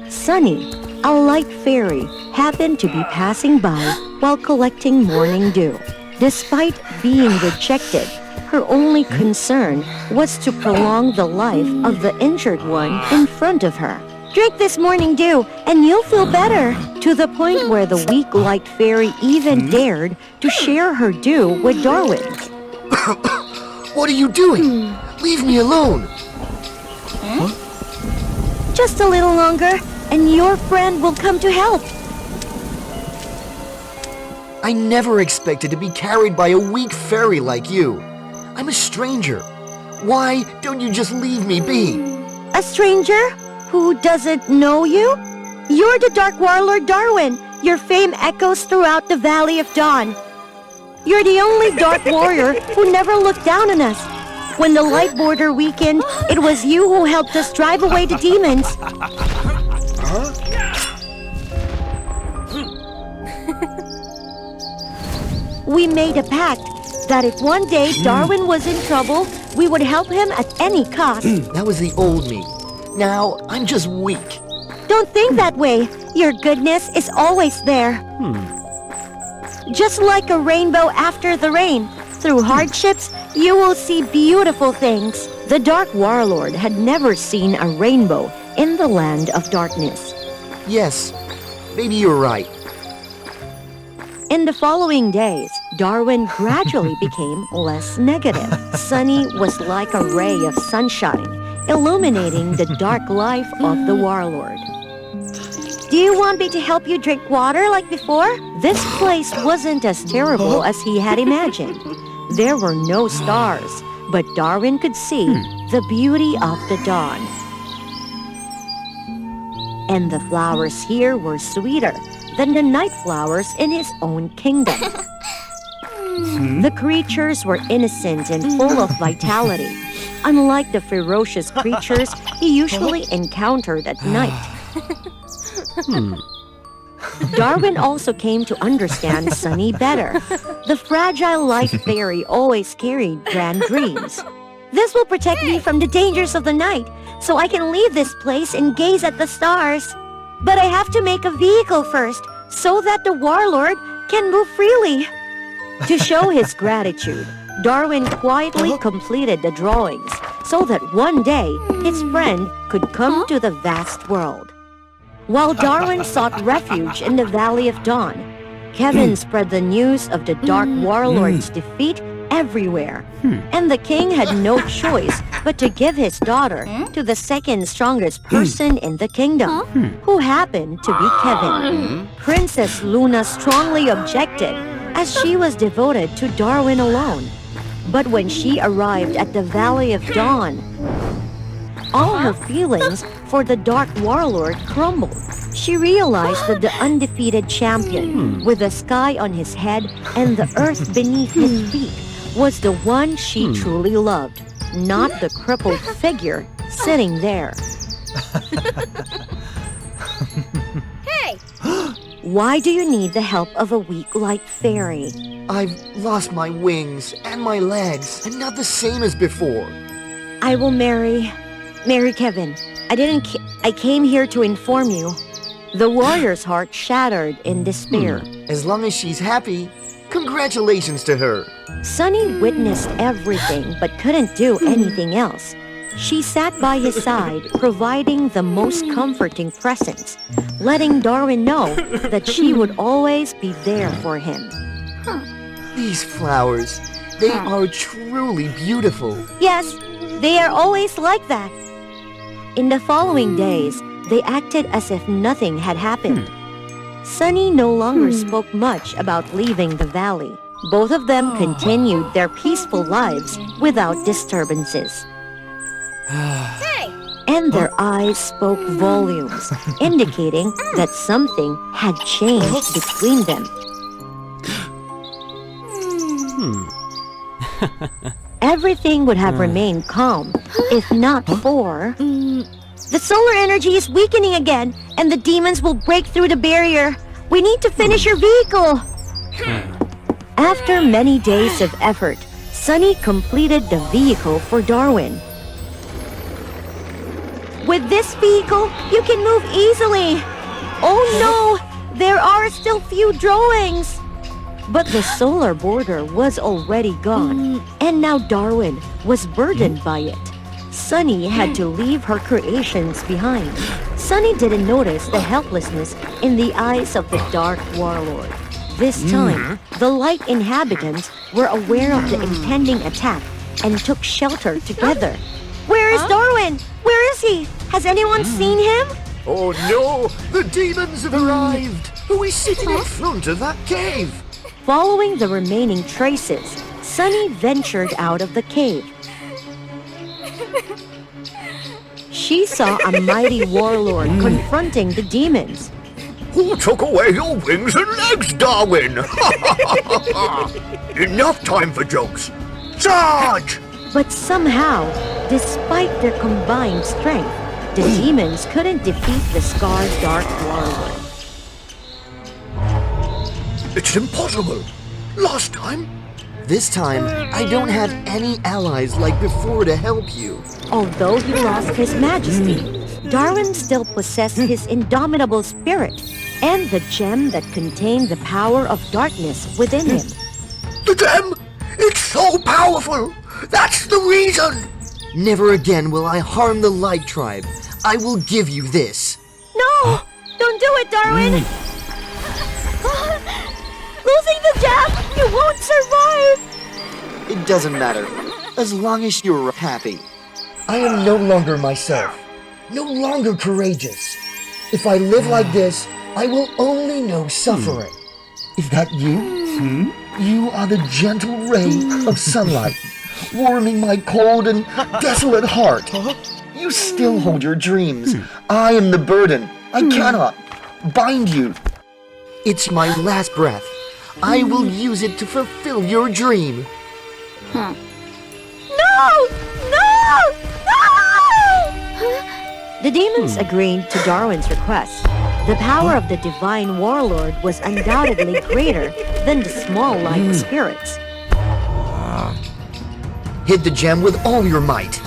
Sunny, a light fairy happened to be passing by while collecting morning dew. Despite being rejected, her only concern was to prolong the life of the injured one in front of her. Drink this morning dew and you'll feel better. To the point where the weak light fairy even dared to share her dew with Darwin. What are you doing? Leave me alone. Just a little longer, and your friend will come to help. I never expected to be carried by a weak fairy like you. I'm a stranger. Why don't you just leave me be? A stranger who doesn't know you? You're the Dark Warlord Darwin. Your fame echoes throughout the Valley of Dawn. You're the only Dark Warrior who never looked down on us. When the light border weakened, it was you who helped us drive away the demons. We made a pact that if one day Darwin was in trouble, we would help him at any cost. That was the old me. Now, I'm just weak. Don't think that way. Your goodness is always there. Just like a rainbow after the rain. Through hardships, you will see beautiful things. The Dark Warlord had never seen a rainbow in the land of darkness. Yes, maybe you're right. In the following days, Darwin gradually became less negative. Sunny was like a ray of sunshine, illuminating the dark life of the warlord. Do you want me to help you drink water like before? This place wasn't as terrible as he had imagined. There were no stars, but Darwin could see the beauty of the dawn. And the flowers here were sweeter than the night flowers in his own kingdom. The creatures were innocent and full of vitality, unlike the ferocious creatures he usually encountered at night. Darwin also came to understand Sunny better. The fragile light fairy always carried grand dreams. This will protect me from the dangers of the night, so I can leave this place and gaze at the stars. But I have to make a vehicle first, so that the warlord can move freely. To show his gratitude, Darwin quietly completed the drawings, so that one day his friend could come to the vast world. While Darwin sought refuge in the Valley of Dawn, Kevin spread the news of the Dark Warlord's defeat everywhere, and the king had no choice but to give his daughter to the second strongest person in the kingdom, who happened to be Kevin. Princess Luna strongly objected, as she was devoted to Darwin alone. But when she arrived at the Valley of Dawn, all her feelings for the Dark Warlord crumbled. She realized that the undefeated champion, with the sky on his head and the earth beneath his feet, was the one she truly loved, not the crippled figure sitting there. Hey! Why do you need the help of a weak light fairy? I've lost my wings and my legs, and not the same as before. I will marry Kevin. I came here to inform you. The warrior's heart shattered in despair. As long as she's happy, congratulations to her. Sunny witnessed everything but couldn't do anything else. She sat by his side, providing the most comforting presents, letting Darwin know that she would always be there for him. These flowers, they are truly beautiful. Yes, they are always like that. In the following days, they acted as if nothing had happened. Sunny no longer spoke much about leaving the valley. Both of them continued their peaceful lives without disturbances. Hey! And their eyes spoke volumes, indicating that something had changed between them. Everything would have remained calm, if not for... The solar energy is weakening again, and the demons will break through the barrier. We need to finish your vehicle. After many days of effort, Sunny completed the vehicle for Darwin. With this vehicle, you can move easily. Oh no! There are still few drawings! But the solar border was already gone, and now Darwin was burdened by it. Sunny had to leave her creations behind. Sunny didn't notice the helplessness in the eyes of the Dark Warlord. This time, the light inhabitants were aware of the impending attack and took shelter together. Where is Darwin? Where is he? Has anyone seen him? Oh no! The demons have arrived! Who is sitting in front of that cave? Following the remaining traces, Sunny ventured out of the cave. She saw a mighty warlord confronting the demons. Who took away your wings and legs, Darwin? Enough time for jokes. Charge! But somehow, despite their combined strength, the demons couldn't defeat the scarred Dark Warlord. It's impossible. Last time? This time, I don't have any allies like before to help you. Although he lost his majesty, Darwin still possessed his indomitable spirit and the gem that contained the power of darkness within him. The gem? It's so powerful! That's the reason! Never again will I harm the Light Tribe. I will give you this. No! Don't do it, Darwin! Losing the gem! You won't survive! It doesn't matter, as long as you're happy. I am no longer myself, no longer courageous. If I live like this, I will only know suffering. Is that you? You are the gentle ray of sunlight, warming my cold and desolate heart. You still hold your dreams. I am the burden. I cannot bind you. It's my last breath. I will use it to fulfill your dream. No! No! No! The demons agreed to Darwin's request. The power of the divine warlord was undoubtedly greater than the small light spirits. Hit the gem with all your might.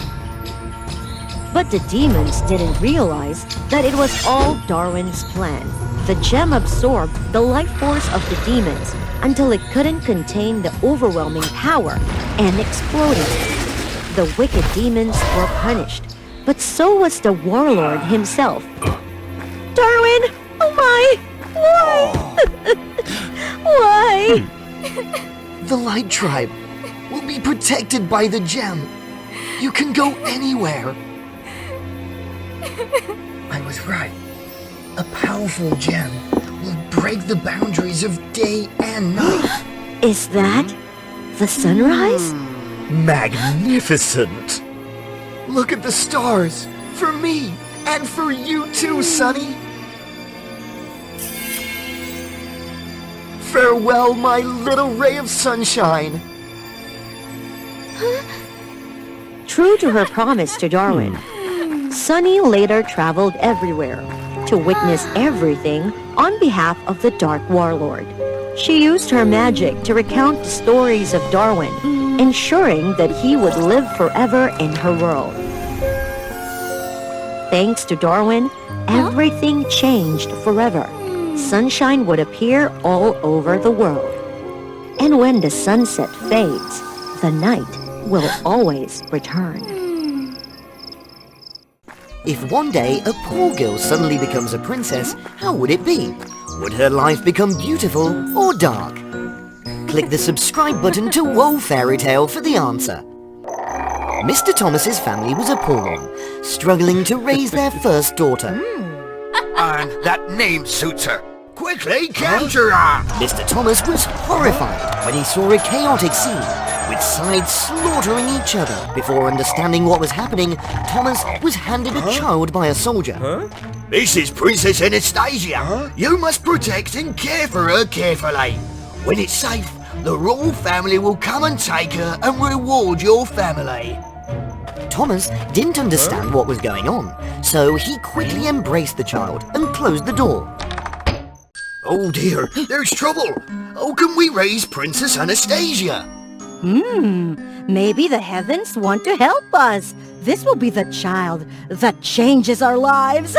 But the demons didn't realize that it was all Darwin's plan. The gem absorbed the life force of the demons until it couldn't contain the overwhelming power and exploded. The wicked demons were punished, but so was the warlord himself. Darwin! Oh my! Why? Why? The Light Tribe will be protected by the gem. You can go anywhere. I was right. A powerful gem will break the boundaries of day and night. Is that the sunrise? Magnificent! Look at the stars! For me! And for you too, Sunny! Farewell, my little ray of sunshine! True to her promise to Darwin, Sunny later traveled everywhere to witness everything on behalf of the Dark Warlord. She used her magic to recount the stories of Darwin, ensuring that he would live forever in her world. Thanks to Darwin, everything changed forever. Sunshine would appear all over the world. And when the sunset fades, the night will always return. If one day a poor girl suddenly becomes a princess, how would it be? Would her life become beautiful or dark? Click the subscribe button to WOA Fairy Tale for the answer. Mr. Thomas's family was a poor one, struggling to raise their first daughter. And that name suits her. Quickly capture her! Mr. Thomas was horrified when he saw a chaotic scene, with sides slaughtering each other. Before understanding what was happening, Thomas was handed a child by a soldier. This is Princess Anastasia. You must protect and care for her carefully. When it's safe, the royal family will come and take her and reward your family. Thomas didn't understand what was going on, so he quickly embraced the child and closed the door. Oh dear, there's trouble. How can we raise Princess Anastasia? Maybe the heavens want to help us. This will be the child that changes our lives.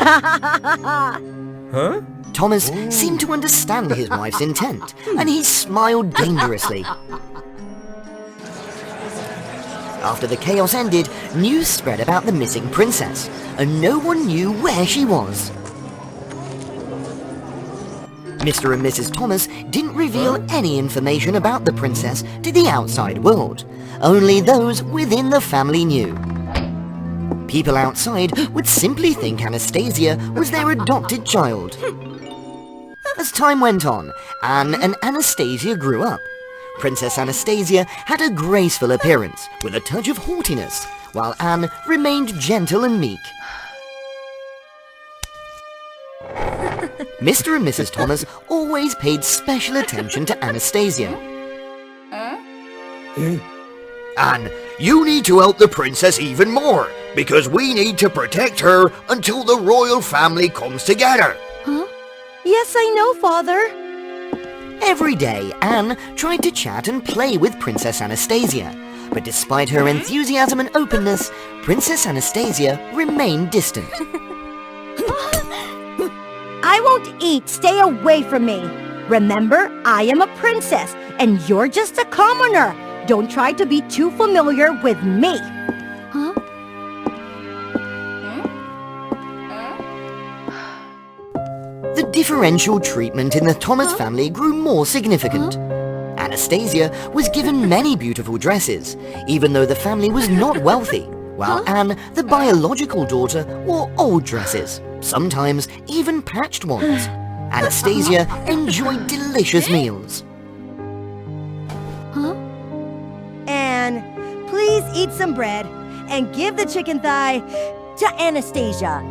Huh? Thomas seemed to understand his wife's intent, and he smiled dangerously. After the chaos ended, news spread about the missing princess, and no one knew where she was. Mr. and Mrs. Thomas didn't reveal any information about the princess to the outside world. Only those within the family knew. People outside would simply think Anastasia was their adopted child. As time went on, Anne and Anastasia grew up. Princess Anastasia had a graceful appearance with a touch of haughtiness, while Anne remained gentle and meek. Mr. and Mrs. Thomas always paid special attention to Anastasia. Anne, you need to help the princess even more, because we need to protect her until the royal family comes together. Huh? Yes, I know, Father. Every day, Anne tried to chat and play with Princess Anastasia, but despite her enthusiasm and openness, Princess Anastasia remained distant. I won't eat. Stay away from me. Remember, I am a princess, and you're just a commoner. Don't try to be too familiar with me. Huh? The differential treatment in the Thomas family grew more significant. Anastasia was given many beautiful dresses, even though the family was not wealthy, while Anne, the biological daughter, wore old dresses, sometimes even patched ones. Anastasia enjoyed delicious meals. Anne, please eat some bread and give the chicken thigh to Anastasia.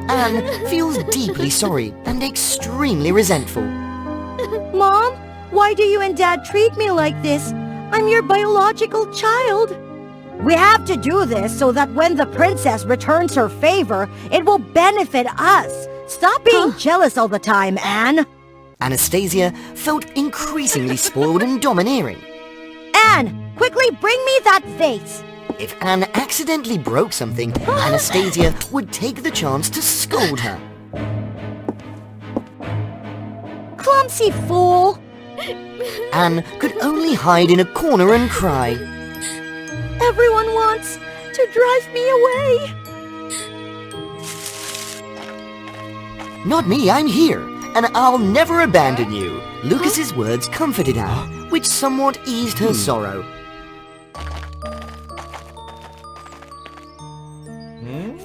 Anne feels deeply sorry and extremely resentful. Mom, why do you and Dad treat me like this? I'm your biological child. We have to do this so that when the princess returns her favor, it will benefit us. Stop being jealous all the time, Anne. Anastasia felt increasingly spoiled and domineering. Anne, quickly bring me that vase. If Anne accidentally broke something, Anastasia would take the chance to scold her. Clumsy fool! Anne could only hide in a corner and cry. Everyone wants to drive me away. Not me, I'm here, and I'll never abandon you. Lucas's words comforted Anne, which somewhat eased her sorrow.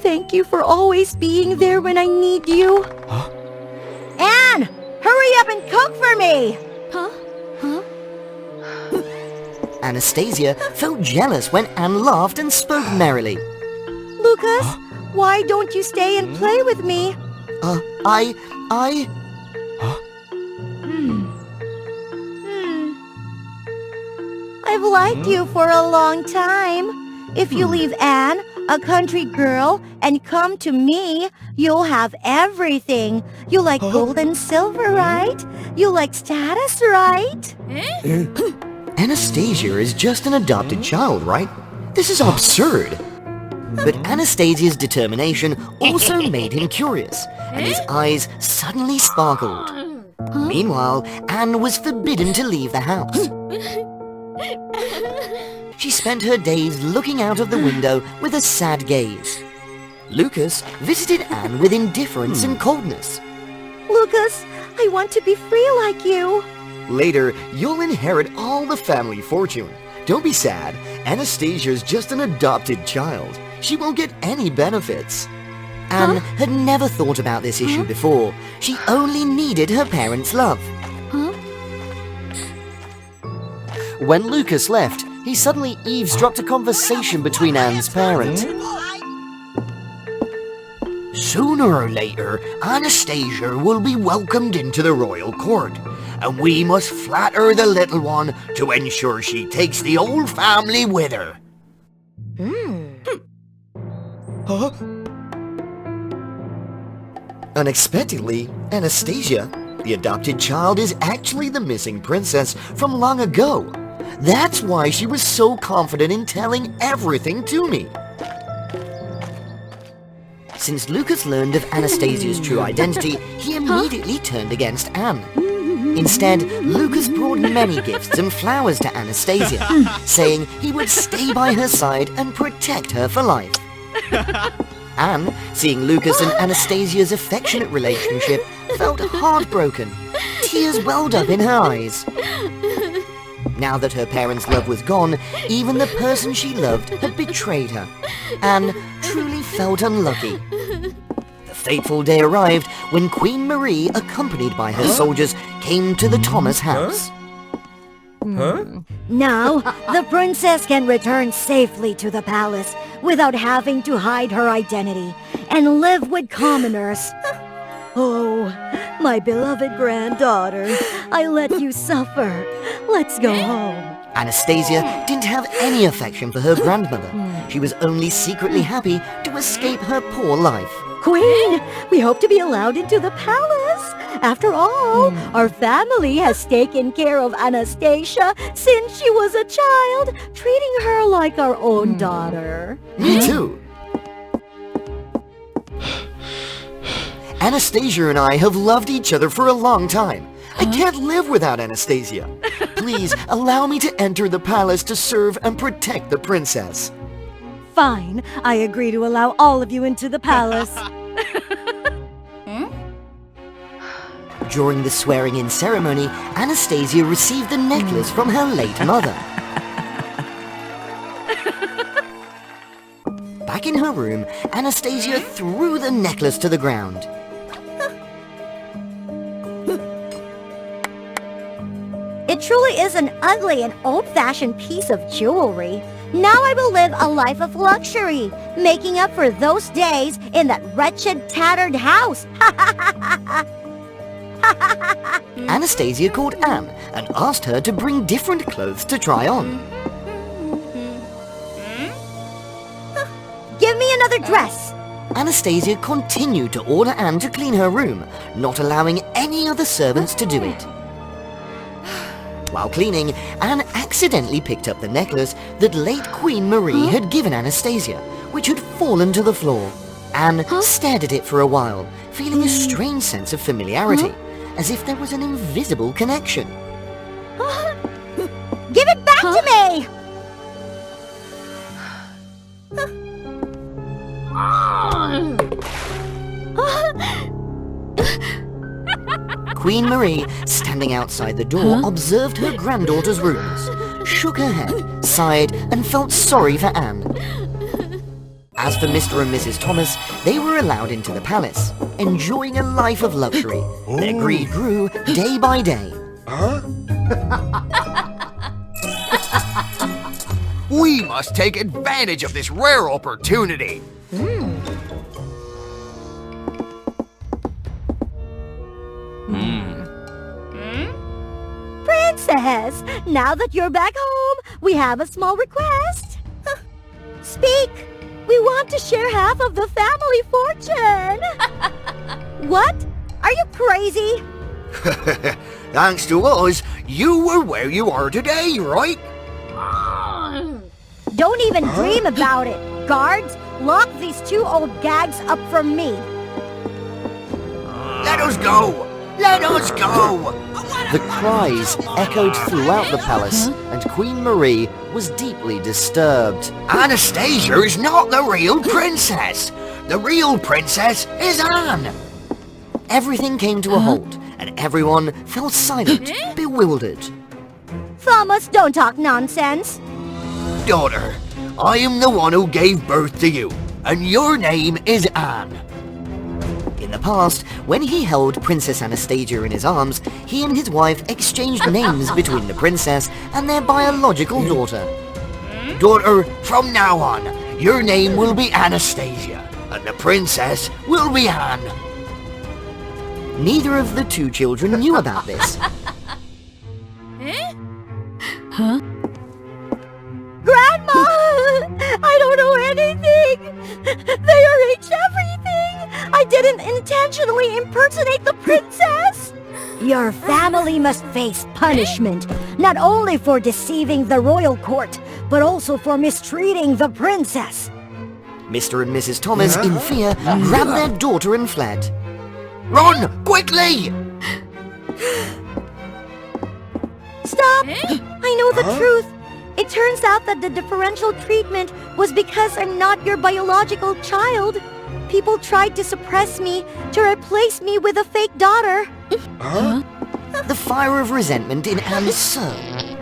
Thank you for always being there when I need you. Anne, hurry up and cook for me. Anastasia felt jealous when Anne laughed and spoke merrily. Lucas, why don't you stay and play with me? I've liked you for a long time. If you leave Anne, a country girl, and come to me, you'll have everything. You like gold and silver, right? You like status, right? Anastasia is just an adopted child, right? This is absurd. But Anastasia's determination also made him curious, and his eyes suddenly sparkled. Meanwhile, Anne was forbidden to leave the house. She spent her days looking out of the window with a sad gaze. Lucas visited Anne with indifference and coldness. Lucas, I want to be free like you. Later, you'll inherit all the family fortune. Don't be sad. Anastasia's just an adopted child. She won't get any benefits. Anne had never thought about this issue before. She only needed her parents' love. When Lucas left, he suddenly eavesdropped a conversation between Anne's parents. Sooner or later, Anastasia will be welcomed into the royal court, and we must flatter the little one to ensure she takes the old family with her. Unexpectedly, Anastasia, the adopted child, is actually the missing princess from long ago. That's why she was so confident in telling everything to me. Since Lucas learned of Anastasia's true identity, he immediately turned against Anne. Instead, Lucas brought many gifts and flowers to Anastasia, saying he would stay by her side and protect her for life. Anne, seeing Lucas and Anastasia's affectionate relationship, felt heartbroken. Tears welled up in her eyes. Now that her parents' love was gone, even the person she loved had betrayed her. Anne truly felt unlucky. The fateful day arrived when Queen Marie, accompanied by her soldiers, came to the Thomas house. Now, the princess can return safely to the palace without having to hide her identity and live with commoners. Oh, my beloved granddaughter, I let you suffer. Let's go home. Anastasia didn't have any affection for her grandmother. She was only secretly happy to escape her poor life. Queen, we hope to be allowed into the palace. After all, our family has taken care of Anastasia since she was a child, treating her like our own daughter. Me too. Anastasia and I have loved each other for a long time. I can't live without Anastasia. Please allow me to enter the palace to serve and protect the princess. Fine, I agree to allow all of you into the palace. During the swearing-in ceremony, Anastasia received the necklace from her late mother. Back in her room, Anastasia threw the necklace to the ground. It truly is an ugly and old-fashioned piece of jewelry. Now I will live a life of luxury, making up for those days in that wretched, tattered house. Anastasia called Anne and asked her to bring different clothes to try on. Give me another dress. Anastasia continued to order Anne to clean her room, not allowing any other servants to do it. While cleaning, Anne accidentally picked up the necklace that late Queen Marie had given Anastasia, which had fallen to the floor. Anne stared at it for a while, feeling a strange sense of familiarity, as if there was an invisible connection. Give it back to me! Queen Marie, standing outside the door, observed her granddaughter's rooms, shook her head, sighed, and felt sorry for Anne. As for Mr. and Mrs. Thomas, they were allowed into the palace, enjoying a life of luxury. Their greed grew day by day. We must take advantage of this rare opportunity. Princess, now that you're back home, we have a small request. Speak! We want to share half of the family fortune! What? Are you crazy? Thanks to us, you are where you are today, right? Don't even dream about it. Guards, lock these two old gags up from me. Let us go! Let us go! The cries echoed throughout the palace, and Queen Marie was deeply disturbed. Anastasia is not the real princess! The real princess is Anne! Everything came to a halt, and everyone fell silent, bewildered. Thomas, don't talk nonsense. Daughter, I am the one who gave birth to you, and your name is Anne. In the past, when he held Princess Anastasia in his arms, he and his wife exchanged names between the princess and their biological daughter. Daughter, from now on, your name will be Anastasia, and the princess will be Anne. Neither of the two children knew about this. Grandma! I don't know anything! They arranged everything! I didn't intentionally impersonate the princess! Your family must face punishment, not only for deceiving the royal court, but also for mistreating the princess. Mr. and Mrs. Thomas, in fear, grabbed their daughter and fled. Run! Quickly! Stop! I know the truth. It turns out that the differential treatment was because I'm not your biological child. People tried to suppress me to replace me with a fake daughter. The fire of resentment in Anne's soul,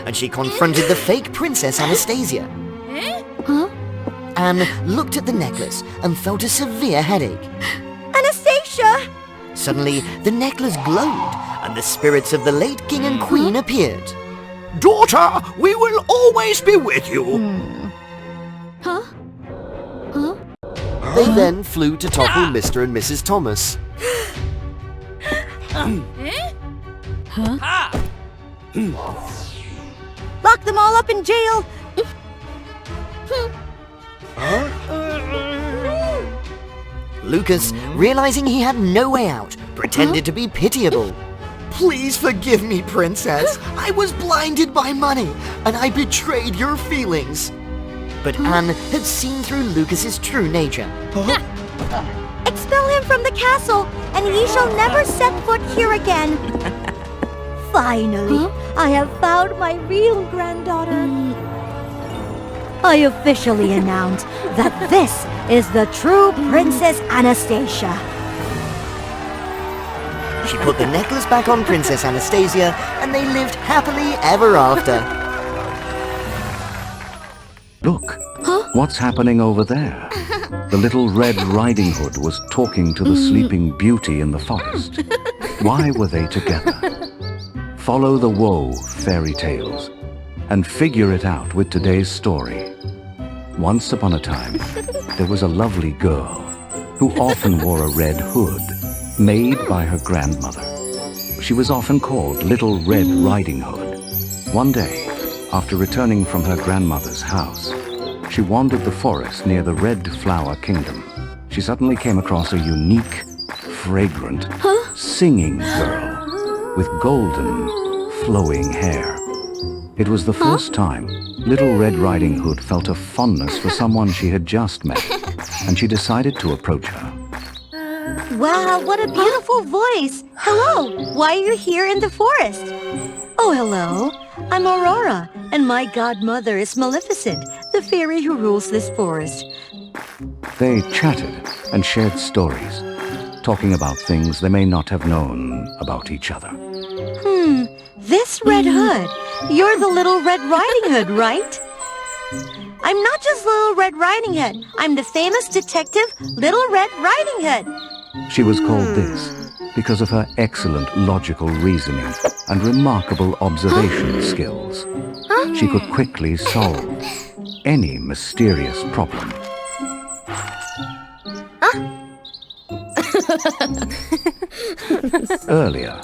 and she confronted the fake Princess Anastasia. Anne looked at the necklace and felt a severe headache. Anastasia! Suddenly, the necklace glowed, and the spirits of the late king and queen appeared. Daughter, we will always be with you. They then flew to topple Mr. and Mrs. Thomas. Lock them all up in jail. Lucas, realizing he had no way out, pretended to be pitiable. Please forgive me, Princess. I was blinded by money, and I betrayed your feelings. But Anne had seen through Lucas's true nature. Expel him from the castle, and he shall never set foot here again. Finally, I have found my real granddaughter. I officially announce that this is the true Princess Anastasia. She put the necklace back on Princess Anastasia, and they lived happily ever after. Look, what's happening over there? The little Red Riding Hood was talking to the Sleeping Beauty in the forest. Why were they together? Follow the WOA Fairy Tales and figure it out with today's story. Once upon a time, there was a lovely girl who often wore a red hood made by her grandmother. She was often called Little Red Riding Hood. One day, after returning from her grandmother's house, she wandered the forest near the Red Flower Kingdom. She suddenly came across a unique, fragrant, singing girl with golden, flowing hair. It was the first time Little Red Riding Hood felt a fondness for someone she had just met, and she decided to approach her. Wow, what a beautiful voice. Hello, why are you here in the forest? Oh, hello. I'm Aurora, and my godmother is Maleficent, the fairy who rules this forest. They chatted and shared stories, talking about things they may not have known about each other. This Red Hood, you're the Little Red Riding Hood, right? I'm not just Little Red Riding Hood. I'm the famous detective Little Red Riding Hood. She was called this because of her excellent logical reasoning and remarkable observation skills. She could quickly solve any mysterious problem. Earlier,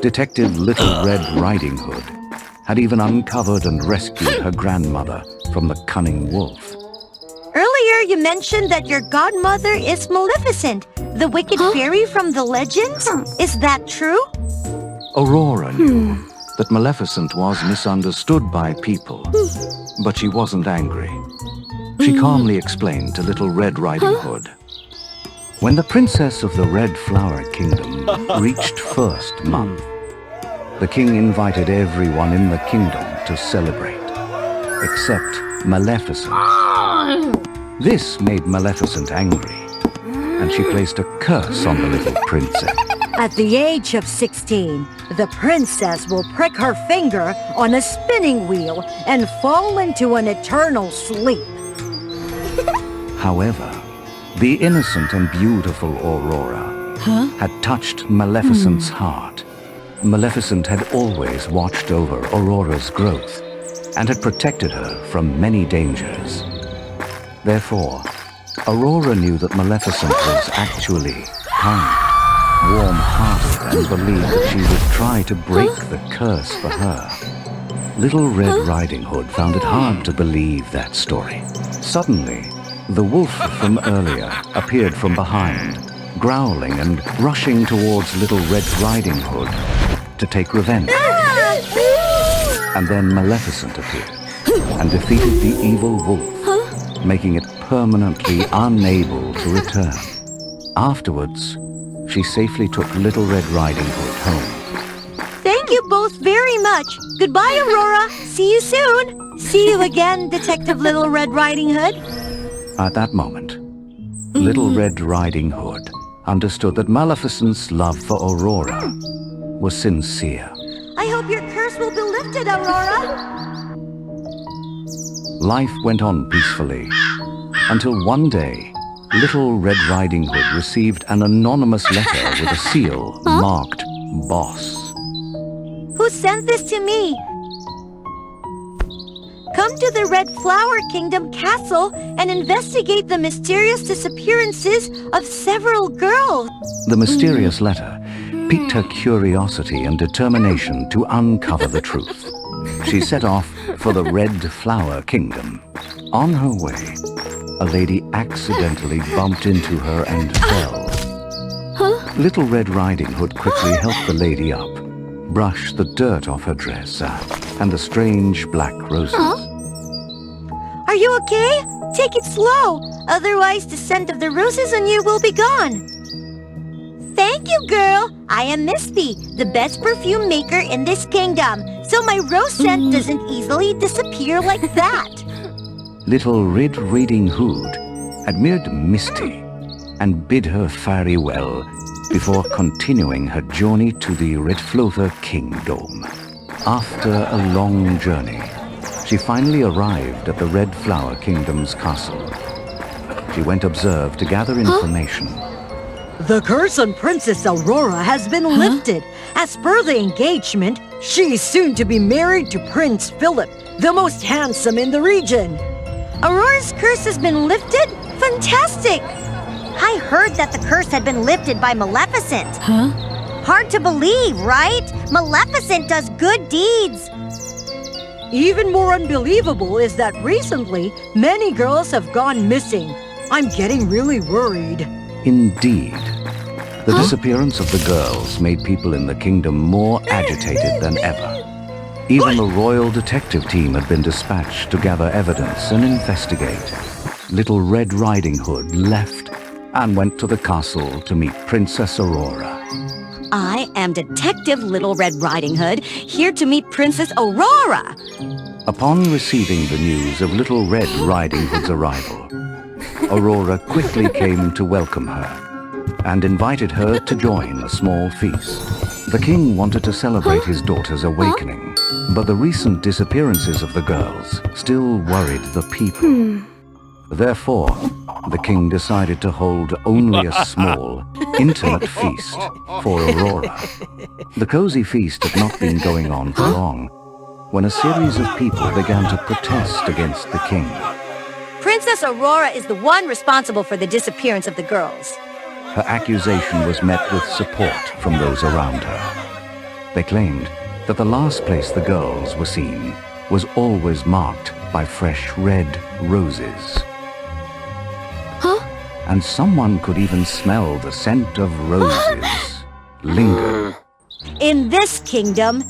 Detective Little Red Riding Hood had even uncovered and rescued her grandmother from the cunning wolf. Earlier, you mentioned that your godmother is Maleficent, the wicked fairy from the legends. Is that true? Aurora knew that Maleficent was misunderstood by people, but she wasn't angry. She calmly explained to Little Red Riding Hood. When the princess of the Red Flower Kingdom reached first month, the king invited everyone in the kingdom to celebrate, except Maleficent. This made Maleficent angry, and she placed a curse on the little princess. At the age of 16, the princess will prick her finger on a spinning wheel and fall into an eternal sleep. However, the innocent and beautiful Aurora had touched Maleficent's heart. Maleficent had always watched over Aurora's growth and had protected her from many dangers. Therefore, Aurora knew that Maleficent was actually kind, warm-hearted, and believed that she would try to break the curse for her. Little Red Riding Hood found it hard to believe that story. Suddenly, the wolf from earlier appeared from behind, growling and rushing towards Little Red Riding Hood to take revenge. And then Maleficent appeared and defeated the evil wolf, making it permanently unable to return. Afterwards, she safely took Little Red Riding Hood home. Thank you both very much. Goodbye, Aurora. See you soon. See you again, Detective Little Red Riding Hood. At that moment, Little Red Riding Hood understood that Maleficent's love for Aurora was sincere. I hope your curse will be lifted, Aurora. Life went on peacefully until one day, Little Red Riding Hood received an anonymous letter with a seal marked Boss. Who sent this to me? Come to the Red Flower Kingdom Castle and investigate the mysterious disappearances of several girls. The mysterious letter piqued her curiosity and determination to uncover the truth. She set off for the Red Flower Kingdom. On her way, a lady accidentally bumped into her and fell. Little Red Riding Hood quickly helped the lady up, brushed the dirt off her dress and the strange black roses. Are you okay? Take it slow. Otherwise, the scent of the roses on you will be gone. Thank you, girl. I am Misty, the best perfume maker in this kingdom, so my rose scent doesn't easily disappear like that. Little Red Riding Hood admired Misty and bid her fare well before continuing her journey to the Red Flower Kingdom. After a long journey, she finally arrived at the Red Flower Kingdom's castle. She went observe to gather information. The curse on Princess Aurora has been lifted. As per the engagement, she is soon to be married to Prince Philip, the most handsome in the region. Aurora's curse has been lifted? Fantastic! I heard that the curse had been lifted by Maleficent. Hard to believe, right? Maleficent does good deeds. Even more unbelievable is that recently, many girls have gone missing. I'm getting really worried. Indeed, the disappearance of the girls made people in the kingdom more agitated than ever. Even the royal detective team had been dispatched to gather evidence and investigate. Little Red Riding Hood left and went to the castle to meet Princess Aurora. I am Detective Little Red Riding Hood, here to meet Princess Aurora. Upon receiving the news of Little Red Riding Hood's arrival, Aurora quickly came to welcome her and invited her to join a small feast. The king wanted to celebrate his daughter's awakening, but the recent disappearances of the girls still worried the people. Therefore, the king decided to hold only a small, intimate feast for Aurora. The cozy feast had not been going on for long when a series of people began to protest against the king. Princess Aurora is the one responsible for the disappearance of the girls. Her accusation was met with support from those around her. They claimed that the last place the girls were seen was always marked by fresh red roses. And someone could even smell the scent of roses linger. In this kingdom,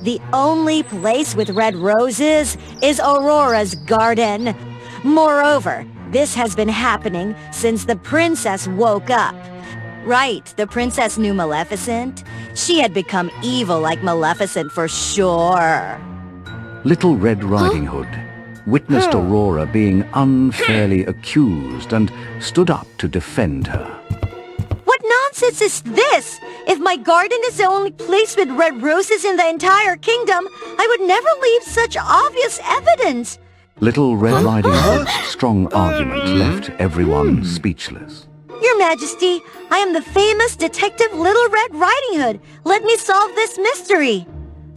the only place with red roses is Aurora's garden. Moreover, this has been happening since the princess woke up. Right, the princess knew Maleficent. She had become evil like Maleficent for sure. Little Red Riding Hood witnessed Aurora being unfairly accused and stood up to defend her. What nonsense is this? If my garden is the only place with red roses in the entire kingdom, I would never leave such obvious evidence. Little Red Riding Hood's strong argument left everyone speechless. Your Majesty, I am the famous Detective Little Red Riding Hood. Let me solve this mystery.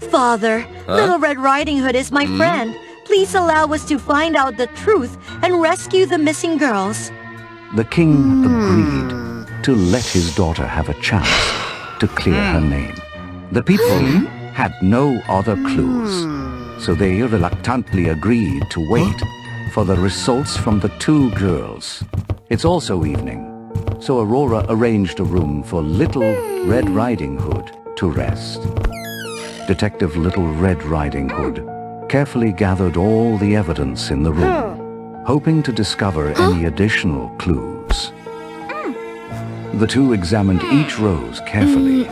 Father, Little Red Riding Hood is my friend. Please allow us to find out the truth and rescue the missing girls. The king agreed to let his daughter have a chance to clear her name. The people had no other clues, so they reluctantly agreed to wait for the results from the two girls. It's also evening, so Aurora arranged a room for Little Red Riding Hood to rest. Detective Little Red Riding Hood carefully gathered all the evidence in the room. hoping to discover any additional clues. The two examined each rose carefully,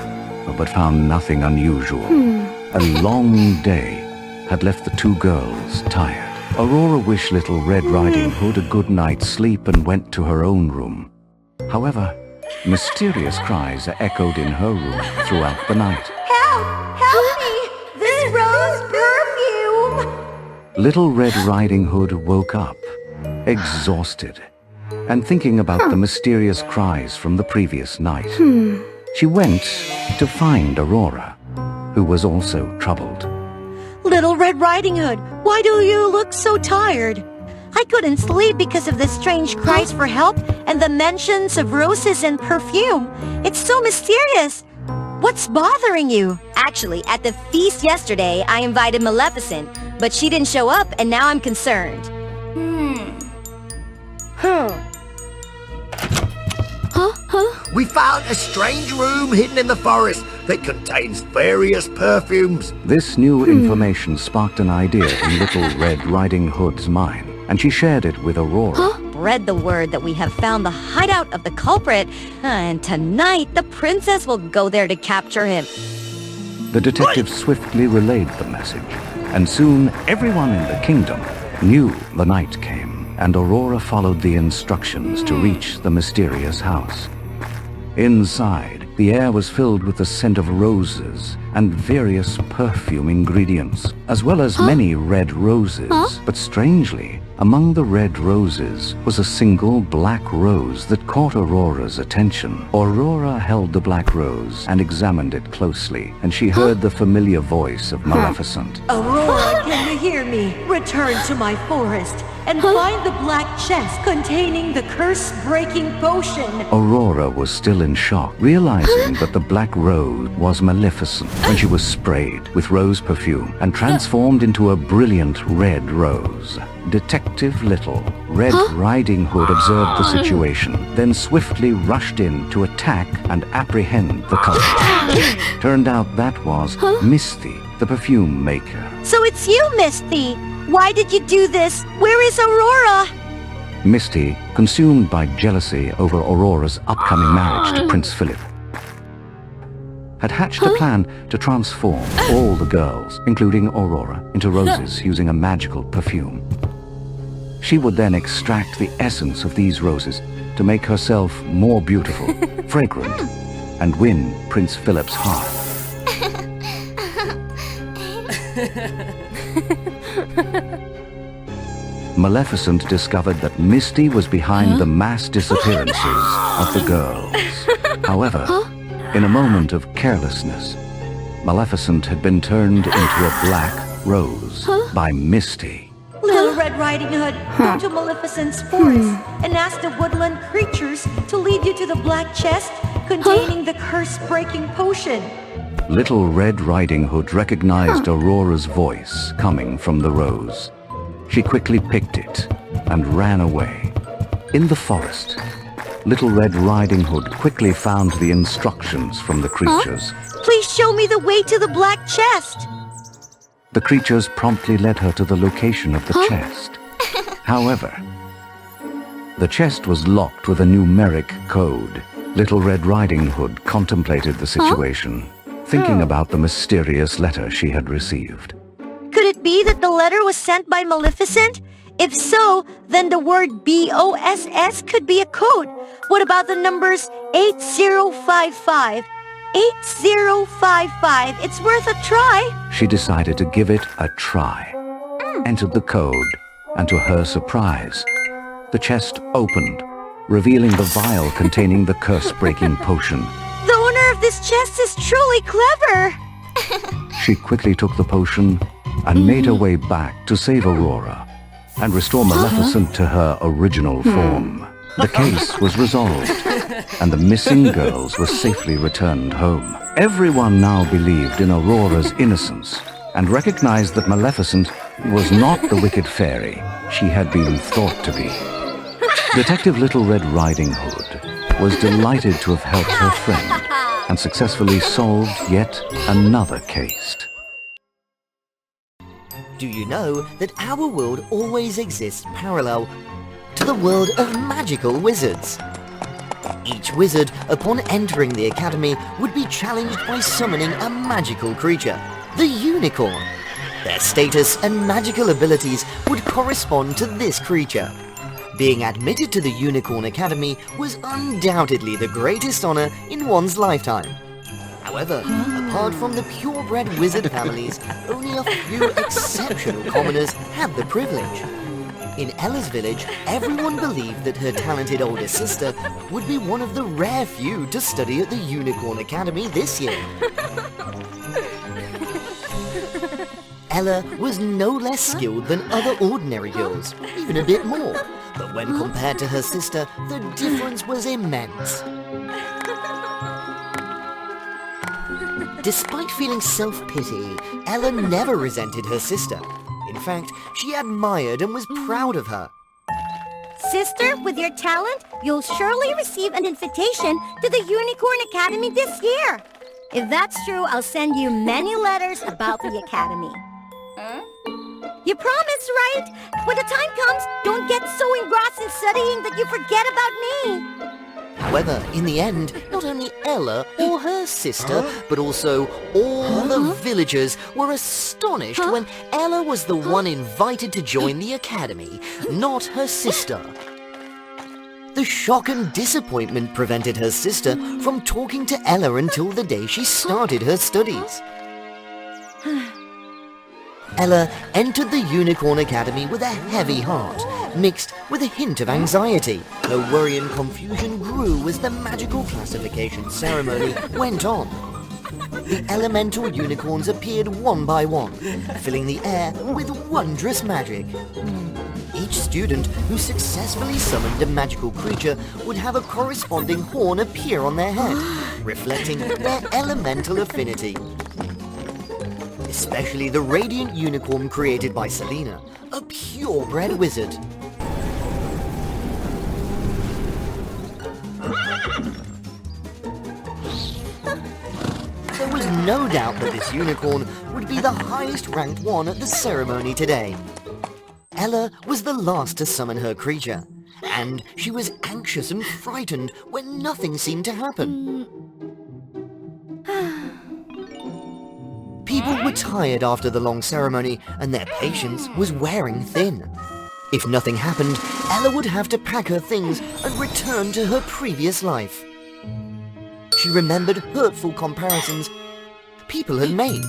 but found nothing unusual. A long day had left the two girls tired. Aurora wished Little Red Riding Hood a good night's sleep and went to her own room. However, mysterious cries echoed in her room throughout the night. Help! Help me! This rose perfume! Little Red Riding Hood woke up, exhausted, and thinking about the mysterious cries from the previous night. She went to find Aurora, who was also troubled. Little Red Riding Hood, why do you look so tired? I couldn't sleep because of the strange cries for help and the mentions of roses and perfume. It's so mysterious. What's bothering you? Actually, at the feast yesterday, I invited Maleficent, but she didn't show up, and now I'm concerned. We found a strange room hidden in the forest that contains various perfumes. This new information sparked an idea in Little Red Riding Hood's mind, and she shared it with Aurora. Spread the word that we have found the hideout of the culprit, and tonight the princess will go there to capture him. The detective swiftly relayed the message, and soon everyone in the kingdom knew the night came, and Aurora followed the instructions to reach the mysterious house. Inside, the air was filled with the scent of roses and various perfume ingredients, as well as many red roses. But strangely, among the red roses was a single black rose that caught Aurora's attention. Aurora held the black rose and examined it closely, and she heard the familiar voice of Maleficent. Aurora, can you hear me? Return to my forest and find the black chest containing the curse-breaking potion. Aurora was still in shock, realizing that the black rose was Maleficent when she was sprayed with rose perfume and transformed into a brilliant red rose. Detective Little Red Riding Hood observed the situation, then swiftly rushed in to attack and apprehend the culprit. Turned out that was Misty, the perfume maker. So it's you, Misty. Why did you do this? Where is Aurora? Misty, consumed by jealousy over Aurora's upcoming marriage to Prince Philip, had hatched a plan to transform all the girls, including Aurora, into roses using a magical perfume. She would then extract the essence of these roses to make herself more beautiful, fragrant, and win Prince Philip's heart. Maleficent discovered that Misty was behind the mass disappearances of the girls. However, in a moment of carelessness, Maleficent had been turned into a black rose by Misty. Little Red Riding Hood, go to Maleficent's forest and ask the woodland creatures to lead you to the black chest containing the curse-breaking potion. Little Red Riding Hood recognized Aurora's voice coming from the rose. She quickly picked it and ran away. In the forest, Little Red Riding Hood quickly found the instructions from the creatures. Please show me the way to the black chest. The creatures promptly led her to the location of the chest. However, the chest was locked with a numeric code. Little Red Riding Hood contemplated the situation, thinking about the mysterious letter she had received. Could it be that the letter was sent by Maleficent? If so, then the word BOSS could be a code. What about the numbers 8055? 8055. It's worth a try. She decided to give it a try, entered the code, and to her surprise, the chest opened, revealing the vial containing the curse-breaking potion. The owner of this chest is truly clever. She quickly took the potion and made her way back to save Aurora and restore Maleficent to her original form. The case was resolved, and the missing girls were safely returned home. Everyone now believed in Aurora's innocence and recognized that Maleficent was not the wicked fairy she had been thought to be. Detective Little Red Riding Hood was delighted to have helped her friend and successfully solved yet another case. Do you know that our world always exists parallel to the world of magical wizards? Each wizard, upon entering the academy, would be challenged by summoning a magical creature, the unicorn. Their status and magical abilities would correspond to this creature. Being admitted to the Unicorn Academy was undoubtedly the greatest honor in one's lifetime. However, apart from the purebred wizard families, only a few exceptional commoners had the privilege. In Ella's village, everyone believed that her talented older sister would be one of the rare few to study at the Unicorn Academy this year. Ella was no less skilled than other ordinary girls, even a bit more. But when compared to her sister, the difference was immense. Despite feeling self-pity, Ella never resented her sister. In fact, she admired and was proud of her. Sister, with your talent, you'll surely receive an invitation to the Unicorn Academy this year. If that's true, I'll send you many letters about the Academy. You promise, right? When the time comes, don't get so engrossed in studying that you forget about me. However, in the end, not only Ella or her sister, but also all the villagers were astonished when Ella was the one invited to join the academy, not her sister. The shock and disappointment prevented her sister from talking to Ella until the day she started her studies. Ella entered the Unicorn Academy with a heavy heart, mixed with a hint of anxiety. Her worry and confusion grew as the magical classification ceremony went on. The elemental unicorns appeared one by one, filling the air with wondrous magic. Each student who successfully summoned a magical creature would have a corresponding horn appear on their head, reflecting their elemental affinity. Especially the radiant unicorn created by Selena, a purebred wizard. There was no doubt that this unicorn would be the highest ranked one at the ceremony today. Ella was the last to summon her creature, and she was anxious and frightened when nothing seemed to happen. People were tired after the long ceremony, and their patience was wearing thin. If nothing happened, Ella would have to pack her things and return to her previous life. She remembered hurtful comparisons people had made.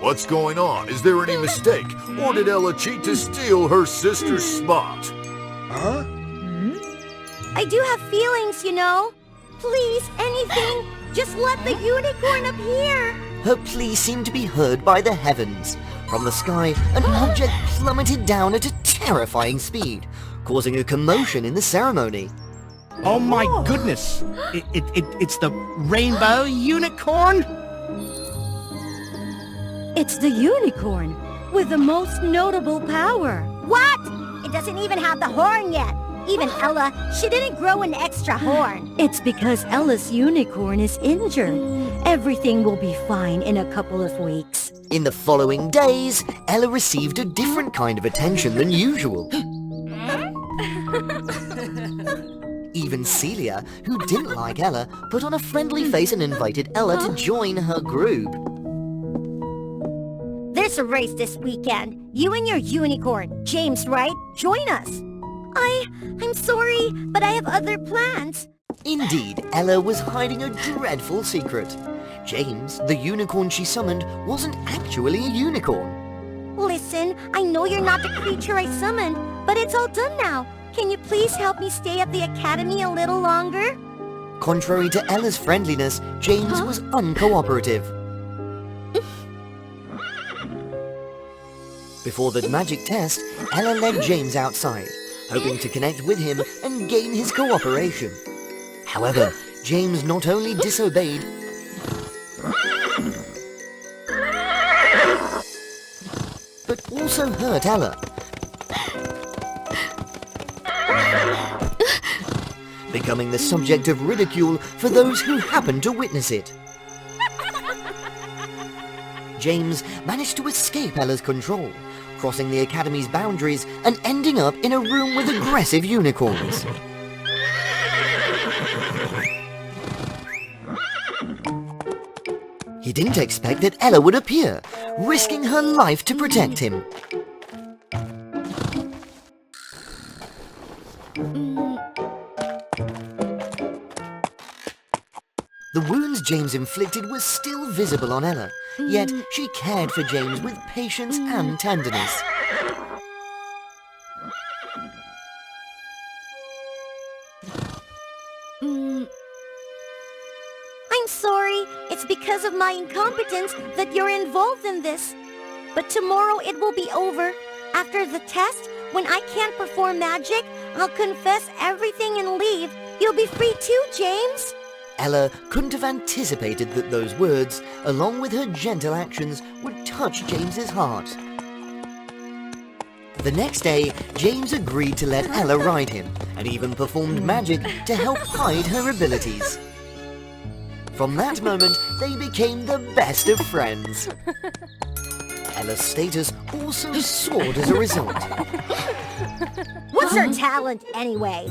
What's going on? Is there any mistake? Or did Ella cheat to steal her sister's spot? I do have feelings, you know. Please, anything, just let the unicorn appear. Her plea seemed to be heard by the heavens. From the sky, an object plummeted down at a terrifying speed, causing a commotion in the ceremony. Oh my goodness! It's the rainbow unicorn? It's the unicorn with the most notable power. What? It doesn't even have the horn yet. Even Ella, she didn't grow an extra horn. It's because Ella's unicorn is injured. Everything will be fine in a couple of weeks. In the following days, Ella received a different kind of attention than usual. Even Celia, who didn't like Ella, put on a friendly face and invited Ella to join her group. There's a race this weekend. You and your unicorn, James, right? Join us. I'm sorry, but I have other plans. Indeed, Ella was hiding a dreadful secret. James, the unicorn she summoned, wasn't actually a unicorn. Listen, I know you're not the creature I summoned, but it's all done now. Can you please help me stay at the academy a little longer? Contrary to Ella's friendliness, James was uncooperative. Before the magic test, Ella led James outside, hoping to connect with him and gain his cooperation. However, James not only disobeyed, but also hurt Ella. becoming the subject of ridicule for those who happened to witness it. James managed to escape Ella's control, crossing the Academy's boundaries and ending up in a room with aggressive unicorns. He didn't expect that Ella would appear, risking her life to protect him. The wounds James inflicted were still visible on Ella, yet she cared for James with patience and tenderness. I'm sorry. It's because of my incompetence that you're involved in this. But tomorrow it will be over. After the test, when I can't perform magic, I'll confess everything and leave. You'll be free too, James. Ella couldn't have anticipated that those words, along with her gentle actions, would touch James's heart. The next day, James agreed to let Ella ride him, and even performed magic to help hide her abilities. From that moment, they became the best of friends. Ella's status also soared as a result. What's her talent, anyway?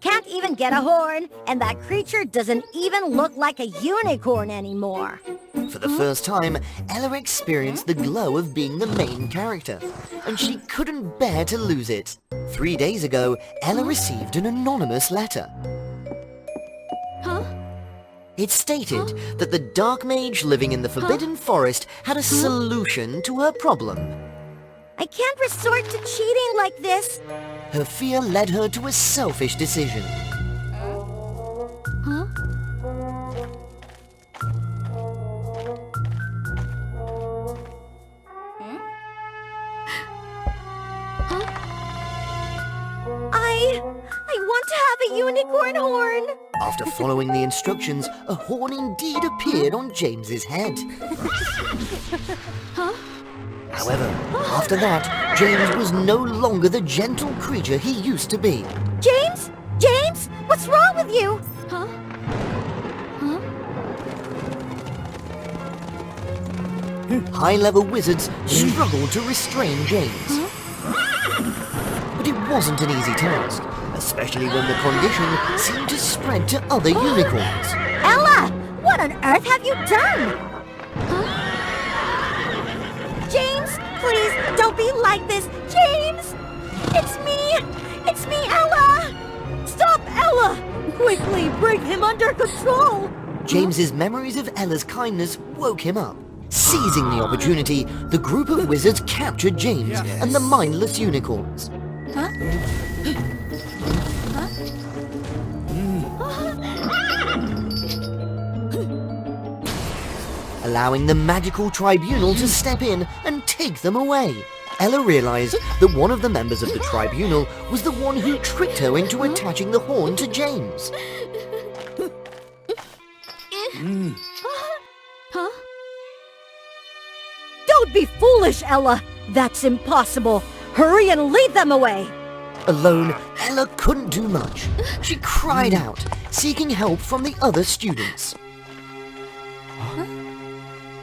Can't even get a horn, and that creature doesn't even look like a unicorn anymore. For the first time, Ella experienced the glow of being the main character, and she couldn't bear to lose it. 3 days ago, Ella received an anonymous letter. It stated that the dark mage living in the Forbidden Forest had a solution to her problem. I can't resort to cheating like this. Her fear led her to a selfish decision. I want to have a unicorn horn. After following the instructions, a horn indeed appeared on James's head. However, after that, James was no longer the gentle creature he used to be. James? James? What's wrong with you? High-level wizards struggled to restrain James. But it wasn't an easy task, especially when the condition seemed to spread to other unicorns. Ella! What on earth have you done? James, please, don't be like this. James! It's me! It's me, Ella! Stop, Ella! Quickly bring him under control! James's memories of Ella's kindness woke him up. Seizing the opportunity, the group of wizards captured James and the mindless unicorns. Allowing the magical tribunal to step in and take them away. Ella realized that one of the members of the tribunal was the one who tricked her into attaching the horn to James. Don't be foolish, Ella! That's impossible! Hurry and lead them away! Alone, Ella couldn't do much. She cried out, seeking help from the other students.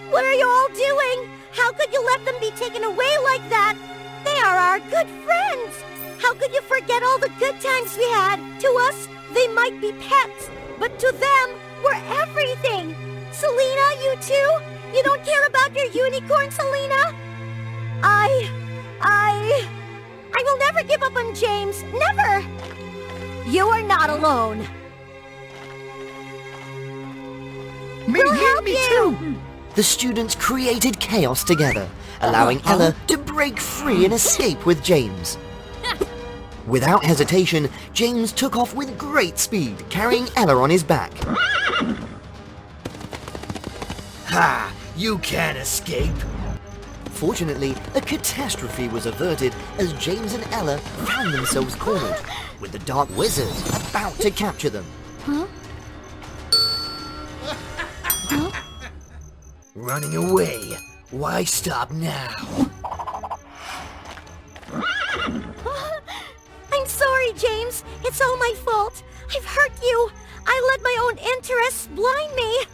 What are you all doing? How could you let them be taken away like that? They are our good friends. How could you forget all the good times we had? To us, they might be pets, but to them, we're everything. Selena, you too? You don't care about your unicorn, Selena? I will never give up on James. Never! You are not alone. We'll help you! Too! The students created chaos together, allowing Ella to break free and escape with James. Without hesitation, James took off with great speed, carrying Ella on his back. Ha! You can't escape! Fortunately, a catastrophe was averted as James and Ella found themselves cornered, with the Dark Wizard about to capture them. Running away. Why stop now? I'm sorry, James. It's all my fault. I've hurt you. I let my own interests blind me.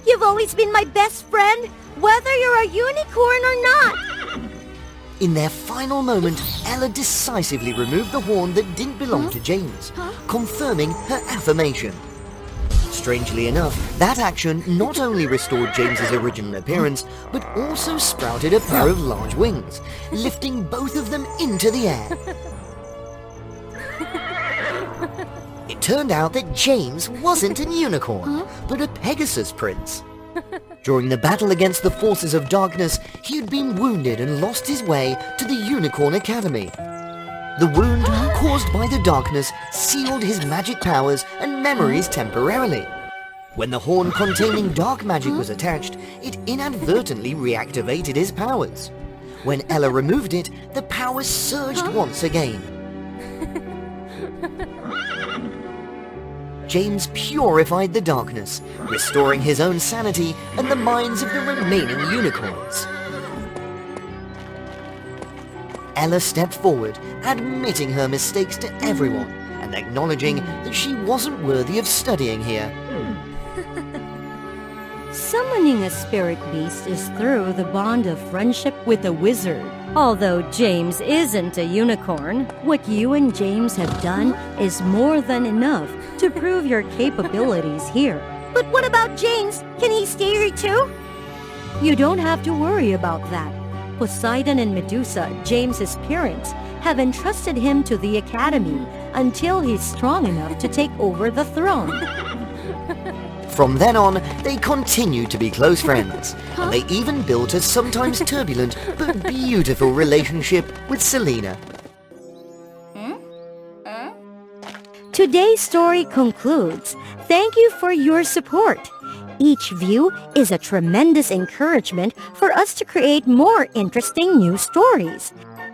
You've always been my best friend, whether you're a unicorn or not. In their final moment, Ella decisively removed the horn that didn't belong to James, confirming her affirmation. Strangely enough, that action not only restored James's original appearance, but also sprouted a pair of large wings, lifting both of them into the air. It turned out that James wasn't a unicorn, but a Pegasus prince. During the battle against the forces of darkness, he had been wounded and lost his way to the Unicorn Academy. The wound caused by the darkness sealed his magic powers and memories temporarily. When the horn containing dark magic was attached, it inadvertently reactivated his powers. When Ella removed it, the powers surged once again. James purified the darkness, restoring his own sanity and the minds of the remaining unicorns. Ella stepped forward, admitting her mistakes to everyone and acknowledging that she wasn't worthy of studying here. Summoning a spirit beast is through the bond of friendship with a wizard. Although James isn't a unicorn, what you and James have done is more than enough to prove your capabilities here. But what about James? Can he stay here too? You don't have to worry about that. Poseidon and Medusa, James's parents, have entrusted him to the academy until he's strong enough to take over the throne. From then on, they continued to be close friends, and they even built a sometimes turbulent but beautiful relationship with Selena. Today's story concludes. Thank you for your support. Each view is a tremendous encouragement for us to create more interesting new stories.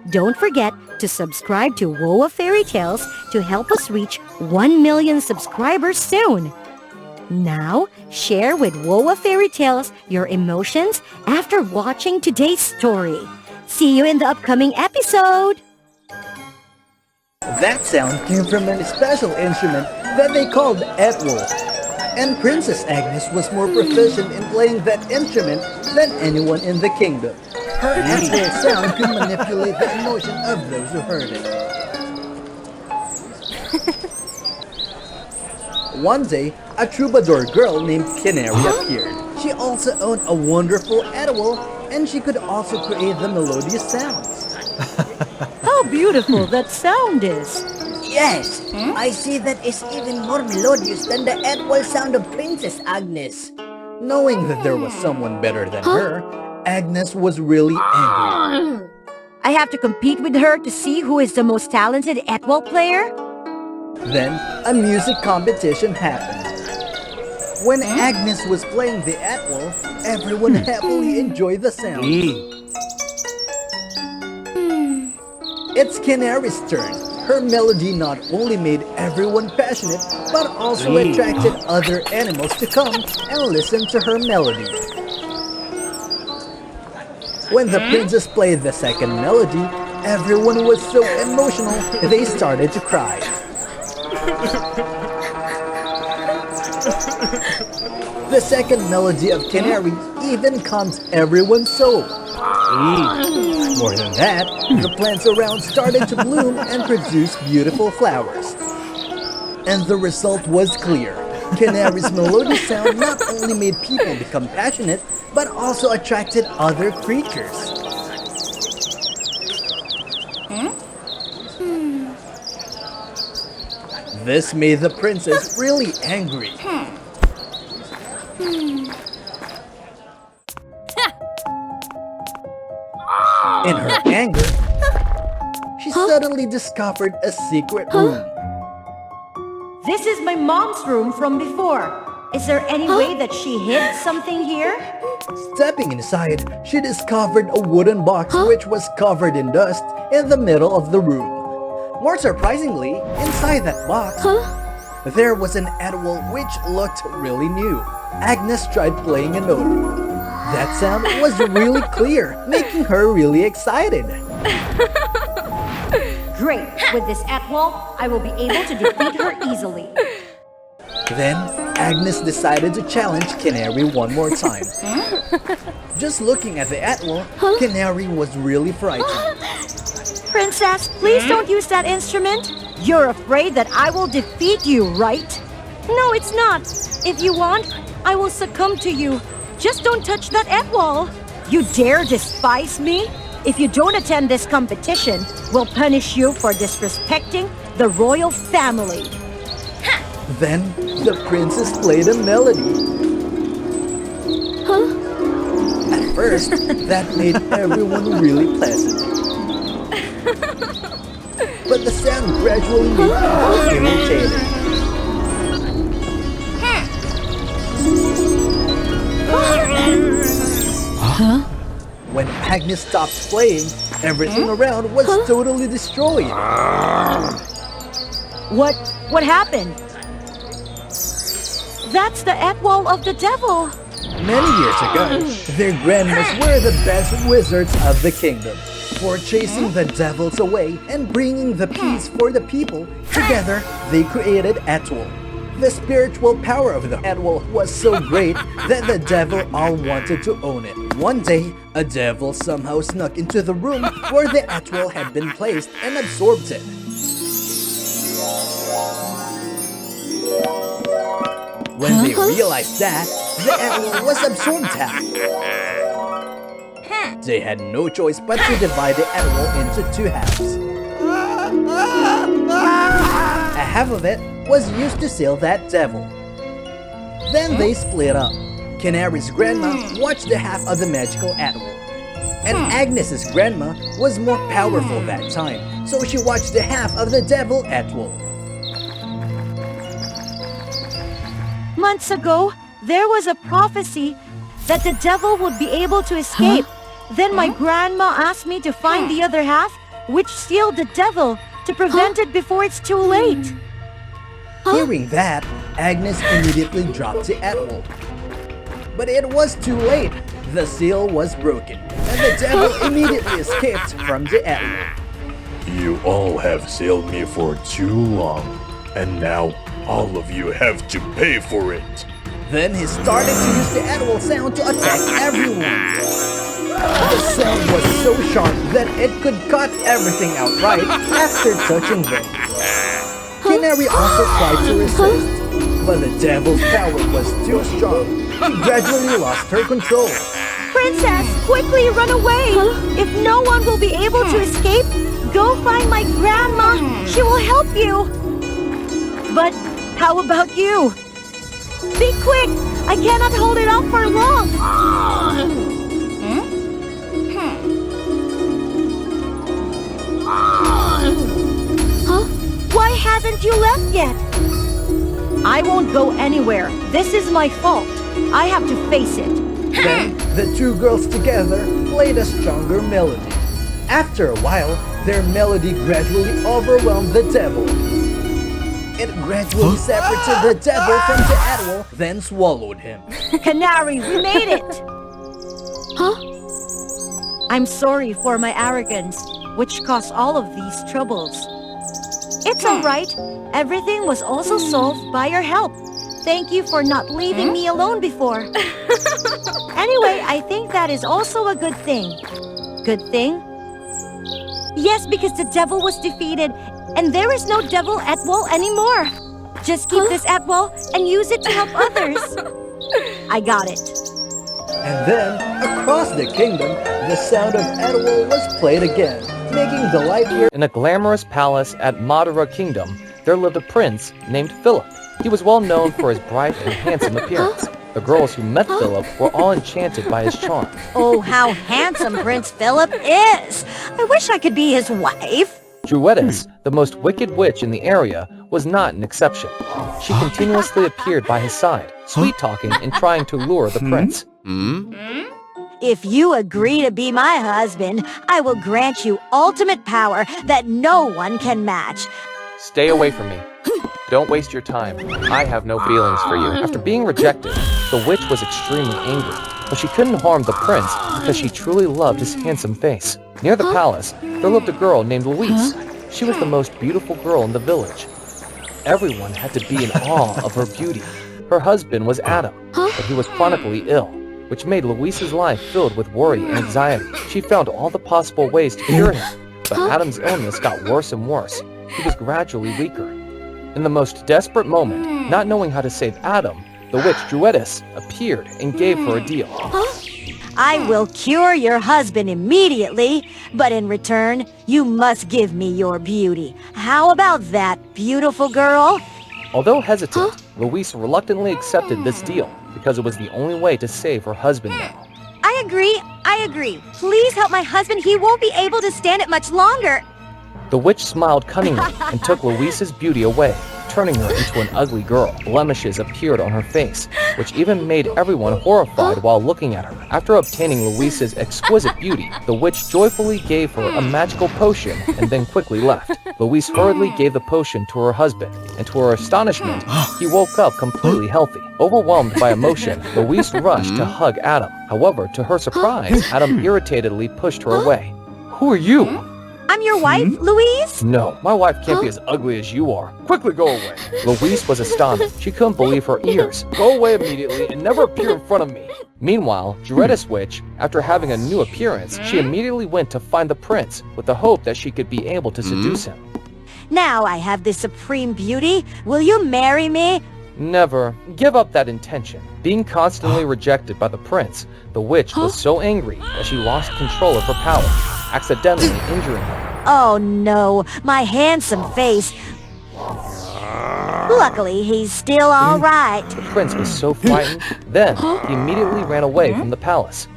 Don't forget to subscribe to WOA Fairy Tales to help us reach 1 million subscribers soon. Now, share with WOA Fairy Tales your emotions after watching today's story. See you in the upcoming episode! That sound came from a special instrument that they called Etwol. And Princess Agnes was more proficient in playing that instrument than anyone in the kingdom. Her Etwol sound could manipulate the emotion of those who heard it. One day, a troubadour girl named Canary appeared. She also owned a wonderful Etwol, and she could also create the melodious sounds. How beautiful that sound is! Yes, I see that it's even more melodious than the Etwol sound of Princess Agnes. Knowing that there was someone better than her, Agnes was really angry. I have to compete with her to see who is the most talented Etwol player? Then, a music competition happened. When Agnes was playing the Etwol, everyone happily enjoyed the sound. It's Canary's turn. Her melody not only made everyone passionate, but also attracted other animals to come and listen to her melody. When the princess played the second melody, everyone was so emotional they started to cry. The second melody of Canary even calmed everyone's soul. More than that, the plants around started to bloom and produce beautiful flowers. And the result was clear. Canary's melodious sound not only made people become passionate, but also attracted other creatures. This made the princess really angry. In her anger, she suddenly discovered a secret room. This is my mom's room from before. Is there any way that she hid something here? Stepping inside, she discovered a wooden box which was covered in dust in the middle of the room. More surprisingly, inside that box, there was an Etwol which looked really new. Agnes tried playing a note. That sound was really clear, making her really excited. Great. With this Atwal, I will be able to defeat her easily. Then, Agnes decided to challenge Canary one more time. Just looking at the Atwal, Canary was really frightened. Princess, please don't use that instrument. You're afraid that I will defeat you, right? No, it's not. If you want, I will succumb to you. Just don't touch that Atwal. You dare despise me? If you don't attend this competition, we'll punish you for disrespecting the royal family. Then, the princess played a melody. At first, that made everyone really pleasant. But the sound gradually made people irritated. When Agnes stopped playing, everything around was totally destroyed. What happened? That's the Atwal of the devil. Many years ago, their grandmas were the best wizards of the kingdom. For chasing the devils away and bringing the peace for the people, together they created Atwal. The spiritual power of the Atwal was so great that the devil all wanted to own it. One day, a devil somehow snuck into the room where the Atwal had been placed and absorbed it. When they realized that, the Atwal was absorbed half. They had no choice but to divide the Atwal into two halves. A half of it was used to sail that devil. Then they split up. Canary's grandma watched the half of the magical Atwal. And Agnes's grandma was more powerful that time, so she watched the half of the devil Atwal. Months ago, there was a prophecy that the devil would be able to escape. Then my grandma asked me to find the other half, which sealed the devil, to prevent it before it's too late. Hearing that, Agnes immediately dropped the Atwal. But it was too late. The seal was broken, and the devil immediately escaped from the Atwal. You all have sailed me for too long, and now all of you have to pay for it. Then he started to use the Atwal sound to attack everyone. The sound was so sharp that it could cut everything outright after touching them. Canary also tried to resist, but the devil's power was too strong. She gradually lost her control. Princess, quickly run away! If no one will be able to escape, go find my grandma. She will help you. But how about you? Be quick! I cannot hold it off for long. Why haven't you left yet? I won't go anywhere. This is my fault. I have to face it. Then, the two girls together played a stronger melody. After a while, their melody gradually overwhelmed the devil. It gradually separated the devil from the Atwal, then swallowed him. Canary, we made it! I'm sorry for my arrogance, which caused all of these troubles. It's alright. Everything was also solved by your help. Thank you for not leaving me alone before. Anyway, I think that is also a good thing. Good thing? Yes, because the devil was defeated, and there is no devil Atwal anymore. Just keep this Atwal and use it to help others. I got it. And then, across the kingdom, the sound of Atwal was played again, making the light here. In a glamorous palace at Madara Kingdom, there lived a prince named Philip. He was well known for his bright and handsome appearance. The girls who met Philip were all enchanted by his charm. Oh, how handsome Prince Philip is! I wish I could be his wife. Druidess, the most wicked witch in the area, was not an exception. She continuously appeared by his side, sweet-talking and trying to lure the prince. If you agree to be my husband, I will grant you ultimate power that no one can match. Stay away from me. Don't waste your time. I have no feelings for you. After being rejected, the witch was extremely angry, but she couldn't harm the prince because she truly loved his handsome face. Near the palace, there lived a girl named Louise. She was the most beautiful girl in the village. Everyone had to be in awe of her beauty. Her husband was Adam, but he was chronically ill, which made Luisa's life filled with worry and anxiety. She found all the possible ways to cure him, but Adam's illness got worse and worse. He was gradually weaker. In the most desperate moment, not knowing how to save Adam, the witch Druidess appeared and gave her a deal. I will cure your husband immediately, but in return, you must give me your beauty. How about that, beautiful girl? Although hesitant, Louise reluctantly accepted this deal because it was the only way to save her husband now. I agree. Please help my husband. He won't be able to stand it much longer. The witch smiled cunningly and took Louise's beauty away, turning her into an ugly girl. Blemishes appeared on her face, which even made everyone horrified while looking at her. After obtaining Louise's exquisite beauty, the witch joyfully gave her a magical potion and then quickly left. Louise hurriedly gave the potion to her husband, and to her astonishment, he woke up completely healthy. Overwhelmed by emotion, Louise rushed to hug Adam. However, to her surprise, Adam irritatedly pushed her away. Who are you? I'm your wife, Louise? No, my wife can't be as ugly as you are. Quickly go away. Louise was astonished. She couldn't believe her ears. Go away immediately and never appear in front of me. Meanwhile, Druidess Witch, after having a new appearance, she immediately went to find the prince with the hope that she could be able to seduce him. Now I have this supreme beauty. Will you marry me? Never. Give up that intention. Being constantly rejected by the prince, the witch was so angry that she lost control of her power, accidentally injuring him. Oh no, my handsome face. Luckily, he's still all right. The prince was so frightened, then he immediately ran away from the palace.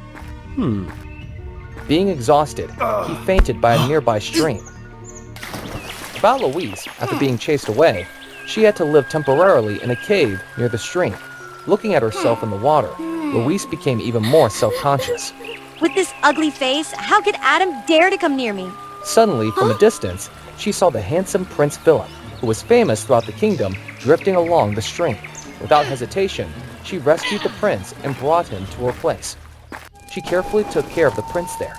Being exhausted, he fainted by a nearby stream. About Louise, after being chased away, she had to live temporarily in a cave near the stream. Looking at herself in the water, Louise became even more self-conscious. With this ugly face, how could Adam dare to come near me? Suddenly, from a distance, she saw the handsome Prince Philip, who was famous throughout the kingdom, drifting along the stream. Without hesitation, she rescued the prince and brought him to her place. She carefully took care of the prince there.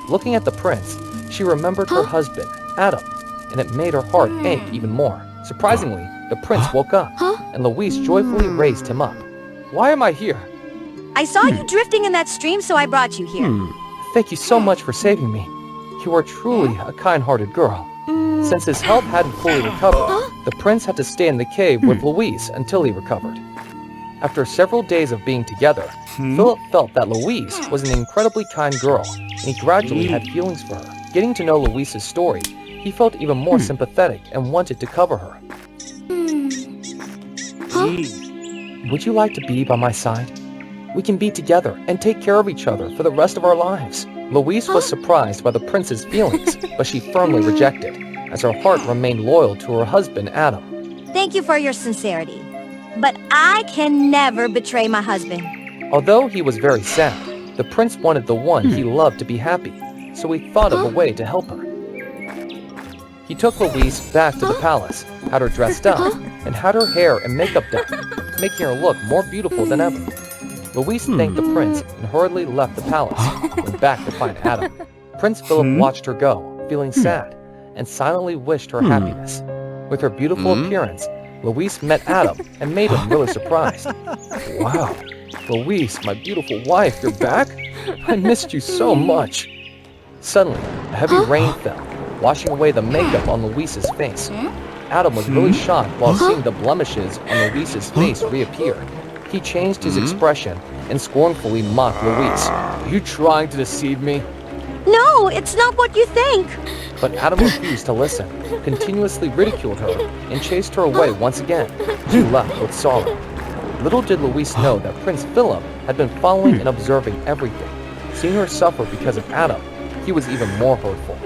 Looking at the prince, she remembered her husband, Adam, and it made her heart ache even more. Surprisingly, the prince woke up, and Louise joyfully raised him up. Why am I here? I saw you drifting in that stream, so I brought you here. Thank you so much for saving me. You are truly a kind-hearted girl. Since his health hadn't fully recovered, the prince had to stay in the cave with Louise until he recovered. After several days of being together, Philip felt that Louise was an incredibly kind girl, and he gradually had feelings for her. Getting to know Louise's story, he felt even more sympathetic and wanted to cover her. Would you like to be by my side? We can be together and take care of each other for the rest of our lives. Louise was surprised by the prince's feelings, but she firmly rejected, as her heart remained loyal to her husband, Adam. Thank you for your sincerity, but I can never betray my husband. Although he was very sad, the prince wanted the one he loved to be happy, so he thought of a way to help her. He took Louise back to the palace, had her dressed up, and had her hair and makeup done, making her look more beautiful than ever. Louise thanked the prince and hurriedly left the palace, went back to find Adam. Prince Philip watched her go, feeling sad, and silently wished her happiness. With her beautiful appearance, Louise met Adam and made him really surprised. Wow, Louise, my beautiful wife, you're back? I missed you so much. Suddenly, a heavy rain fell, washing away the makeup on Louise's face. Adam was really shocked while seeing the blemishes on Louise's face reappear. He changed his expression and scornfully mocked Louise. Are you trying to deceive me? No, it's not what you think. But Adam refused to listen, continuously ridiculed her, and chased her away once again. She left with sorrow. Little did Louise know that Prince Philip had been following and observing everything. Seeing her suffer because of Adam, he was even more hurtful.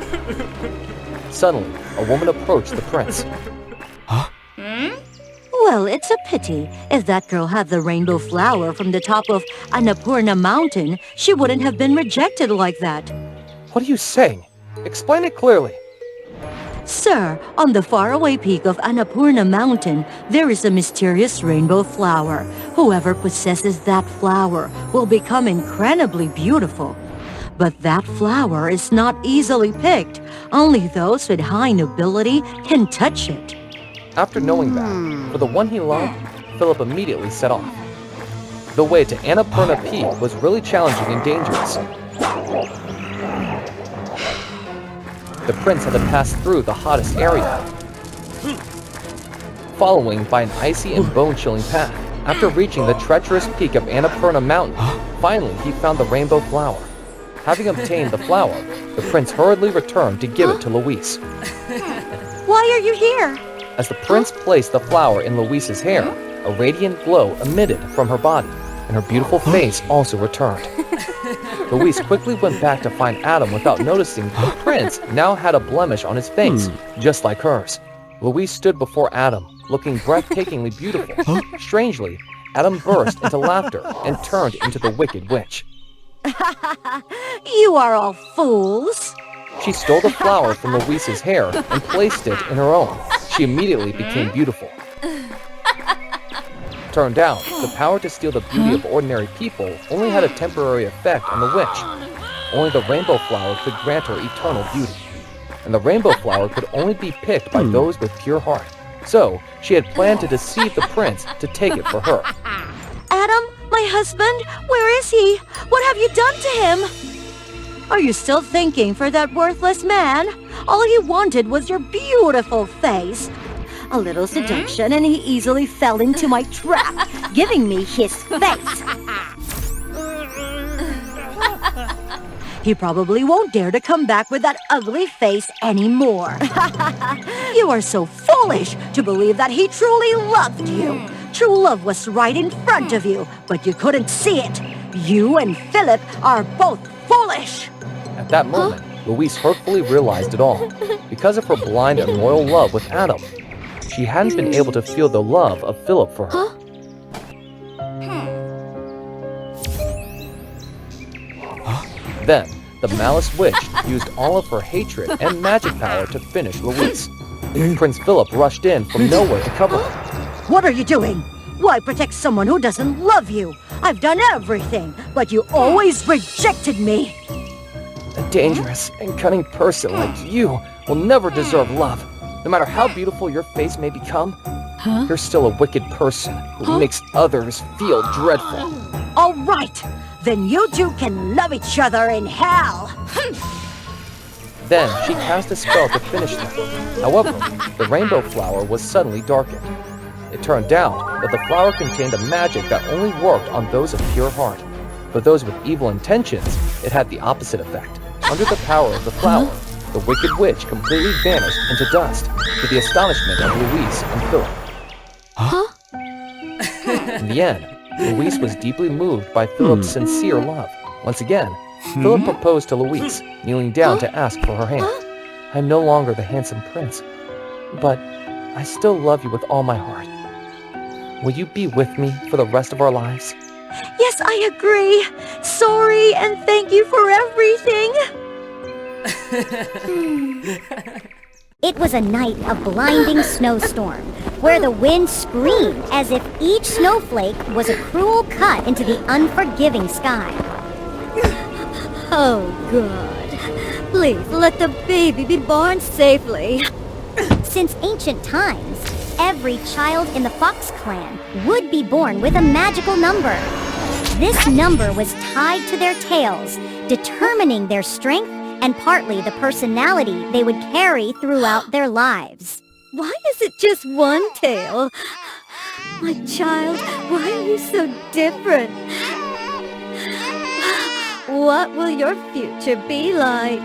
Suddenly, a woman approached the prince. Well, it's a pity. If that girl had the rainbow flower from the top of Annapurna Mountain, she wouldn't have been rejected like that. What are you saying? Explain it clearly. Sir, on the faraway peak of Annapurna Mountain, there is a mysterious rainbow flower. Whoever possesses that flower will become incredibly beautiful. But that flower is not easily picked. Only those with high nobility can touch it. After knowing that, for the one he loved, Philip immediately set off. The way to Annapurna Peak was really challenging and dangerous. The prince had to pass through the hottest area, following by an icy and bone-chilling path. After reaching the treacherous peak of Annapurna Mountain, finally he found the rainbow flower. Having obtained the flower, the prince hurriedly returned to give it to Louise. Why are you here? As the prince placed the flower in Louise's hair, a radiant glow emitted from her body, and her beautiful face also returned. Louise quickly went back to find Adam without noticing the prince now had a blemish on his face, just like hers. Louise stood before Adam, looking breathtakingly beautiful. Strangely, Adam burst into laughter and turned into the Wicked Witch. You are all fools. She stole the flower from Louise's hair and placed it in her own. She immediately became beautiful. Turned out, the power to steal the beauty of ordinary people only had a temporary effect on the witch. Only the rainbow flower could grant her eternal beauty. And the rainbow flower could only be picked by those with pure heart. So, she had planned to deceive the prince to take it for her. Adam, my husband, where is he? What have you done to him? Are you still thinking for that worthless man? All he wanted was your beautiful face. A little seduction and he easily fell into my trap, giving me his face. He probably won't dare to come back with that ugly face anymore. You are so foolish to believe that he truly loved you. True love was right in front of you, but you couldn't see it. You and Philip are both foolish. At that moment, Louise hurtfully realized it all. Because of her blind and loyal love with Adam, she hadn't been able to feel the love of Philip for her. Then, the Malice Witch used all of her hatred and magic power to finish Louise. Prince Philip rushed in from nowhere to cover her. What are you doing? Why protect someone who doesn't love you? I've done everything, but you always rejected me. A dangerous and cunning person like you will never deserve love. No matter how beautiful your face may become, you're still a wicked person who makes others feel dreadful. All right, then you two can love each other in hell. Then she cast a spell to finish them. However, the rainbow flower was suddenly darkened. It turned out that the flower contained a magic that only worked on those of pure heart. For those with evil intentions, it had the opposite effect. Under the power of the flower, the Wicked Witch completely vanished into dust, to the astonishment of Louise and Philip. In the end, Louise was deeply moved by Philip's sincere love. Once again, Philip proposed to Louise, kneeling down to ask for her hand. I'm no longer the handsome prince, but I still love you with all my heart. Will you be with me for the rest of our lives? Yes, I agree. Sorry and thank you for everything. It was a night of blinding snowstorm, where the wind screamed as if each snowflake was a cruel cut into the unforgiving sky. Oh, God. Please let the baby be born safely. Since ancient times, every child in the Fox clan would be born with a magical number. This number was tied to their tails, determining their strength and partly the personality they would carry throughout their lives. Why is it just one tail? My child, why are you so different? What will your future be like?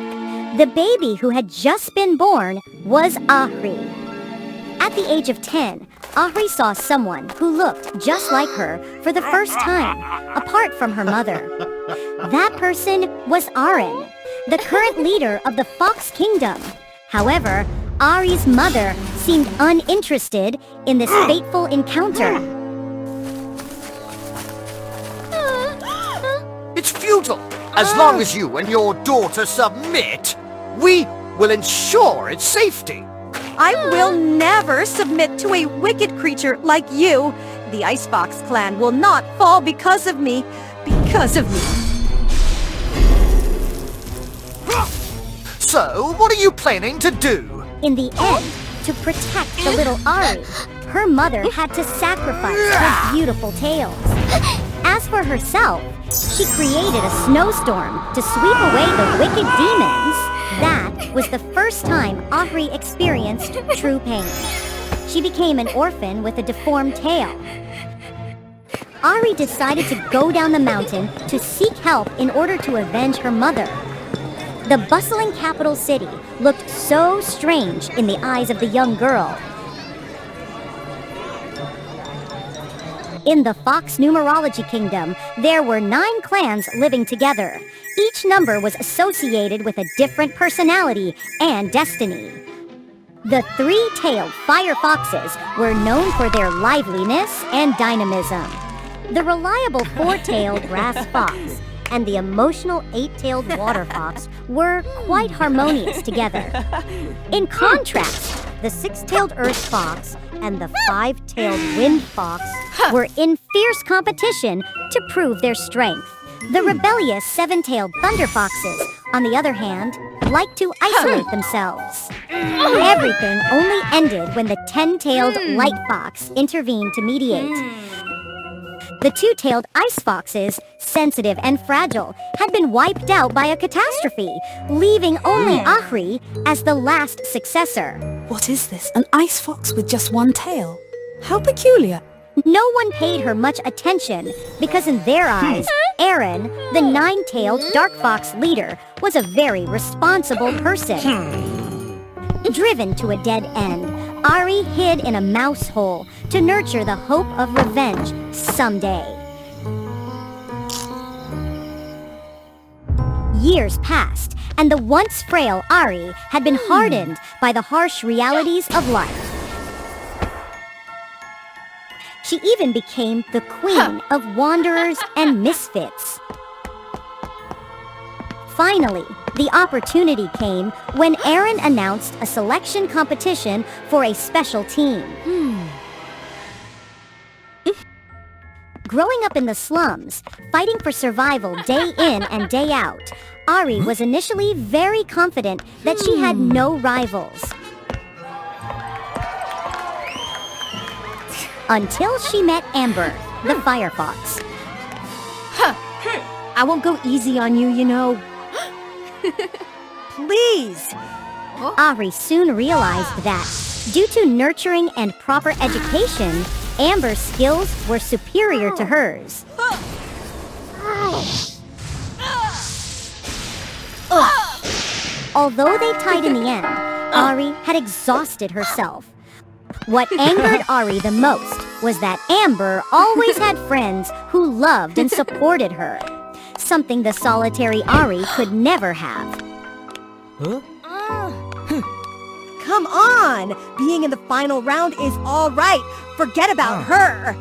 The baby who had just been born was Ahri. At the age of 10, Ahri saw someone who looked just like her for the first time, apart from her mother. That person was Aaron, the current leader of the Fox Kingdom. However, Ahri's mother seemed uninterested in this fateful encounter. It's futile. As long as you and your daughter submit, we will ensure its safety. I will never submit to a wicked creature like you. The Icebox clan will not fall because of me. So, what are you planning to do? In the end, to protect the little Ari, her mother had to sacrifice her beautiful tails. As for herself, she created a snowstorm to sweep away the wicked demons. That was the first time Ahri experienced true pain. She became an orphan with a deformed tail. Ahri decided to go down the mountain to seek help in order to avenge her mother. The bustling capital city looked so strange in the eyes of the young girl. In the Fox Numerology Kingdom, there were 9 clans living together. Each number was associated with a different personality and destiny. The 3-tailed fire foxes were known for their liveliness and dynamism. The reliable 4-tailed grass fox and the emotional 8-tailed water fox were quite harmonious together. In contrast, the 6-tailed earth fox and the 5-tailed wind fox were in fierce competition to prove their strength. The rebellious 7-tailed thunder foxes, on the other hand, liked to isolate themselves. Everything only ended when the 10-tailed light fox intervened to mediate. The 2-tailed ice foxes, sensitive and fragile, had been wiped out by a catastrophe, leaving only Ahri as the last successor. What is this? An ice fox with just one tail? How peculiar. No one paid her much attention because in their eyes, Aaron, the 9-tailed dark fox leader, was a very responsible person. Driven to a dead end, Ari hid in a mouse hole to nurture the hope of revenge someday. Years passed, and the once frail Ari had been hardened by the harsh realities of life. She even became the queen of wanderers and misfits. Finally, the opportunity came when Aaron announced a selection competition for a special team. Growing up in the slums, fighting for survival day in and day out, Ari was initially very confident that she had no rivals. Until she met Amber, the fire fox. I won't go easy on you, you know. Please! Ahri soon realized that, due to nurturing and proper education, Amber's skills were superior to hers. Although they tied in the end, Ahri had exhausted herself. What angered Ahri the most was that Amber always had friends who loved and supported her, something the solitary Ahri could never have. Come on! Being in the final round is all right. Forget about her.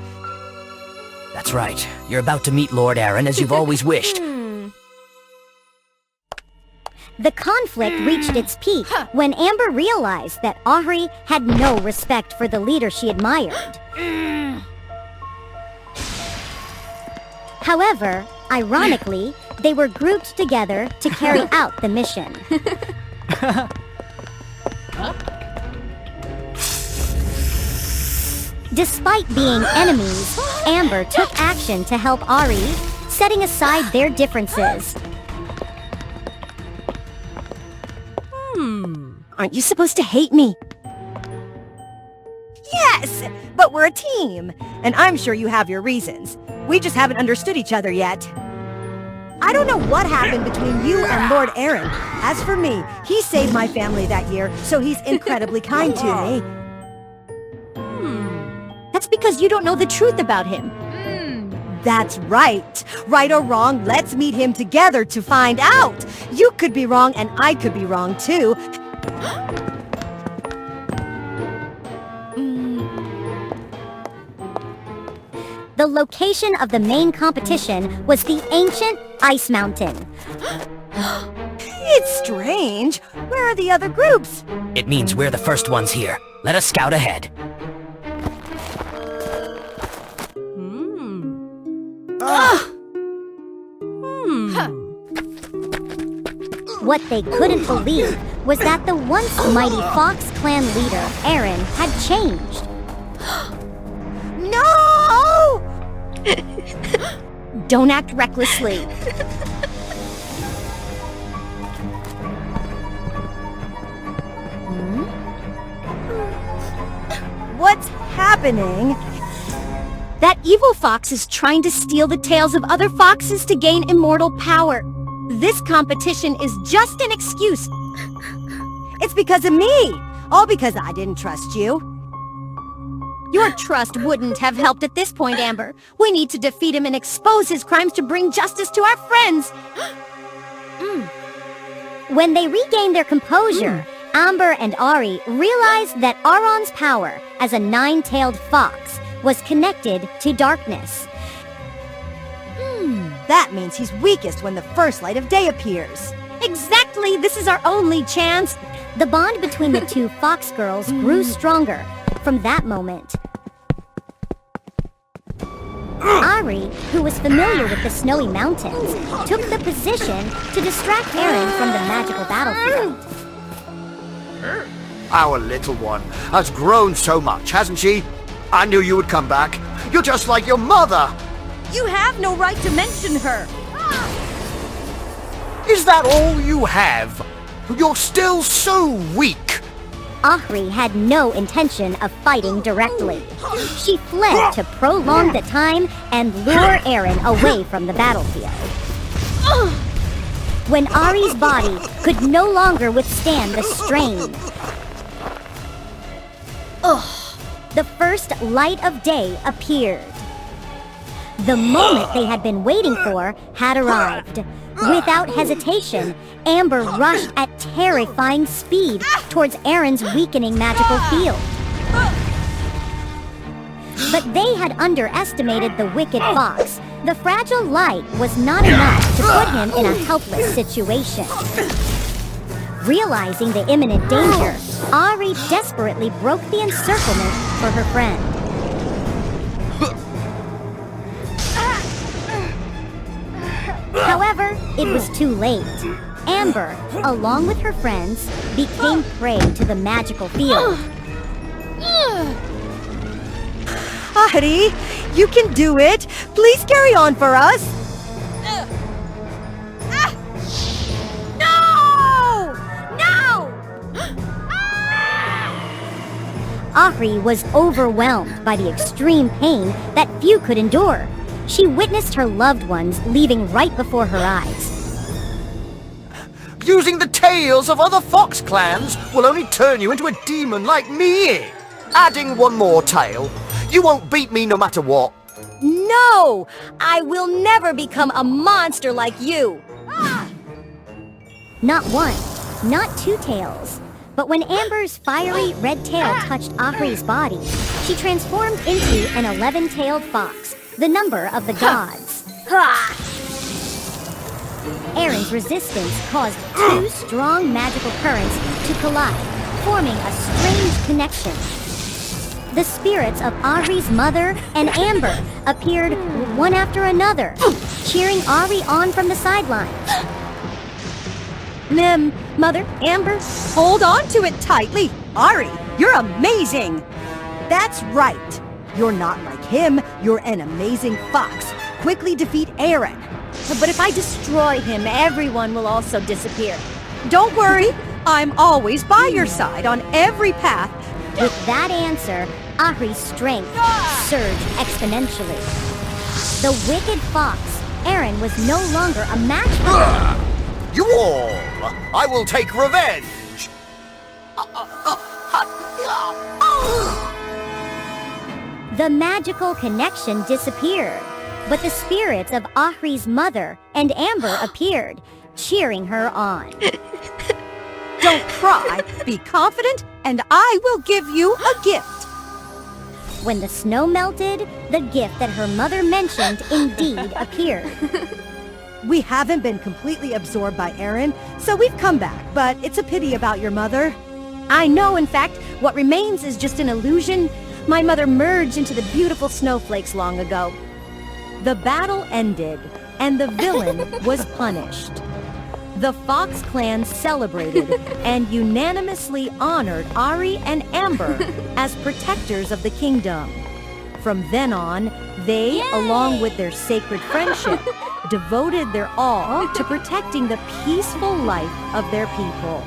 That's right. You're about to meet Lord Aaron as you've always wished. The conflict reached its peak when Amber realized that Ahri had no respect for the leader she admired. However, ironically, they were grouped together to carry out the mission. Despite being enemies, Amber took action to help Ahri, setting aside their differences. Aren't you supposed to hate me? Yes, but we're a team, and I'm sure you have your reasons. We just haven't understood each other yet. I don't know what happened between you and Lord Aaron. As for me, he saved my family that year, so he's incredibly kind to me. That's because you don't know the truth about him. That's right. Right or wrong, let's meet him together to find out. You could be wrong and I could be wrong too. The location of the main competition was the ancient Ice Mountain. It's strange. Where are the other groups? It means we're the first ones here. Let us scout ahead. What they couldn't believe was that the once mighty Fox clan leader, Aaron, had changed. No! Don't act recklessly. What's happening? That evil fox is trying to steal the tails of other foxes to gain immortal power. This competition is just an excuse. It's because of me! All because I didn't trust you. Your trust wouldn't have helped at this point, Amber. We need to defeat him and expose his crimes to bring justice to our friends. When they regained their composure, Amber and Ari realized that Aaron's power as a nine-tailed fox was connected to darkness. That means he's weakest when the first light of day appears. Exactly! This is our only chance! The bond between the two fox girls grew stronger from that moment. Ari, who was familiar with the snowy mountains, took the position to distract Aaron from the magical battlefield. Our little one has grown so much, hasn't she? I knew you would come back. You're just like your mother. You have no right to mention her. Is that all you have? You're still so weak. Ahri had no intention of fighting directly. She fled to prolong the time and lure Aaron away from the battlefield. When Ari's body could no longer withstand the strain, the first light of day appeared. The moment they had been waiting for had arrived. Without hesitation, Amber rushed at terrifying speed towards Aaron's weakening magical field. But they had underestimated the wicked fox. The fragile light was not enough to put him in a helpless situation. Realizing the imminent danger, Ari desperately broke the encirclement for her friend. However, it was too late. Amber, along with her friends, became prey to the magical field. Ari, you can do it! Please carry on for us! No! No! Ahri was overwhelmed by the extreme pain that few could endure. She witnessed her loved ones leaving right before her eyes. Using the tails of other fox clans will only turn you into a demon like me. Adding one more tail, you won't beat me no matter what. No! I will never become a monster like you! Not one, not two tails. But when Amber's fiery red tail touched Ahri's body, she transformed into an 11-tailed fox, the number of the gods. Aaron's resistance caused two strong magical currents to collide, forming a strange connection. The spirits of Ahri's mother and Amber appeared one after another, cheering Ahri on from the sidelines. Mother, Amber, hold on to it tightly. Ari, you're amazing! That's right. You're not like him. You're an amazing fox. Quickly defeat Aaron. But if I destroy him, everyone will also disappear. Don't worry. I'm always by your side on every path. With that answer, Ahri's strength surged exponentially. The wicked fox, Aaron, was no longer a match for her. You all! I will take revenge! The magical connection disappeared, but the spirits of Ahri's mother and Amber appeared, cheering her on. Don't cry, be confident, and I will give you a gift. When the snow melted, the gift that her mother mentioned indeed appeared. We haven't been completely absorbed by Aaron, so we've come back, but it's a pity about your mother. I know, in fact, what remains is just an illusion. My mother merged into the beautiful snowflakes long ago. The battle ended, and the villain was punished. The Fox clan celebrated and unanimously honored Ari and Amber as protectors of the kingdom. From then on, they, along with their sacred friendship, devoted their all to protecting the peaceful life of their people.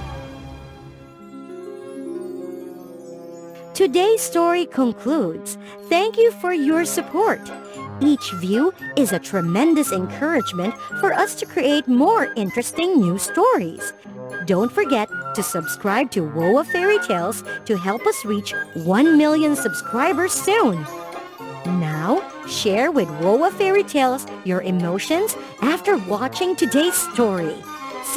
Today's story concludes. Thank you for your support. Each view is a tremendous encouragement for us to create more interesting new stories. Don't forget to subscribe to WOA Fairy Tales to help us reach 1 million subscribers soon. Now, share with WOA Fairy Tales your emotions after watching today's story.